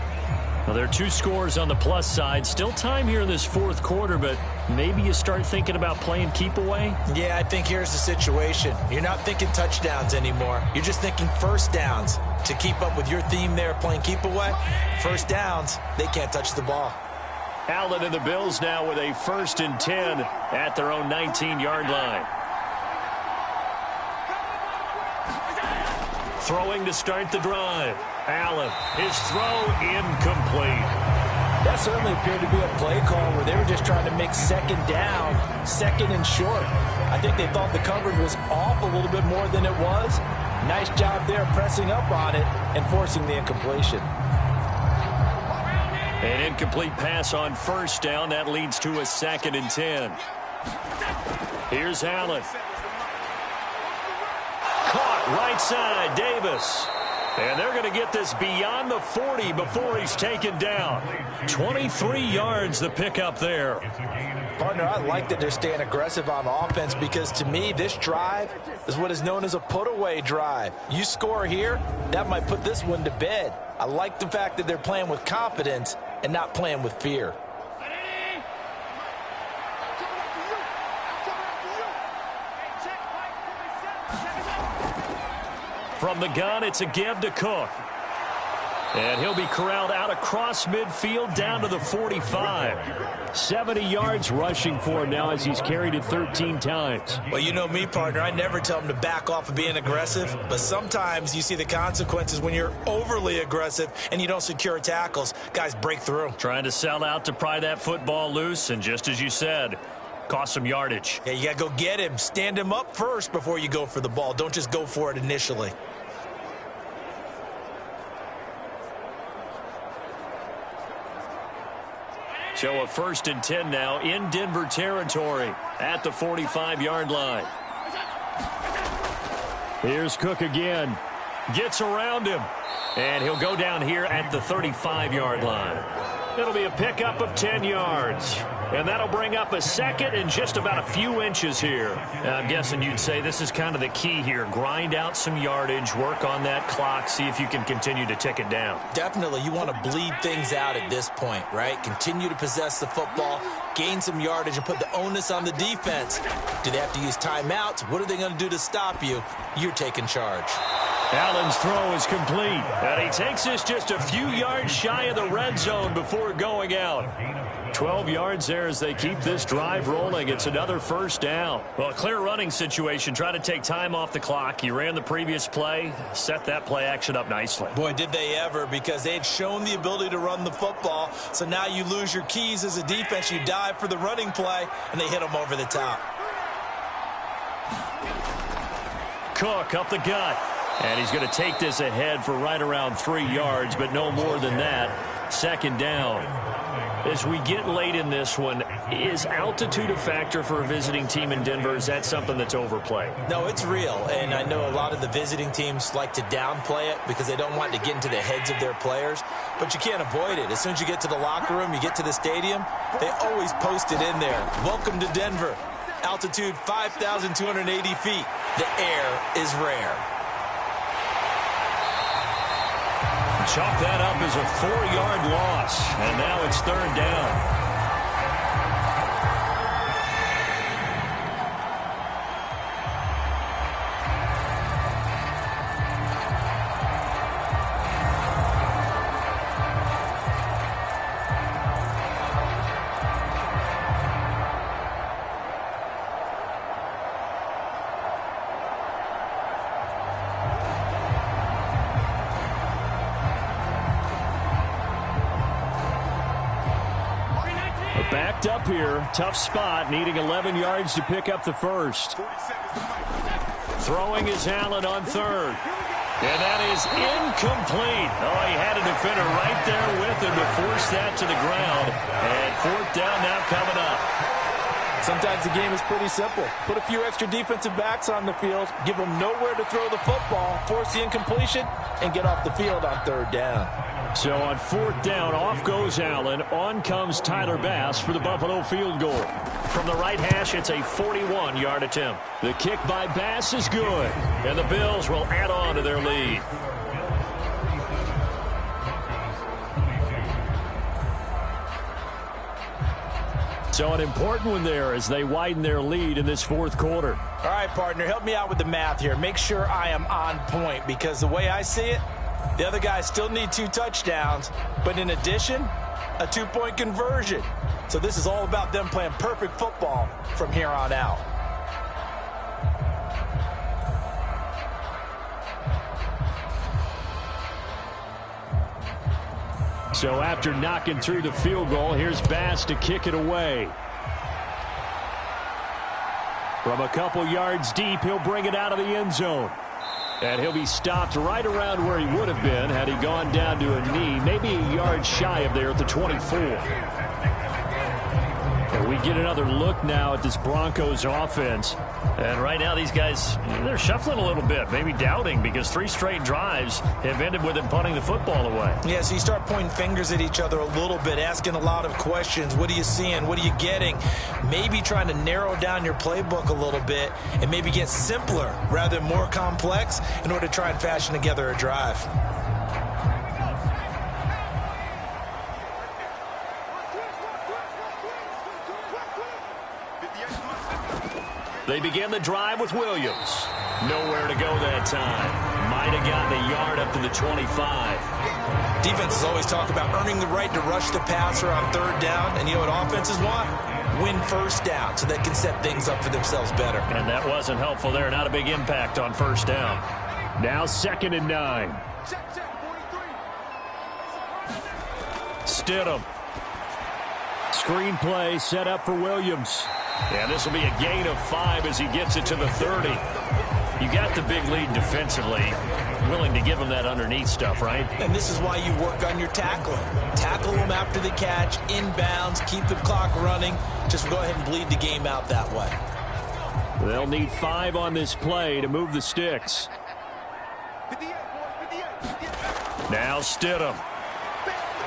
Well, there are 2 scores on the plus side. Still time here in this 4th quarter, but maybe you start thinking about playing keep away? Yeah, I think here's the situation. You're not thinking touchdowns anymore. You're just thinking 1st downs. To keep up with your theme there, playing keep away, 1st downs, they can't touch the ball. Allen and the Bills now with a 1st and 10 at their own 19-yard line. Throwing to start the drive. Allen, his throw incomplete. That certainly appeared to be a play call where they were just trying to make 2nd down, 2nd and short. I think they thought the coverage was off a little bit more than it was. Nice job there pressing up on it and forcing the incompletion. An incomplete pass on first down. That leads to a 2nd and 10. Here's Allen. Caught right side, Davis. And they're going to get this beyond the 40 before he's taken down. 23 yards the pickup there. Partner, I like that they're staying aggressive on offense because to me, this drive is what is known as a put-away drive. You score here, that might put this one to bed. I like the fact that they're playing with confidence and not playing with fear. From the gun, it's a give to Cook. And he'll be corralled out across midfield down to the 45. 70 yards rushing for him now as he's carried it 13 times. Well, you know me, partner. I never tell him to back off of being aggressive. But sometimes you see the consequences when you're overly aggressive and you don't secure tackles. Guys break through. Trying to sell out to pry that football loose. And just as you said, cost some yardage. Yeah, you got to go get him. Stand him up first before you go for the ball. Don't just go for it initially. So a 1st and 10 now in Denver territory at the 45-yard line. Here's Cook again. Gets around him. And he'll go down here at the 35-yard line. It'll be a pickup of 10 yards. And that'll bring up a 2nd and just about a few inches here. I'm guessing you'd say this is kind of the key here. Grind out some yardage, work on that clock, see if you can continue to tick it down. Definitely. You want to bleed things out at this point, right? Continue to possess the football, gain some yardage, and put the onus on the defense. Do they have to use timeouts? What are they going to do to stop you? You're taking charge. Allen's throw is complete. And he takes this just a few yards shy of the red zone before going out. 12 yards there as they keep this drive rolling. It's another 1st down. Well, a clear running situation. Try to take time off the clock. You ran the previous play. Set that play action up nicely. Boy, did they ever, because they had shown the ability to run the football. So now you lose your keys as a defense. You dive for the running play, and they hit them over the top. Cook up the gut. And he's going to take this ahead for right around 3 yards, but no more than that. 2nd down. As we get late in this one, is altitude a factor for a visiting team in Denver? Is that something that's overplayed? No, it's real. And I know a lot of the visiting teams like to downplay it because they don't want to get into the heads of their players. But you can't avoid it. As soon as you get to the locker room, you get to the stadium, they always post it in there. Welcome to Denver. Altitude 5,280 feet. The air is rare. Chalk that up as a 4-yard loss, and now it's 3rd down. Backed up here, tough spot, needing 11 yards to pick up the 1st. Throwing is Allen on 3rd. And that is incomplete. Oh, he had a defender right there with him to force that to the ground. And 4th down now coming up. Sometimes the game is pretty simple. Put a few extra defensive backs on the field, give them nowhere to throw the football, force the incompletion, and get off the field on 3rd down. So on 4th down, off goes Allen. On comes Tyler Bass for the Buffalo field goal. From the right hash, it's a 41-yard attempt. The kick by Bass is good. And the Bills will add on to their lead. So an important one there as they widen their lead in this 4th quarter. All right, partner, help me out with the math here. Make sure I am on point because the way I see it, the other guys still need 2 touchdowns, but in addition, a 2-point conversion. So this is all about them playing perfect football from here on out. So after knocking through the field goal, here's Bass to kick it away. From a couple yards deep, he'll bring it out of the end zone. And he'll be stopped right around where he would have been had he gone down to a knee, maybe a yard shy of there at the 24. And we get another look now at this Broncos offense. And right now these guys, they're shuffling a little bit, maybe doubting, because 3 straight drives have ended with them punting the football away. Yeah, so you start pointing fingers at each other a little bit, asking a lot of questions. What are you seeing? What are you getting? Maybe trying to narrow down your playbook a little bit and maybe get simpler rather than more complex in order to try and fashion together a drive. They begin the drive with Williams. Nowhere to go that time. Might have gotten a yard up to the 25. Defenses always talk about earning the right to rush the passer on 3rd down. And you know what offenses want? Win 1st down so they can set things up for themselves better. And that wasn't helpful there. Not a big impact on 1st down. Now 2nd and 9. Stidham. Screen play set up for Williams. And this will be a gain of 5 as he gets it to the 30. You got the big lead defensively. Willing to give him that underneath stuff, right? And this is why you work on your tackling. Tackle them after the catch, inbounds, keep the clock running. Just go ahead and bleed the game out that way. They'll need 5 on this play to move the sticks. Now Stidham.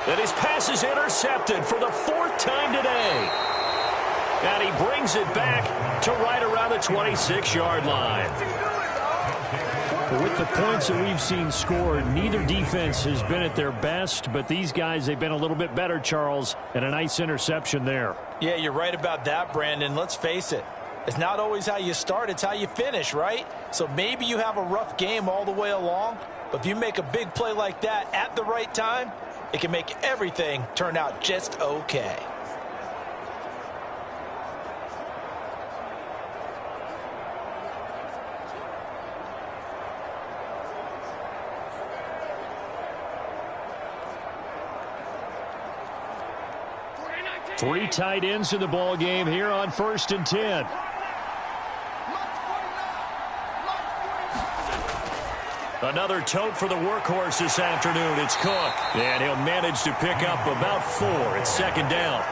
And his pass is intercepted for the 4th time today. And he brings it back to right around the 26-yard line. With the points that we've seen scored, neither defense has been at their best, but these guys, they've been a little bit better, Charles, and a nice interception there. Yeah, you're right about that, Brandon. Let's face it. It's not always how you start, it's how you finish, right? So maybe you have a rough game all the way along, but if you make a big play like that at the right time, it can make everything turn out just okay. Three tight ends in the ball game here on 1st and 10. Another tote for the workhorse this afternoon. It's Cook. And he'll manage to pick up about 4. It's 2nd down.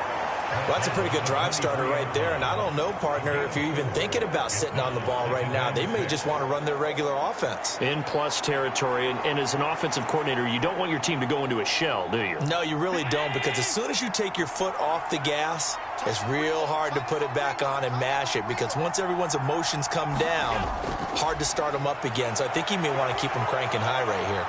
Well, that's a pretty good drive starter right there. And I don't know, partner, if you're even thinking about sitting on the ball right now. They may just want to run their regular offense. In plus territory. And as an offensive coordinator, you don't want your team to go into a shell, do you? No, you really don't, because as soon as you take your foot off the gas, it's real hard to put it back on and mash it, because once everyone's emotions come down, hard to start them up again. So I think he may want to keep them cranking high right here.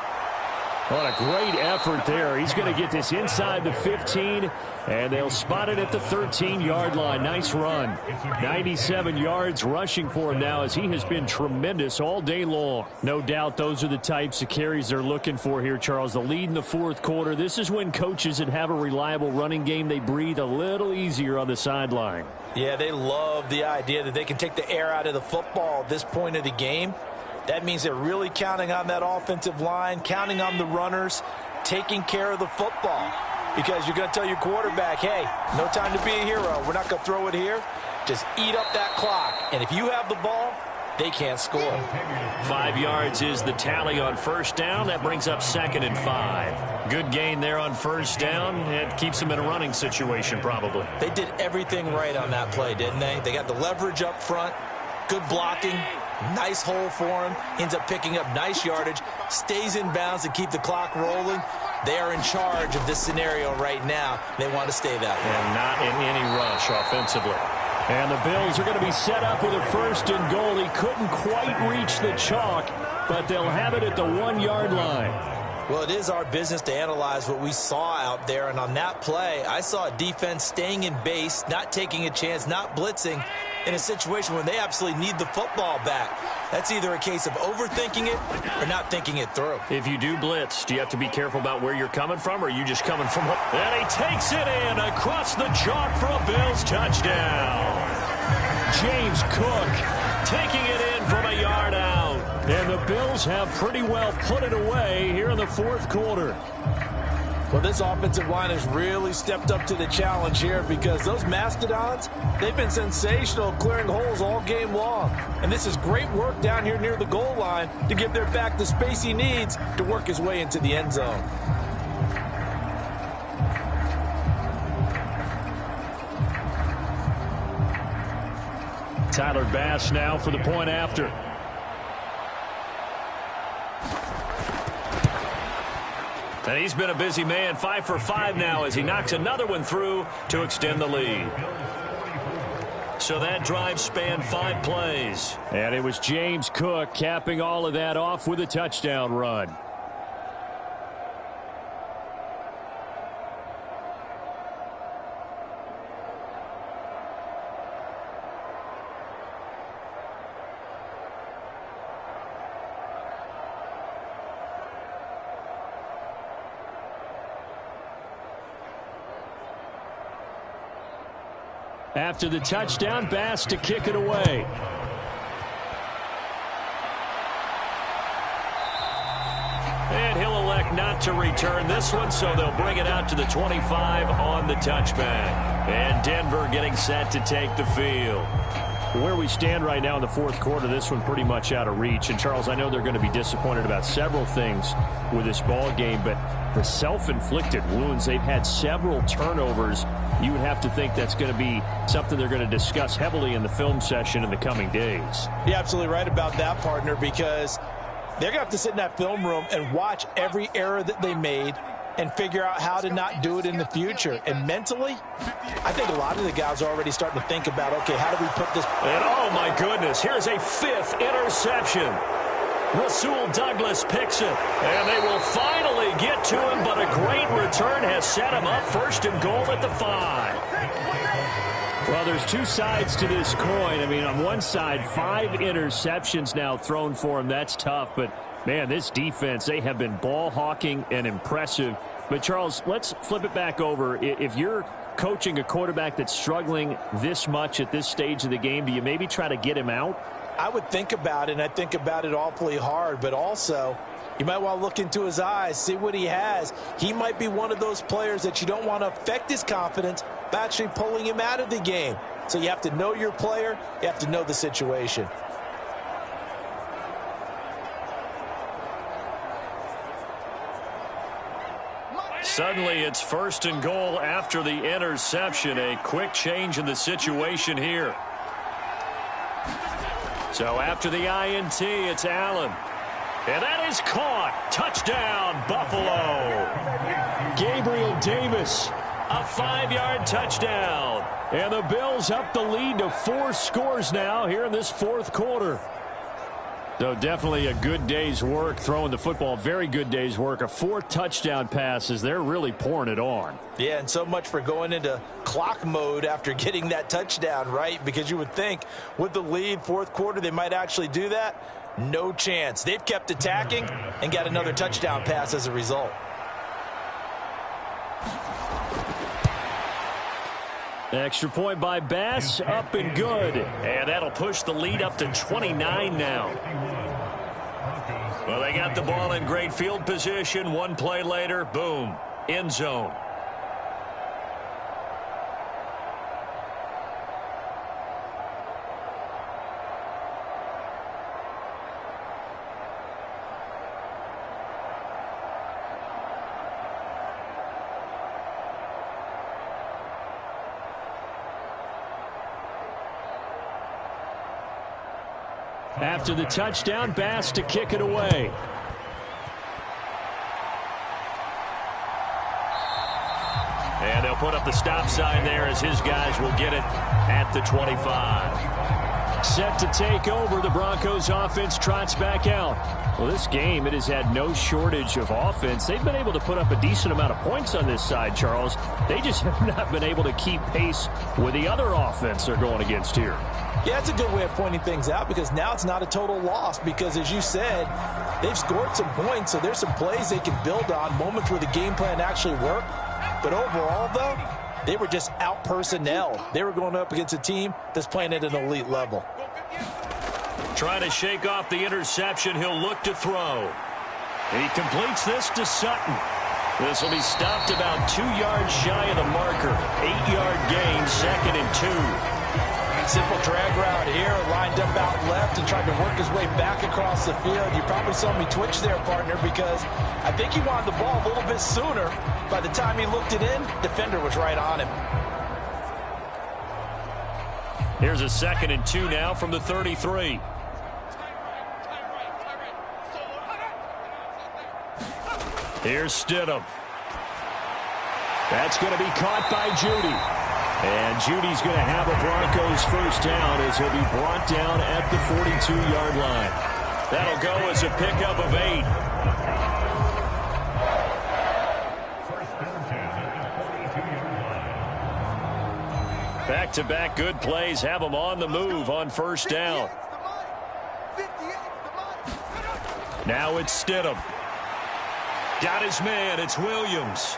What a great effort there. He's going to get this inside the 15, and they'll spot it at the 13-yard line. Nice run. 97 yards rushing for him now, as he has been tremendous all day long. No doubt those are the types of carries they're looking for here, Charles. The lead in the 4th quarter. This is when coaches that have a reliable running game, they breathe a little easier on the sideline. Yeah, they love the idea that they can take the air out of the football at this point of the game. That means they're really counting on that offensive line, counting on the runners, taking care of the football. Because you're going to tell your quarterback, hey, no time to be a hero. We're not going to throw it here. Just eat up that clock. And if you have the ball, they can't score. 5 yards is the tally on 1st down. That brings up 2nd and 5. Good gain there on 1st down. It keeps them in a running situation probably. They did everything right on that play, didn't they? They got the leverage up front, good blocking, nice hole for him, ends up picking up nice yardage, stays in bounds to keep the clock rolling. They are in charge of this scenario right now. They want to stay that way. And not in any rush offensively. And the Bills are going to be set up with a 1st and goal. He couldn't quite reach the chalk, but they'll have it at the 1-yard line. Well, it is our business to analyze what we saw out there, and on that play, I saw a defense staying in base, not taking a chance, not blitzing, in a situation when they absolutely need the football back. That's either a case of overthinking it or not thinking it through. If you do blitz, do you have to be careful about where you're coming from, or are you just coming from? And he takes it in across the chalk for a Bills touchdown. James Cook taking it in from a yard out. And the Bills have pretty well put it away here in the 4th quarter. Well, this offensive line has really stepped up to the challenge here because those Mastodons, they've been sensational clearing holes all game long. And this is great work down here near the goal line to give their back the space he needs to work his way into the end zone. Tyler Bass now for the point after. And he's been a busy man, 5 for 5 now as he knocks another one through to extend the lead. So that drive spanned 5 plays. And it was James Cook capping all of that off with a touchdown run. After the touchdown, Bass to kick it away. And he'll elect not to return this one, so they'll bring it out to the 25 on the touchback. And Denver getting set to take the field. Where we stand right now in the fourth quarter, this one pretty much out of reach. And, Charles, I know they're going to be disappointed about several things with this ball game, but the self-inflicted wounds, they've had several turnovers. You would have to think that's going to be something they're going to discuss heavily in the film session in the coming days. You're absolutely right about that, partner, because they're going to have to sit in that film room and watch every error that they made and figure out how to not do it in the future. And mentally, I think a lot of the guys are already starting to think about, okay, how do we put this? And oh my goodness, here's a 5th interception. Rasul Douglas picks it, and they will finally get to him, but a great return has set him up 1st and goal at the 5. Well, there's two sides to this coin. I mean, on one side, 5 interceptions now thrown for him. That's tough, but man, this defense, they have been ball hawking and impressive. But, Charles, let's flip it back over. If you're coaching a quarterback that's struggling this much at this stage of the game, do you maybe try to get him out? I would think about it, and I think about it awfully hard. But also, you might want to look into his eyes, see what he has. He might be one of those players that you don't want to affect his confidence by actually pulling him out of the game. So you have to know your player. You have to know the situation. Suddenly it's 1st and goal after the interception. A quick change in the situation here. So after the INT, it's Allen. And that is caught. Touchdown, Buffalo. Gabriel Davis. A 5-yard touchdown. And the Bills up the lead to 4 scores now here in this fourth quarter. So definitely a good day's work throwing the football. Very good day's work. A 4 touchdown passes. They're really pouring it on. Yeah, and so much for going into clock mode after getting that touchdown, right? Because you would think with the lead, fourth quarter, they might actually do that. No chance. They've kept attacking and got another touchdown pass as a result. Extra point by Bass, up and good. And that'll push the lead up to 29 now. Well, they got the ball in great field position. One play later, boom, end zone. After the touchdown, Bass to kick it away. And they'll put up the stop sign there as his guys will get it at the 25. Set to take over, the Broncos offense trots back out. Well, this game, it has had no shortage of offense. They've been able to put up a decent amount of points on this side, Charles. They just have not been able to keep pace with the other offense they're going against here. Yeah, that's a good way of pointing things out because now it's not a total loss because, as you said, they've scored some points, so there's some plays they can build on, moments where the game plan actually worked. But overall, though, they were just out-personnel. They were going up against a team that's playing at an elite level. Trying to shake off the interception. He'll look to throw. He completes this to Sutton. This will be stopped about 2 yards shy of the marker. 8-yard gain, 2nd and 2. Simple drag route here, lined up out left and tried to work his way back across the field. You probably saw me twitch there, partner, because I think he wanted the ball a little bit sooner. By the time he looked it in, defender was right on him. Here's a 2nd and 2 now from the 33. Here's Stidham. That's going to be caught by Judy. And Judy's going to have a Broncos first down as he'll be brought down at the 42-yard line. That'll go as a pickup of 8. Back-to-back good plays have them on the move on first down. Now it's Stidham. Got his man. It's Williams.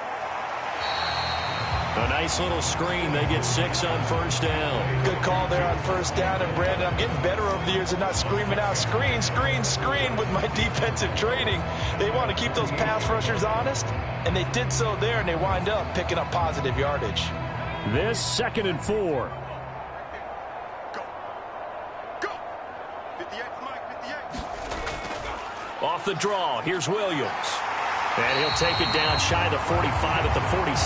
A nice little screen. They get 6 on first down. Good call there on first down. And, Brandon, I'm getting better over the years of not screaming out, screen, screen, screen with my defensive training. They want to keep those pass rushers honest, and they did so there, and they wind up picking up positive yardage. This 2nd and 4. Go. Go. 58, Mike, 58. Off the draw, here's Williams. And he'll take it down shy of the 45 at the 46.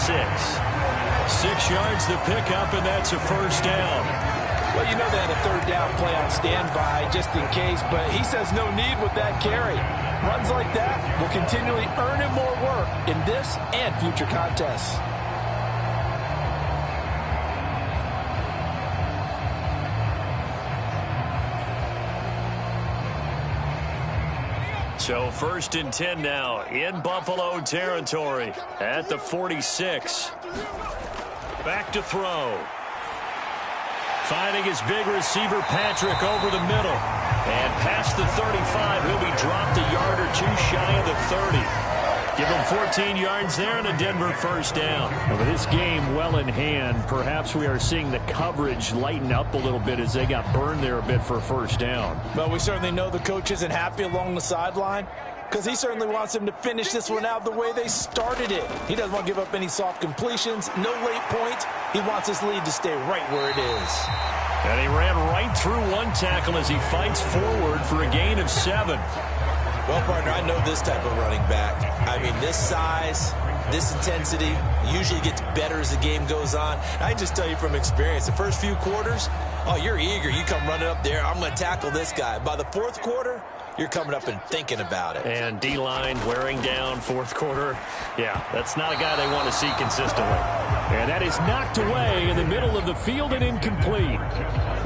6 yards to pick up, and that's a first down. Well, you know they had a third down play on standby just in case, but he says no need with that carry. Runs like that will continually earn him more work in this and future contests. So 1st and 10 now in Buffalo territory at the 46. Back to throw. Finding his big receiver Patrick over the middle. And past the 35, he'll be dropped a yard or 2 shy of the 30. Give him 14 yards there and a Denver first down. Well, with this game well in hand, perhaps we are seeing the coverage lighten up a little bit as they got burned there a bit for a first down. Well, we certainly know the coach isn't happy along the sideline because he certainly wants them to finish this one out the way they started it. He doesn't want to give up any soft completions, no late points. He wants his lead to stay right where it is. And he ran right through one tackle as he fights forward for a gain of 7. Well, partner, I know this type of running back. I mean, this size, this intensity usually gets better as the game goes on. I just tell you from experience, the first few quarters, oh, you're eager. You come running up there, I'm going to tackle this guy. By the 4th quarter, you're coming up and thinking about it. And D-line wearing down 4th quarter. Yeah, that's not a guy they want to see consistently. And that is knocked away in the middle of the field and incomplete.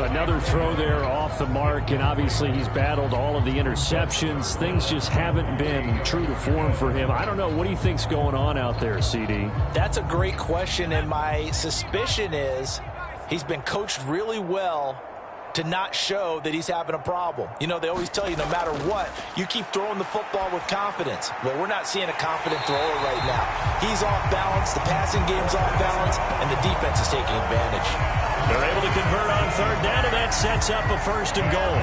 Another throw there off the mark, and obviously he's battled all of the interceptions. Things just haven't been true to form for him. I don't know. What do you think's going on out there, CD? That's a great question, and my suspicion is he's been coached really well to not show that he's having a problem. You know, they always tell you no matter what, you keep throwing the football with confidence. Well, we're not seeing a confident thrower right now. He's off balance, the passing game's off balance, and the defense is taking advantage. They're able to convert on 3rd down, and that sets up a 1st and goal.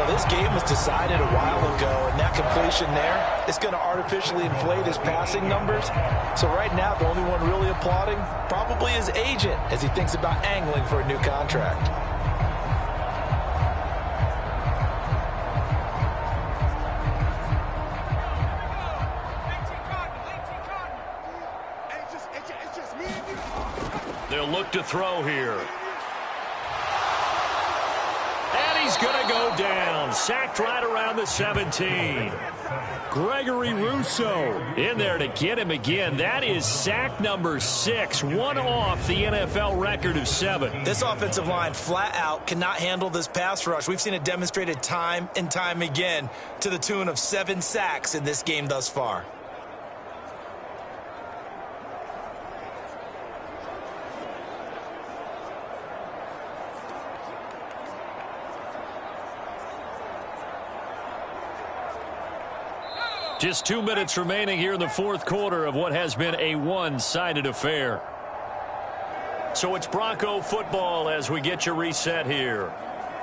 Well, this game was decided a while ago, and that completion there is going to artificially inflate his passing numbers. So right now, the only one really applauding probably his agent as he thinks about angling for a new contract. They'll look to throw here. And he's going to go down. Sacked right around the 17. Gregory Rousseau in there to get him again. That is sack number 6, one off the NFL record of 7. This offensive line flat out cannot handle this pass rush. We've seen it demonstrated time and time again to the tune of 7 sacks in this game thus far. Just 2 minutes remaining here in the 4th quarter of what has been a one-sided affair. So it's Bronco football as we get your reset here.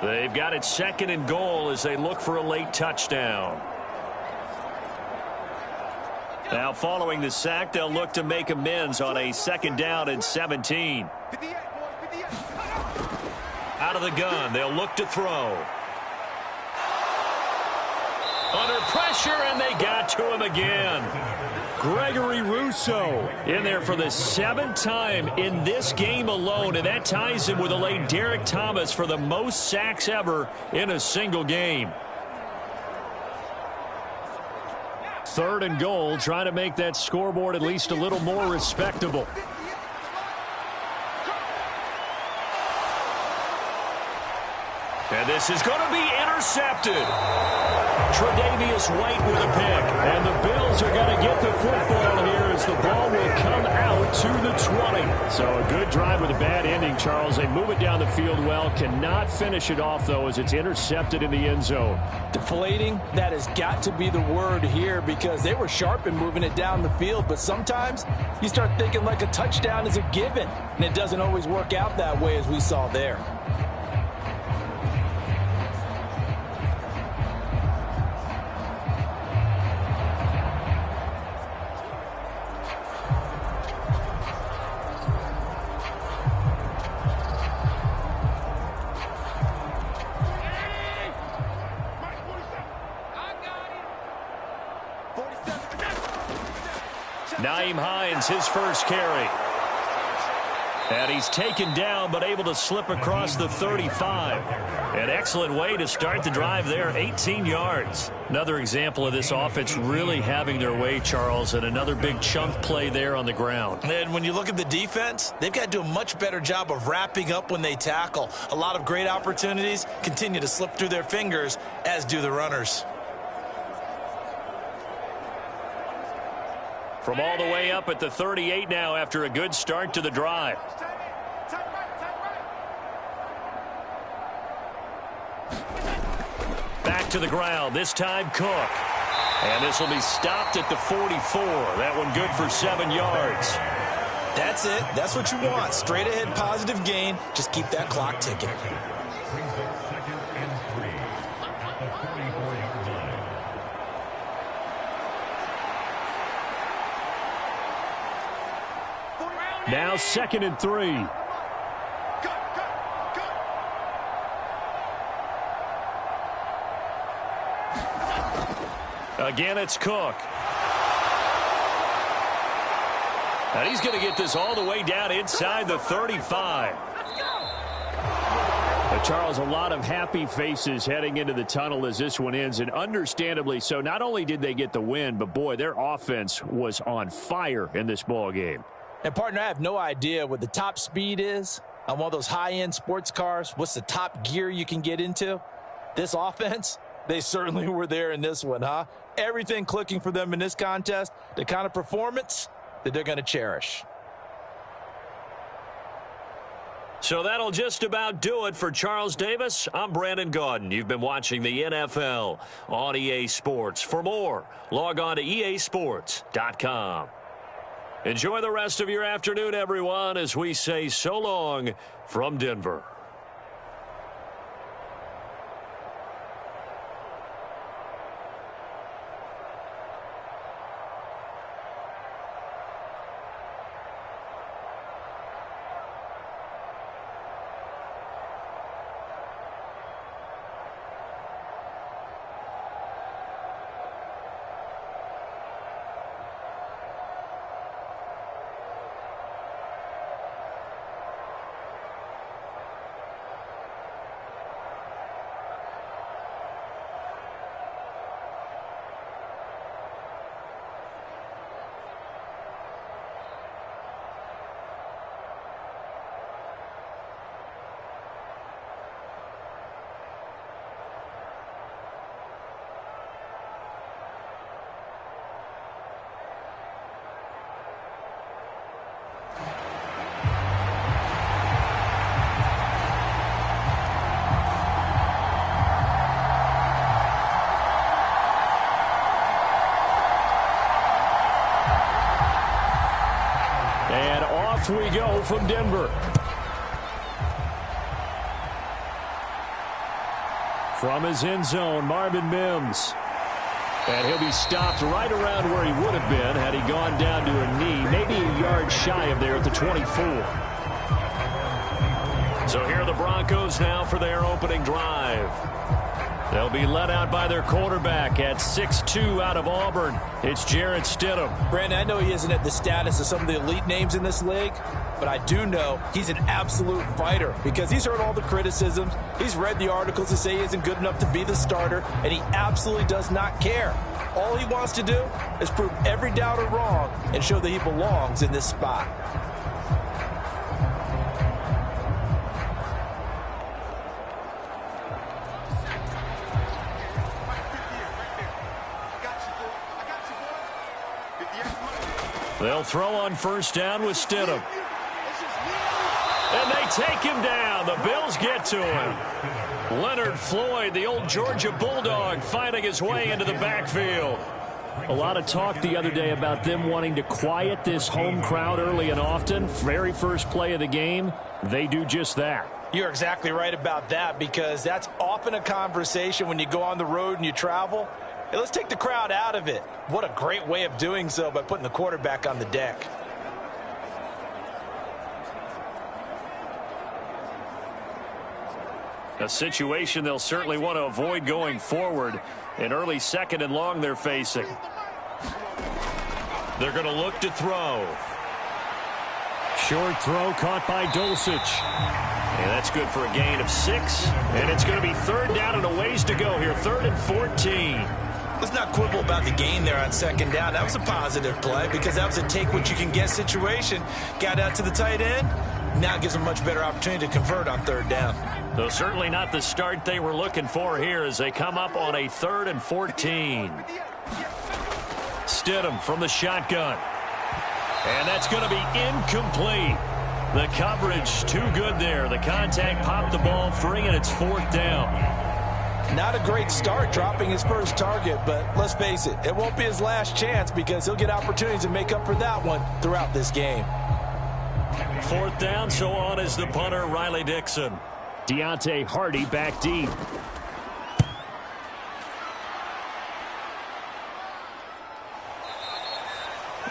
They've got it 2nd and goal as they look for a late touchdown. Now following the sack, they'll look to make amends on a 2nd down and 17. Out of the gun, they'll look to throw. Under pressure, and they got to him again. Gregory Rousseau in there for the 7th time in this game alone, and that ties him with the late Derek Thomas for the most sacks ever in a single game. 3rd and goal, trying to make that scoreboard at least a little more respectable. And this is going to be intercepted. Tre'Davious White with a pick. And the Bills are going to get the football here as the ball will come out to the 20. So a good drive with a bad ending, Charles. They move it down the field well. Cannot finish it off, though, as it's intercepted in the end zone. Deflating, that has got to be the word here because they were sharp in moving it down the field. But sometimes you start thinking like a touchdown is a given. And it doesn't always work out that way as we saw there. Nyheim Hines, his first carry. And he's taken down, but able to slip across the 35. An excellent way to start the drive there, 18 yards. Another example of this offense really having their way, Charles, and another big chunk play there on the ground. And when you look at the defense, they've got to do a much better job of wrapping up when they tackle. A lot of great opportunities continue to slip through their fingers, as do the runners. From all the way up at the 38 now after a good start to the drive. Back to the ground, this time Cook. And this will be stopped at the 44. That one good for 7 yards. That's it. That's what you want. Straight ahead positive gain. Just keep that clock ticking. Now 2nd and 3. Again, it's Cook. And he's going to get this all the way down inside the 35. Charles, a lot of happy faces heading into the tunnel as this one ends, and understandably so. Not only did they get the win, but, boy, their offense was on fire in this ball game. And, partner, I have no idea what the top speed is on one of those high-end sports cars. What's the top gear you can get into? This offense, they certainly were there in this one, huh? Everything clicking for them in this contest, the kind of performance that they're going to cherish. So that'll just about do it for Charles Davis. I'm Brandon Gaudin. You've been watching the NFL on EA Sports. For more, log on to easports.com. Enjoy the rest of your afternoon, everyone, as we say so long from Denver. We go from Denver. From his end zone, Marvin Mims. And he'll be stopped right around where he would have been had he gone down to a knee, maybe a yard shy of there at the 24. So here are the Broncos now for their opening drive. They'll be led out by their quarterback at 6'2" out of Auburn. It's Jarrett Stidham. Brandon, I know he isn't at the status of some of the elite names in this league, but I do know he's an absolute fighter because he's heard all the criticisms. He's read the articles that say he isn't good enough to be the starter, and he absolutely does not care. All he wants to do is prove every doubter wrong and show that he belongs in this spot. They'll throw on first down with Stidham. And they take him down. The Bills get to him. Leonard Floyd, the old Georgia Bulldog, finding his way into the backfield. A lot of talk the other day about them wanting to quiet this home crowd early and often. Very first play of the game, they do just that. You're exactly right about that because that's often a conversation when you go on the road and you travel. Hey, let's take the crowd out of it. What a great way of doing so by putting the quarterback on the deck. A situation they'll certainly want to avoid going forward. An early second and long they're facing. They're going to look to throw. Short throw caught by Dulcich. And that's good for a gain of 6. And it's going to be third down and a ways to go here. 3rd and 14. Let's not quibble about the gain there on second down. That was a positive play because that was a take-what-you-can-get situation. Got out to the tight end. Now gives them a much better opportunity to convert on third down. Though certainly not the start they were looking for here as they come up on a 3rd and 14. Stidham from the shotgun. And that's going to be incomplete. The coverage too good there. The contact popped the ball free, and it's 4th down. Not a great start dropping his first target, but let's face it, it won't be his last chance because he'll get opportunities to make up for that one throughout this game. 4th down, so on is the punter, Riley Dixon. Deontay Hardy back deep.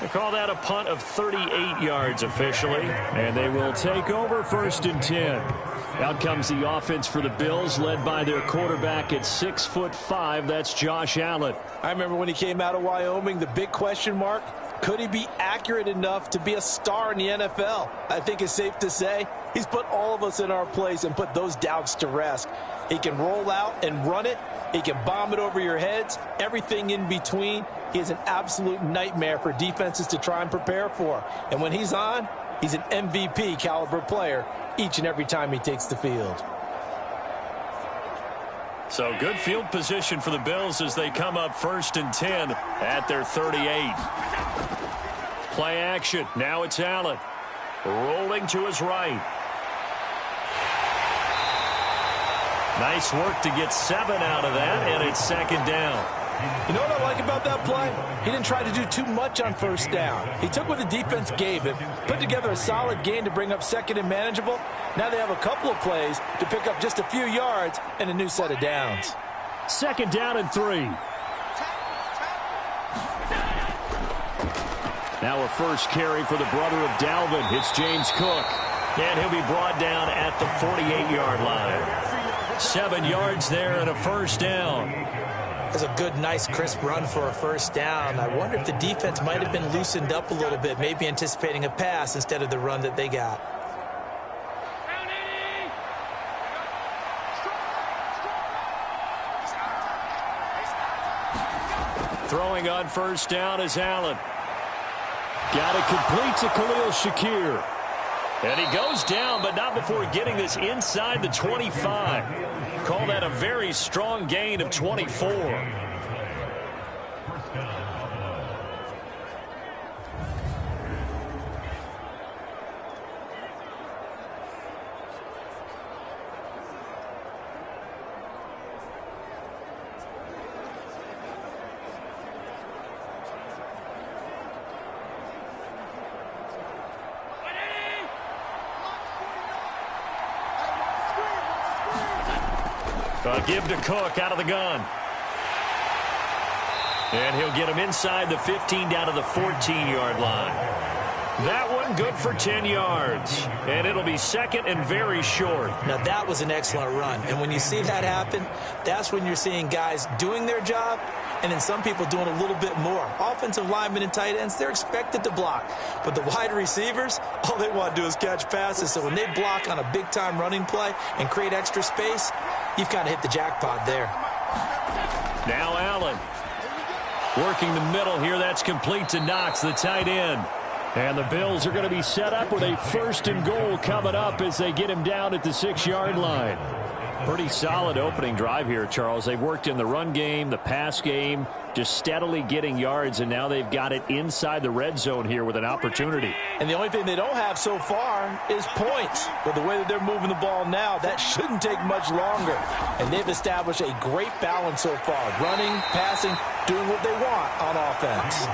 They call that a punt of 38 yards officially, and they will take over 1st and 10. Out comes the offense for the Bills, led by their quarterback at 6'5". That's Josh Allen. I remember when he came out of Wyoming, the big question mark, could he be accurate enough to be a star in the NFL? I think it's safe to say he's put all of us in our place and put those doubts to rest. He can roll out and run it. He can bomb it over your heads. Everything in between. He is an absolute nightmare for defenses to try and prepare for. And when he's on, he's an MVP caliber player each and every time he takes the field. So good field position for the Bills as they come up 1st and 10 at their 38. Play action. Now it's Allen. Rolling to his right. Nice work to get 7 out of that, and it's 2nd down. You know what I like about that play? He didn't try to do too much on first down. He took what the defense gave him, put together a solid gain to bring up 2nd and manageable. Now they have a couple of plays to pick up just a few yards and a new set of downs. 2nd down and 3. Now a first carry for the brother of Dalvin. It's James Cook. And he'll be brought down at the 48-yard line. 7 yards there and a 1st down. That's a good, nice, crisp run for a 1st down. I wonder if the defense might have been loosened up a little bit, maybe anticipating a pass instead of the run that they got. Throwing on 1st down is Allen. Got it complete to Khalil Shakir. And he goes down, but not before getting this inside the 25. Call that a very strong gain of 24. A give to Cook out of the gun. And he'll get him inside the 15 down to the 14-yard line. That one good for 10 yards. And it'll be second and very short. Now, that was an excellent run. And when you see that happen, that's when you're seeing guys doing their job and then some people doing a little bit more. Offensive linemen and tight ends, they're expected to block. But the wide receivers, all they want to do is catch passes. So when they block on a big-time running play and create extra space, you've kind of hit the jackpot there. Now Allen. Working the middle here. That's complete to Knox, the tight end. And the Bills are going to be set up with a 1st and goal coming up as they get him down at the 6-yard line. Pretty solid opening drive here, Charles. They've worked in the run game, the pass game, just steadily getting yards, and now they've got it inside the red zone here with an opportunity. And the only thing they don't have so far is points. But the way that they're moving the ball now, that shouldn't take much longer. And they've established a great balance so far. Running, passing, doing what they want on offense.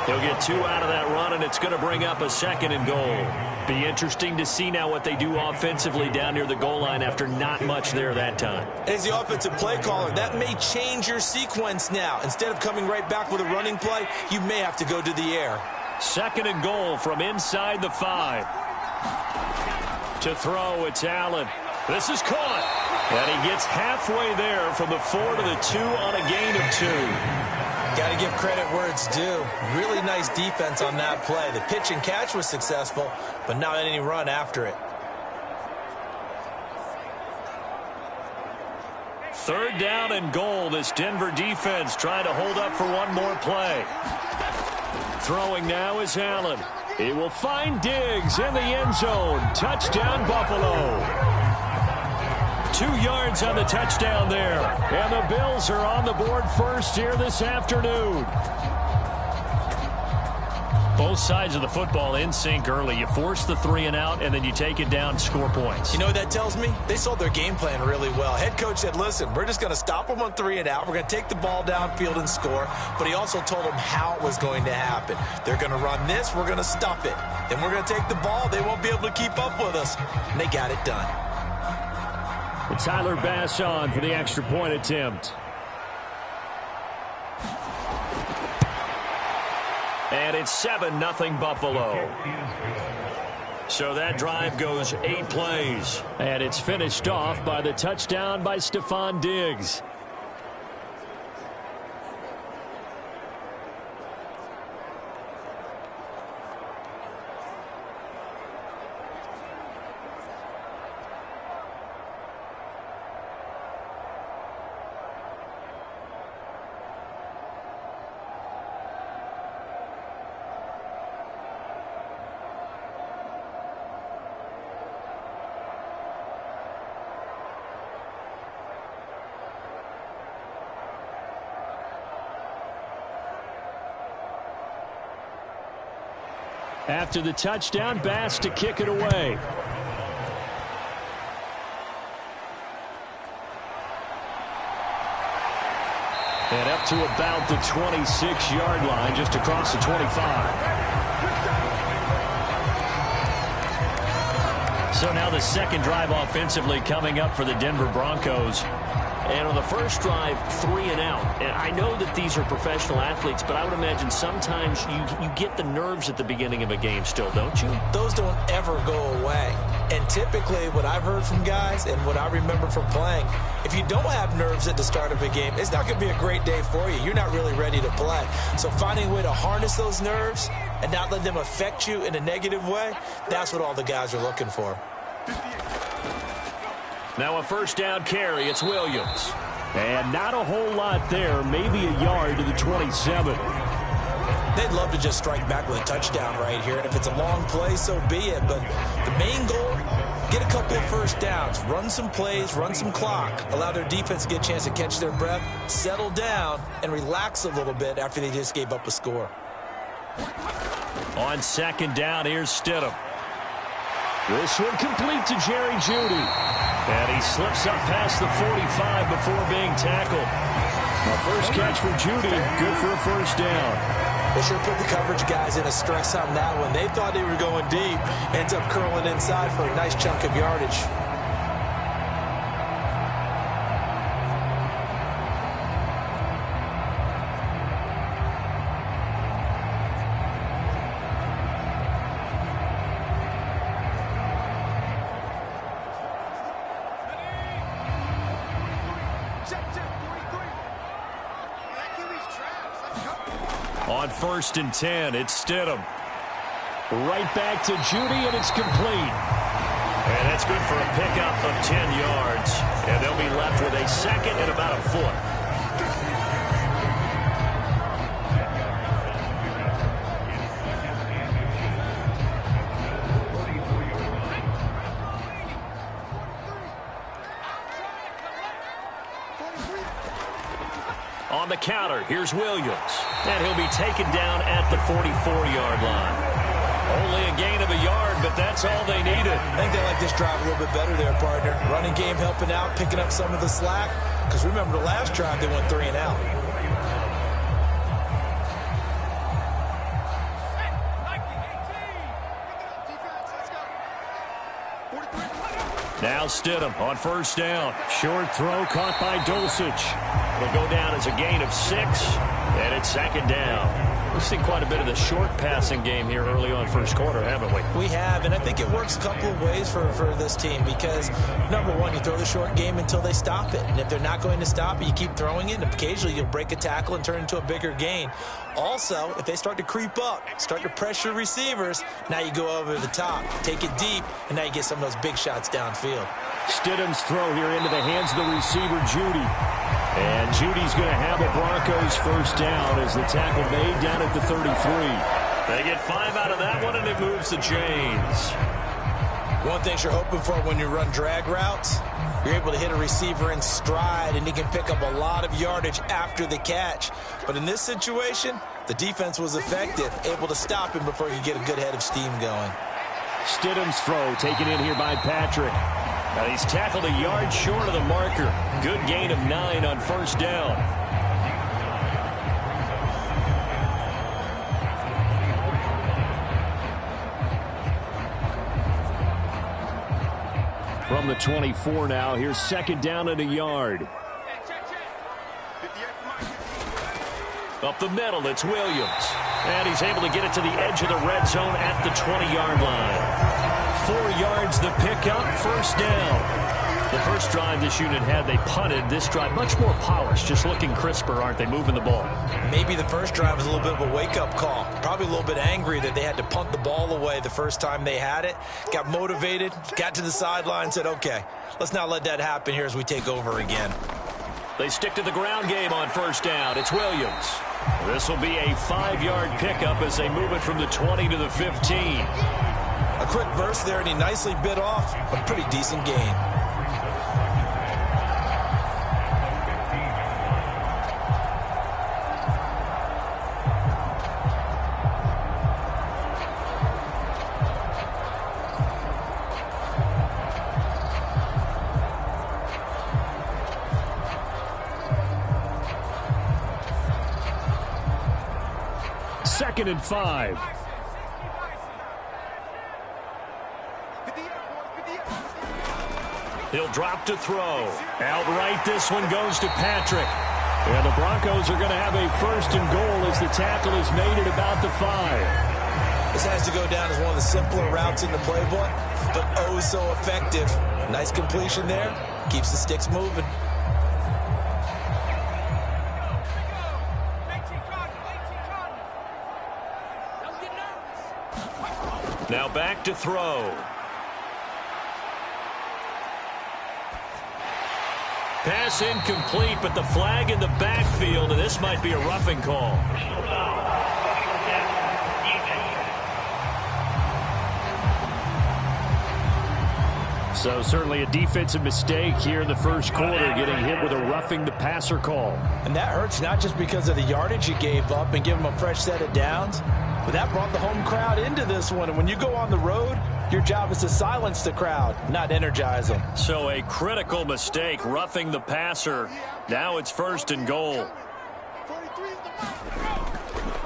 He'll get 2 out of that run, and it's going to bring up a 2nd and goal. Be interesting to see now what they do offensively down near the goal line after not much there that time. As the offensive play caller, that may change your sequence now. Instead of coming right back with a running play, you may have to go to the air. 2nd and goal from inside the 5. To throw, it's Allen. This is caught. And he gets halfway there from the 4 to the 2 on a gain of 2. Got to give credit where it's due. Really nice defense on that play. The pitch and catch was successful, but not any run after it. 3rd down and goal. This Denver defense trying to hold up for one more play. Throwing now is Allen. He will find Diggs in the end zone. Touchdown, Buffalo. 2 yards on the touchdown there. And the Bills are on the board first here this afternoon. Both sides of the football in sync early. You force the 3 and out, and then you take it down, score points. You know what that tells me? They sold their game plan really well. Head coach said, listen, we're just going to stop them on 3 and out. We're going to take the ball downfield and score. But he also told them how it was going to happen. They're going to run this. We're going to stuff it. Then we're going to take the ball. They won't be able to keep up with us. And they got it done. And Tyler Bass on for the extra point attempt. And it's 7-0 Buffalo. So that drive goes 8 plays. And it's finished off by the touchdown by Stephon Diggs. After the touchdown, Bass to kick it away. And up to about the 26-yard line, just across the 25. So now the second drive offensively coming up for the Denver Broncos. And on the first drive, 3 and out. And I know that these are professional athletes, but I would imagine sometimes you get the nerves at the beginning of a game still, don't you? Those don't ever go away. And typically what I've heard from guys and what I remember from playing, if you don't have nerves at the start of a game, it's not going to be a great day for you. You're not really ready to play. So finding a way to harness those nerves and not let them affect you in a negative way, that's what all the guys are looking for. Now a first down carry. It's Williams. And not a whole lot there. Maybe a yard to the 27. They'd love to just strike back with a touchdown right here. And if it's a long play, so be it. But the main goal, get a couple of first downs. Run some plays, run some clock. Allow their defense to get a chance to catch their breath, settle down, and relax a little bit after they just gave up a score. On second down, here's Stidham. This one complete to Jerry Jeudy. And he slips up past the 45 before being tackled. A first catch for Jeudy. Good for a first down. They sure put the coverage guys in a stress on that one. They thought they were going deep. Ends up curling inside for a nice chunk of yardage. On 1st and 10, it's Stidham. Right back to Judy, and it's complete. And that's good for a pickup of 10 yards. And they'll be left with a second and about a foot. On the counter, here's Williams. And he'll be taken down at the 44-yard line. Only a gain of a yard, but that's all they needed. I think they like this drive a little bit better there, partner. Running game helping out, picking up some of the slack. Because remember, the last drive, they went 3 and out. Now Stidham on 1st down. Short throw caught by Dulcich. It'll go down as a gain of 6, and it's 2nd down. We've seen quite a bit of the short passing game here early on first quarter, haven't we? We have, and I think it works a couple of ways for this team because, number one, you throw the short game until they stop it. And if they're not going to stop it, you keep throwing it, and occasionally you'll break a tackle and turn into a bigger gain. Also, if they start to creep up, start to pressure receivers, now you go over the top, take it deep, and now you get some of those big shots downfield. Stidham's throw here into the hands of the receiver, Judy. And Judy's going to have a Broncos 1st down as the tackle made down at the 33. They get 5 out of that one, and it moves the chains. One thing you're hoping for when you run drag routes, you're able to hit a receiver in stride, and he can pick up a lot of yardage after the catch. But in this situation, the defense was effective, able to stop him before you get a good head of steam going. Stidham's throw taken in here by Patrick. Now he's tackled a yard short of the marker. Good gain of 9 on 1st down. From the 24 now, here's 2nd down and a yard. Up the middle, it's Williams. And he's able to get it to the edge of the red zone at the 20-yard line. 4 yards the pickup, 1st down. The first drive this unit had, they punted. This drive, much more polished, just looking crisper, aren't they, moving the ball? Maybe the first drive was a little bit of a wake-up call. Probably a little bit angry that they had to punt the ball away the first time they had it. Got motivated, got to the sideline, said, okay, let's not let that happen here as we take over again. They stick to the ground game on 1st down. It's Williams. This will be a 5-yard pickup as they move it from the 20 to the 15. A quick burst there, and he nicely bit off a pretty decent gain. Second and 5. He'll drop to throw. Outright, this one goes to Patrick. And the Broncos are going to have a 1st and goal as the tackle is made at about the 5. This has to go down as one of the simpler routes in the playbook, but oh so effective. Nice completion there. Keeps the sticks moving. Now back to throw. Pass incomplete, but the flag in the backfield, and this might be a roughing call. So certainly a defensive mistake here in the first quarter, getting hit with a roughing the passer call. And that hurts not just because of the yardage you gave up and give them a fresh set of downs, but that brought the home crowd into this one. And when you go on the road, your job is to silence the crowd, not energize them. So a critical mistake, roughing the passer. Now it's 1st and goal.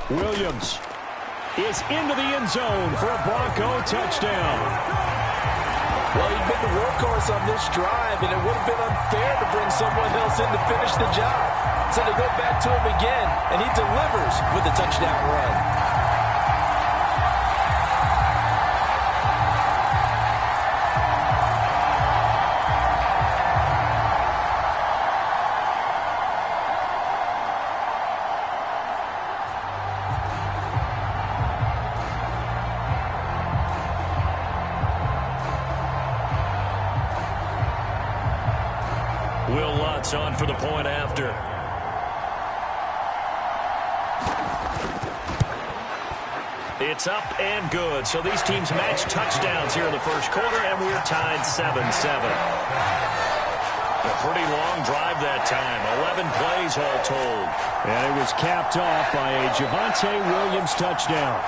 Williams is into the end zone for a Bronco touchdown. Well, he'd been the workhorse on this drive, and it would have been unfair to bring someone else in to finish the job. So they go back to him again, and he delivers with a touchdown run. Davis on for the point after. It's up and good. So these teams match touchdowns here in the first quarter, and we're tied 7-7. A pretty long drive that time. 11 plays all told. And it was capped off by a Javonte Williams touchdown.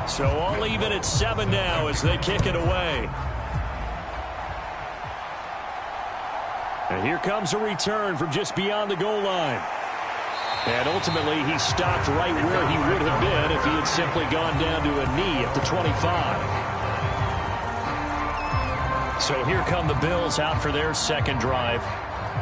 So all even at 7 now as they kick it away. And here comes a return from just beyond the goal line. And ultimately, he stopped right where he would have been if he had simply gone down to a knee at the 25. So here come the Bills out for their second drive.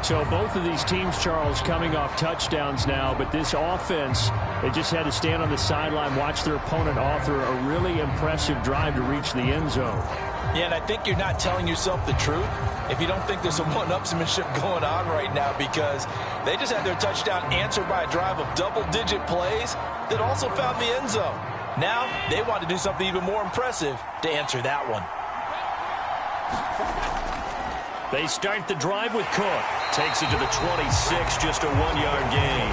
So both of these teams, Charles, coming off touchdowns now, but this offense, they just had to stand on the sideline, watch their opponent author a really impressive drive to reach the end zone. Yeah, and I think you're not telling yourself the truth if you don't think there's some one-upsmanship going on right now, because they just had their touchdown answered by a drive of double-digit plays that also found the end zone. Now they want to do something even more impressive to answer that one. They start the drive with Cook. Takes it to the 26, just a 1-yard gain.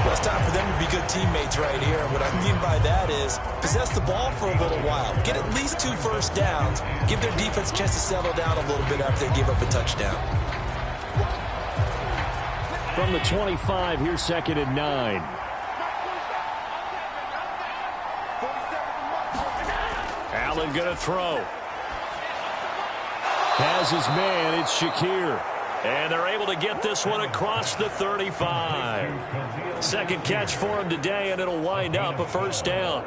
Well, it's time for them to be good teammates right here. And what I mean by that is possess the ball for a little while. Get at least 2 first downs. Give their defense a chance to settle down a little bit after they give up a touchdown. From the 25, here's 2nd and 9. Allen going to throw. Has his man, it's Shakir. And they're able to get this one across the 35. Second catch for him today, and it'll wind up a first down.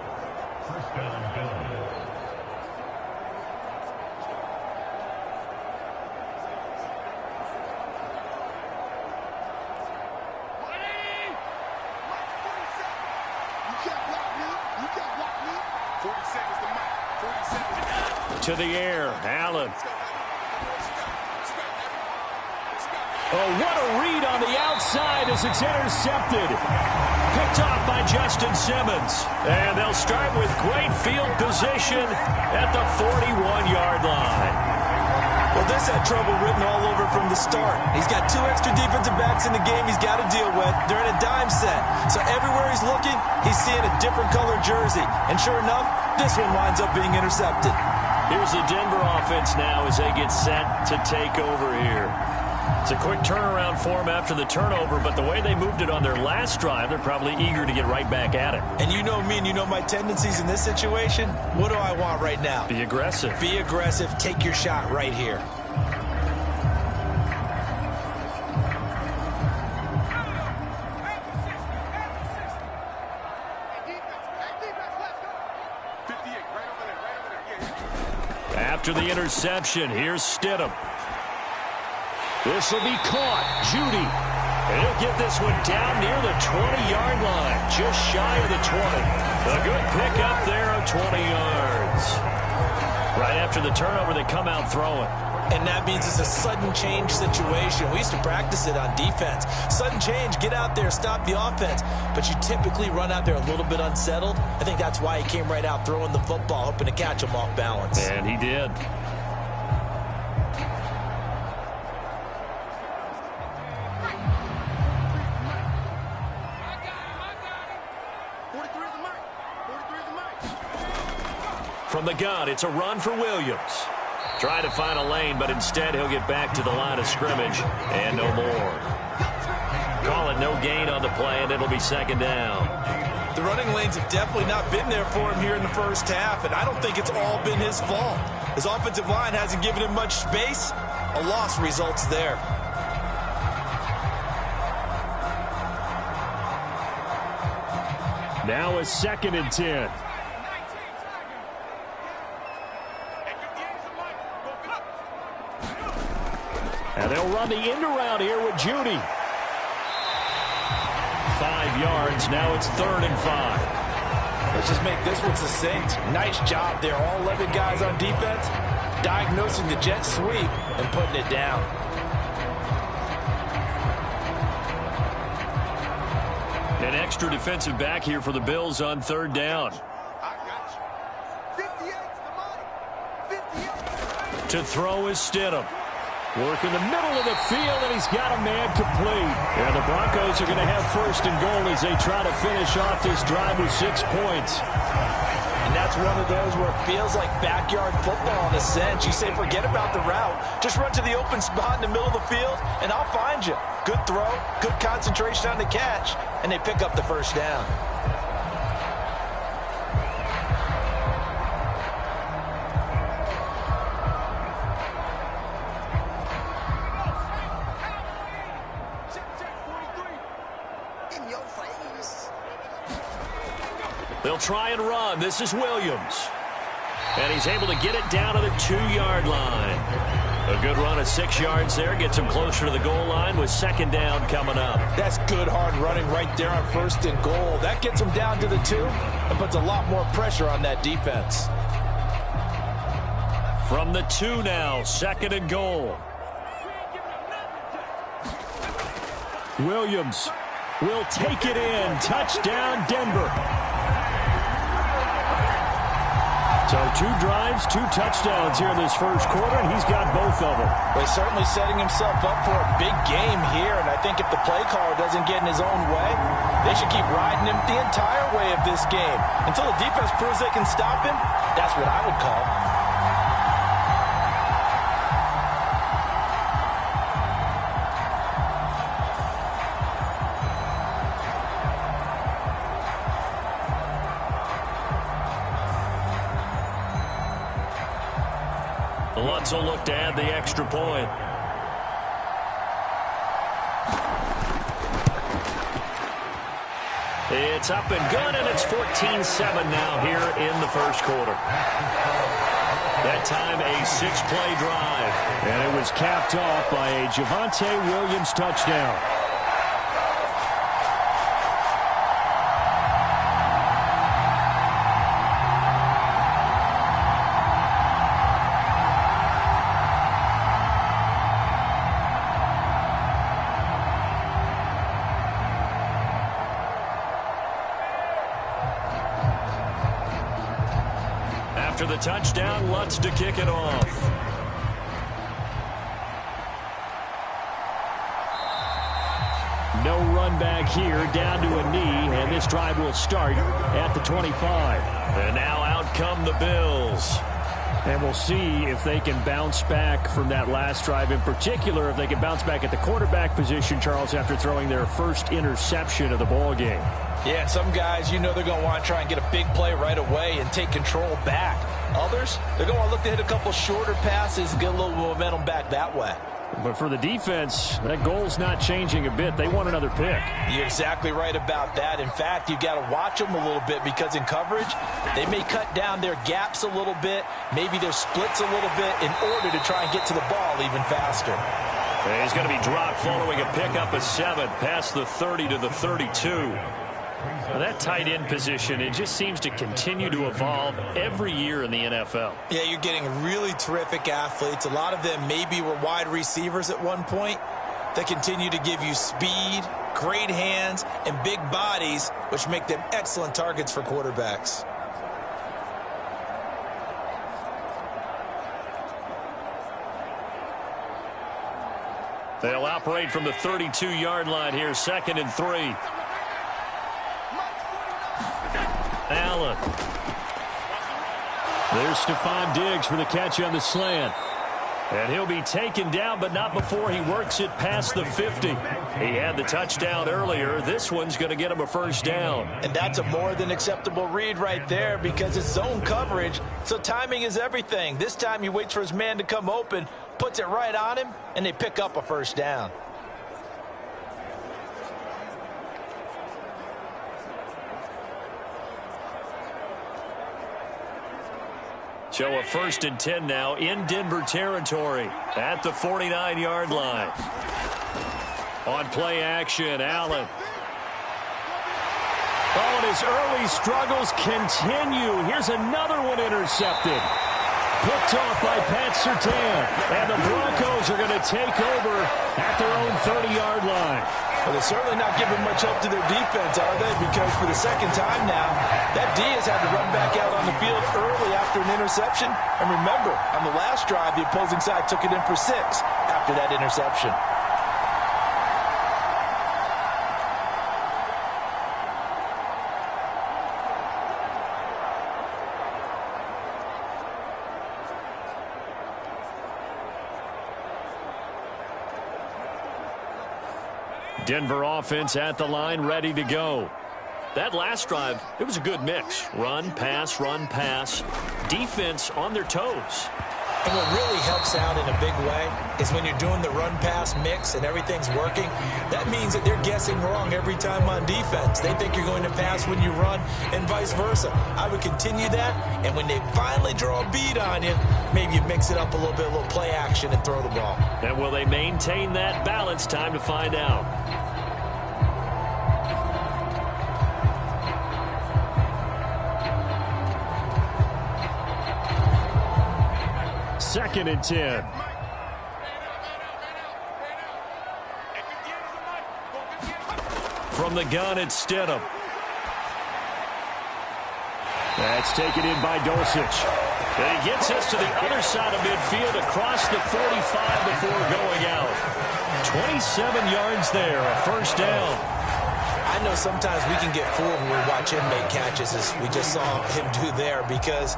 To the air, Allen. Oh, what a read on the outside as it's intercepted. Picked off by Justin Simmons. And they'll start with great field position at the 41-yard line. Well, this had trouble written all over from the start. He's got 2 extra defensive backs in the game he's got to deal with. They're in a dime set. So everywhere he's looking, he's seeing a different color jersey. And sure enough, this one winds up being intercepted. Here's the Denver offense now as they get set to take over here. It's a quick turnaround for them after the turnover, but the way they moved it on their last drive, they're probably eager to get right back at it. And you know me and you know my tendencies in this situation. What do I want right now? Be aggressive. Be aggressive. Take your shot right here. After the interception, here's Stidham. This will be caught. Judy. And he'll get this one down near the 20-yard line, just shy of the 20. A good pickup there of 20 yards. Right after the turnover, they come out throwing. And that means it's a sudden change situation. We used to practice it on defense. Sudden change, get out there, stop the offense. But you typically run out there a little bit unsettled. I think that's why he came right out throwing the football, hoping to catch him off balance. And he did. From the gun, it's a run for Williams. Trying to find a lane, but instead he'll get back to the line of scrimmage and no more. Call it no gain on the play, and it'll be 2nd down. The running lanes have definitely not been there for him here in the first half, and I don't think it's all been his fault. His offensive line hasn't given him much space. A loss results there. Now a 2nd and 10. They'll run the end around here with Judy. 5 yards. Now it's 3rd and 5. Let's just make this one succinct. Nice job there. All 11 guys on defense diagnosing the jet sweep and putting it down. An extra defensive back here for the Bills on 3rd down. I got you. 58's the money. 58. To throw is Stidham. Work in the middle of the field, and he's got a man complete. And the Broncos are going to have 1st and goal as they try to finish off this drive with 6 points. And that's one of those where it feels like backyard football in a sense. You say, forget about the route. Just run to the open spot in the middle of the field, and I'll find you. Good throw, good concentration on the catch, and they pick up the 1st down. They'll try and run. This is Williams. And he's able to get it down to the 2-yard line. A good run of 6 yards there. Gets him closer to the goal line with 2nd down coming up. That's good hard running right there on 1st and goal. That gets him down to the 2 and puts a lot more pressure on that defense. From the 2 now, 2nd and goal. Williams will take it in. Touchdown, Denver. So 2 drives, 2 touchdowns here in this 1st quarter, and he's got both of them. Well, he's certainly setting himself up for a big game here, and I think if the play caller doesn't get in his own way, they should keep riding him the entire way of this game. Until the defense proves they can stop him, that's what I would call. Lutz will look to add the extra point. It's up and good, and it's 14-7 now here in the 1st quarter. That time a 6-play drive. And it was capped off by a Javonte Williams touchdown. After the touchdown, Lutz to kick it off. No run back here, down to a knee, and this drive will start at the 25. And now out come the Bills. And we'll see if they can bounce back from that last drive, in particular if they can bounce back at the quarterback position, Charles, after throwing their 1st interception of the ball game. Yeah, and some guys, you know they're going to want to try and get a big play right away and take control back. Others, they're going to want to look to hit a couple shorter passes and get a little momentum back that way. But for the defense, that goal's not changing a bit. They want another pick. You're exactly right about that. In fact, you've got to watch them a little bit because in coverage, they may cut down their gaps a little bit, maybe their splits a little bit in order to try and get to the ball even faster. And he's going to be dropped following a pickup of 7 past the 30 to the 32. Well, that tight end position, it just seems to continue to evolve every year in the NFL. Yeah, you're getting really terrific athletes. A lot of them maybe were wide receivers at one point. They continue to give you speed, great hands, and big bodies, which make them excellent targets for quarterbacks. They'll operate from the 32-yard line here, 2nd and 3. Allen. There's Stephon Diggs for the catch on the slant. And he'll be taken down, but not before he works it past the 50. He had the touchdown earlier. This one's going to get him a 1st down. And that's a more than acceptable read right there because it's zone coverage, so timing is everything. This time he waits for his man to come open, puts it right on him, and they pick up a 1st down. So a 1st and 10 now in Denver territory at the 49-yard line. On play action, Allen. Oh, and his early struggles continue. Here's another one intercepted. Picked off by Pat Surtain. And the Broncos are going to take over at their own 30-yard line. Well, they're certainly not giving much hope to their defense, are they? Because for the second time now, that D has had to run back out on the field early after an interception. And remember, on the last drive, the opposing side took it in for 6 after that interception. Denver offense at the line, ready to go. That last drive, it was a good mix. Run, pass. Defense on their toes. And what really helps out in a big way is when you're doing the run-pass mix and everything's working, that means that they're guessing wrong every time on defense. They think you're going to pass when you run and vice versa. I would continue that, and when they finally draw a bead on you, maybe you mix it up a little bit, a little play action, and throw the ball. And will they maintain that balance? Time to find out. Second and 10. From the gun, it's Stidham. That's taken in by Dulcich. And he gets us to the other side of midfield across the 45 before going out. 27 yards there, a first down. I know sometimes we can get fooled when we watch him make catches, as we just saw him do there, because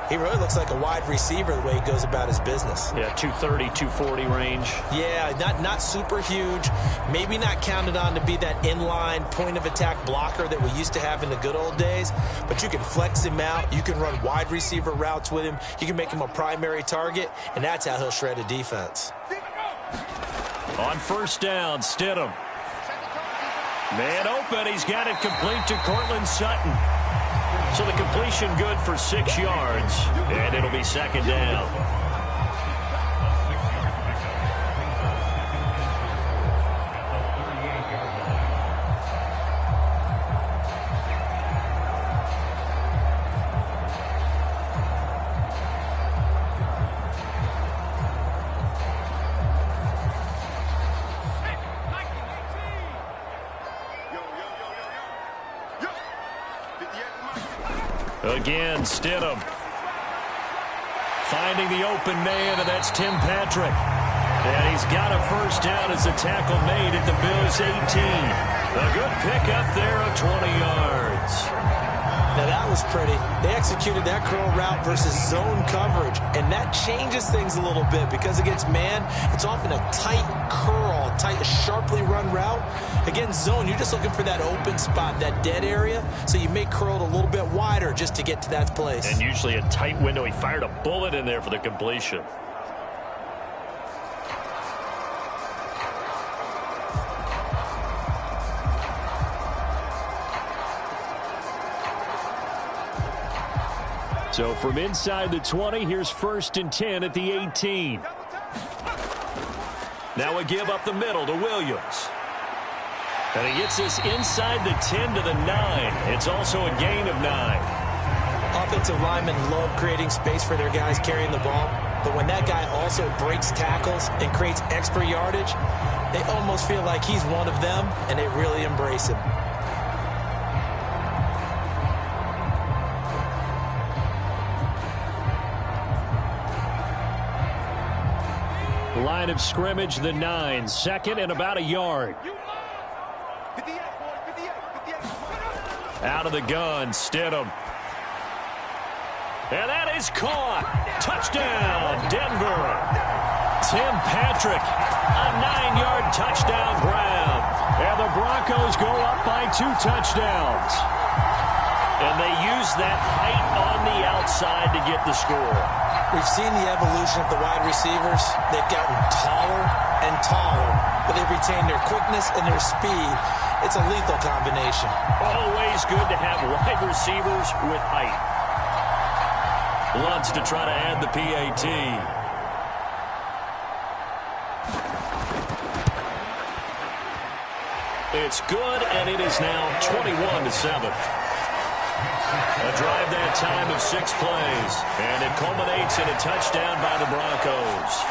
he really looks like a wide receiver the way he goes about his business. Yeah, 230, 240 range. Yeah, not super huge. Maybe not counted on to be that inline point-of-attack blocker that we used to have in the good old days. But you can flex him out. You can run wide receiver routes with him. You can make him a primary target, and that's how he'll shred a defense. On first down, Stidham. Man open. He's got it complete to Cortland Sutton. So the completion good for 6 yards, and it'll be second down. Again, Stidham. Finding the open man, and that's Tim Patrick. And he's got a first down as the tackle made at the Bills' 18. A good pickup there of 20 yards. Now that was pretty. They executed that curl route versus zone coverage, and that changes things a little bit because against man, it's often a tight curl, tight, sharply run route. Against zone, you're just looking for that open spot, that dead area, so you may curl it a little bit wider just to get to that place. And usually a tight window. He fired a bullet in there for the completion. So from inside the 20, here's 1st and 10 at the 18. Now a give up the middle to Williams. And he gets this inside the 10 to the 9. It's also a gain of 9. Offensive linemen love creating space for their guys carrying the ball. But when that guy also breaks tackles and creates extra yardage, they almost feel like he's one of them, and they really embrace him. Line of scrimmage, the 9. Second and about a yard. Out of the gun, Stidham. And that is caught. Touchdown, Denver. Tim Patrick, a 9-yard touchdown grab. And the Broncos go up by 2 touchdowns. And they use that height on the outside to get the score. We've seen the evolution of the wide receivers. They've gotten taller and taller, but they've retained their quickness and their speed. It's a lethal combination. Always good to have wide receivers with height. Lutz to try to add the PAT. It's good, and it is now 21-7. A drive that time of 6 plays, and it culminates in a touchdown by the Broncos.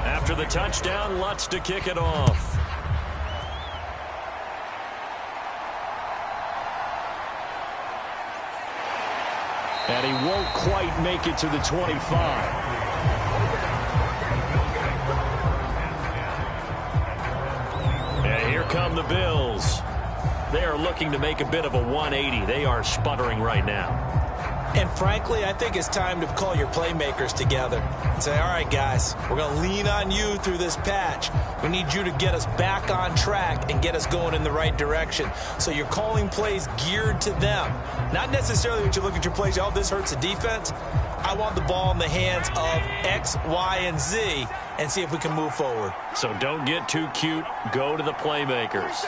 After the touchdown, Lutz to kick it off. And he won't quite make it to the 25. And here come the Bills. They are looking to make a bit of a 180. They are sputtering right now. And frankly, I think it's time to call your playmakers together and say, all right, guys, we're going to lean on you through this patch. We need you to get us back on track and get us going in the right direction. So you're calling plays geared to them. Not necessarily that you look at your plays, oh, this hurts the defense. I want the ball in the hands of X, Y, and Z and see if we can move forward. So don't get too cute. Go to the playmakers.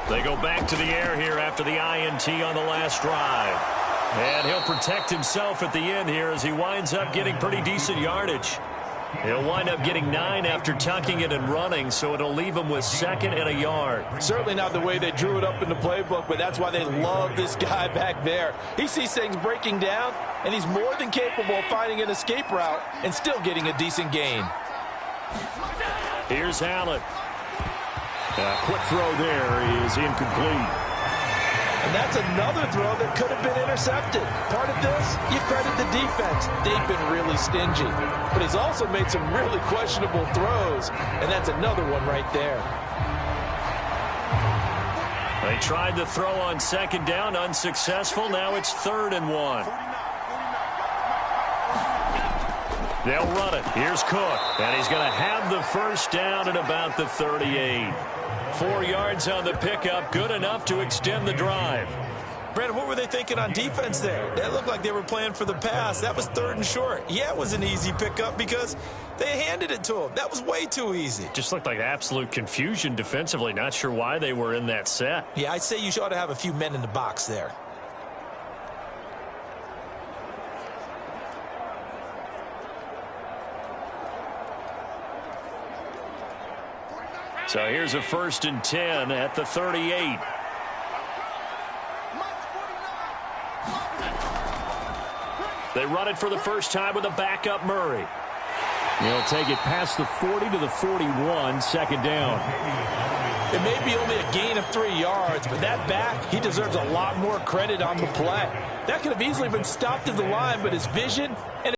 They go back to the air here after the INT on the last drive. And he'll protect himself at the end here as he winds up getting pretty decent yardage. He'll wind up getting 9 after tucking it and running, so it'll leave him with 2nd and a yard. Certainly not the way they drew it up in the playbook, but that's why they love this guy back there. He sees things breaking down, and he's more than capable of finding an escape route and still getting a decent gain. Here's Allen. A quick throw there is incomplete. And that's another throw that could have been intercepted. Part of this, you credit the defense. They've been really stingy. But he's also made some really questionable throws, and that's another one right there. They tried to throw on 2nd down, unsuccessful. Now it's 3rd and 1. They'll run it. Here's Cook, and he's going to have the 1st down at about the 38. 4 yards on the pickup, good enough to extend the drive. Brandon, what were they thinking on defense there? That looked like they were playing for the pass. That was 3rd and short. Yeah, it was an easy pickup because they handed it to him. That was way too easy. Just looked like absolute confusion defensively. Not sure why they were in that set. Yeah, I'd say you ought to have a few men in the box there. So here's a 1st and 10 at the 38. They run it for the first time with a backup Murray. He'll take it past the 40 to the 41, 2nd down. It may be only a gain of 3 yards, but that back, he deserves a lot more credit on the play. That could have easily been stopped at the line, but his vision and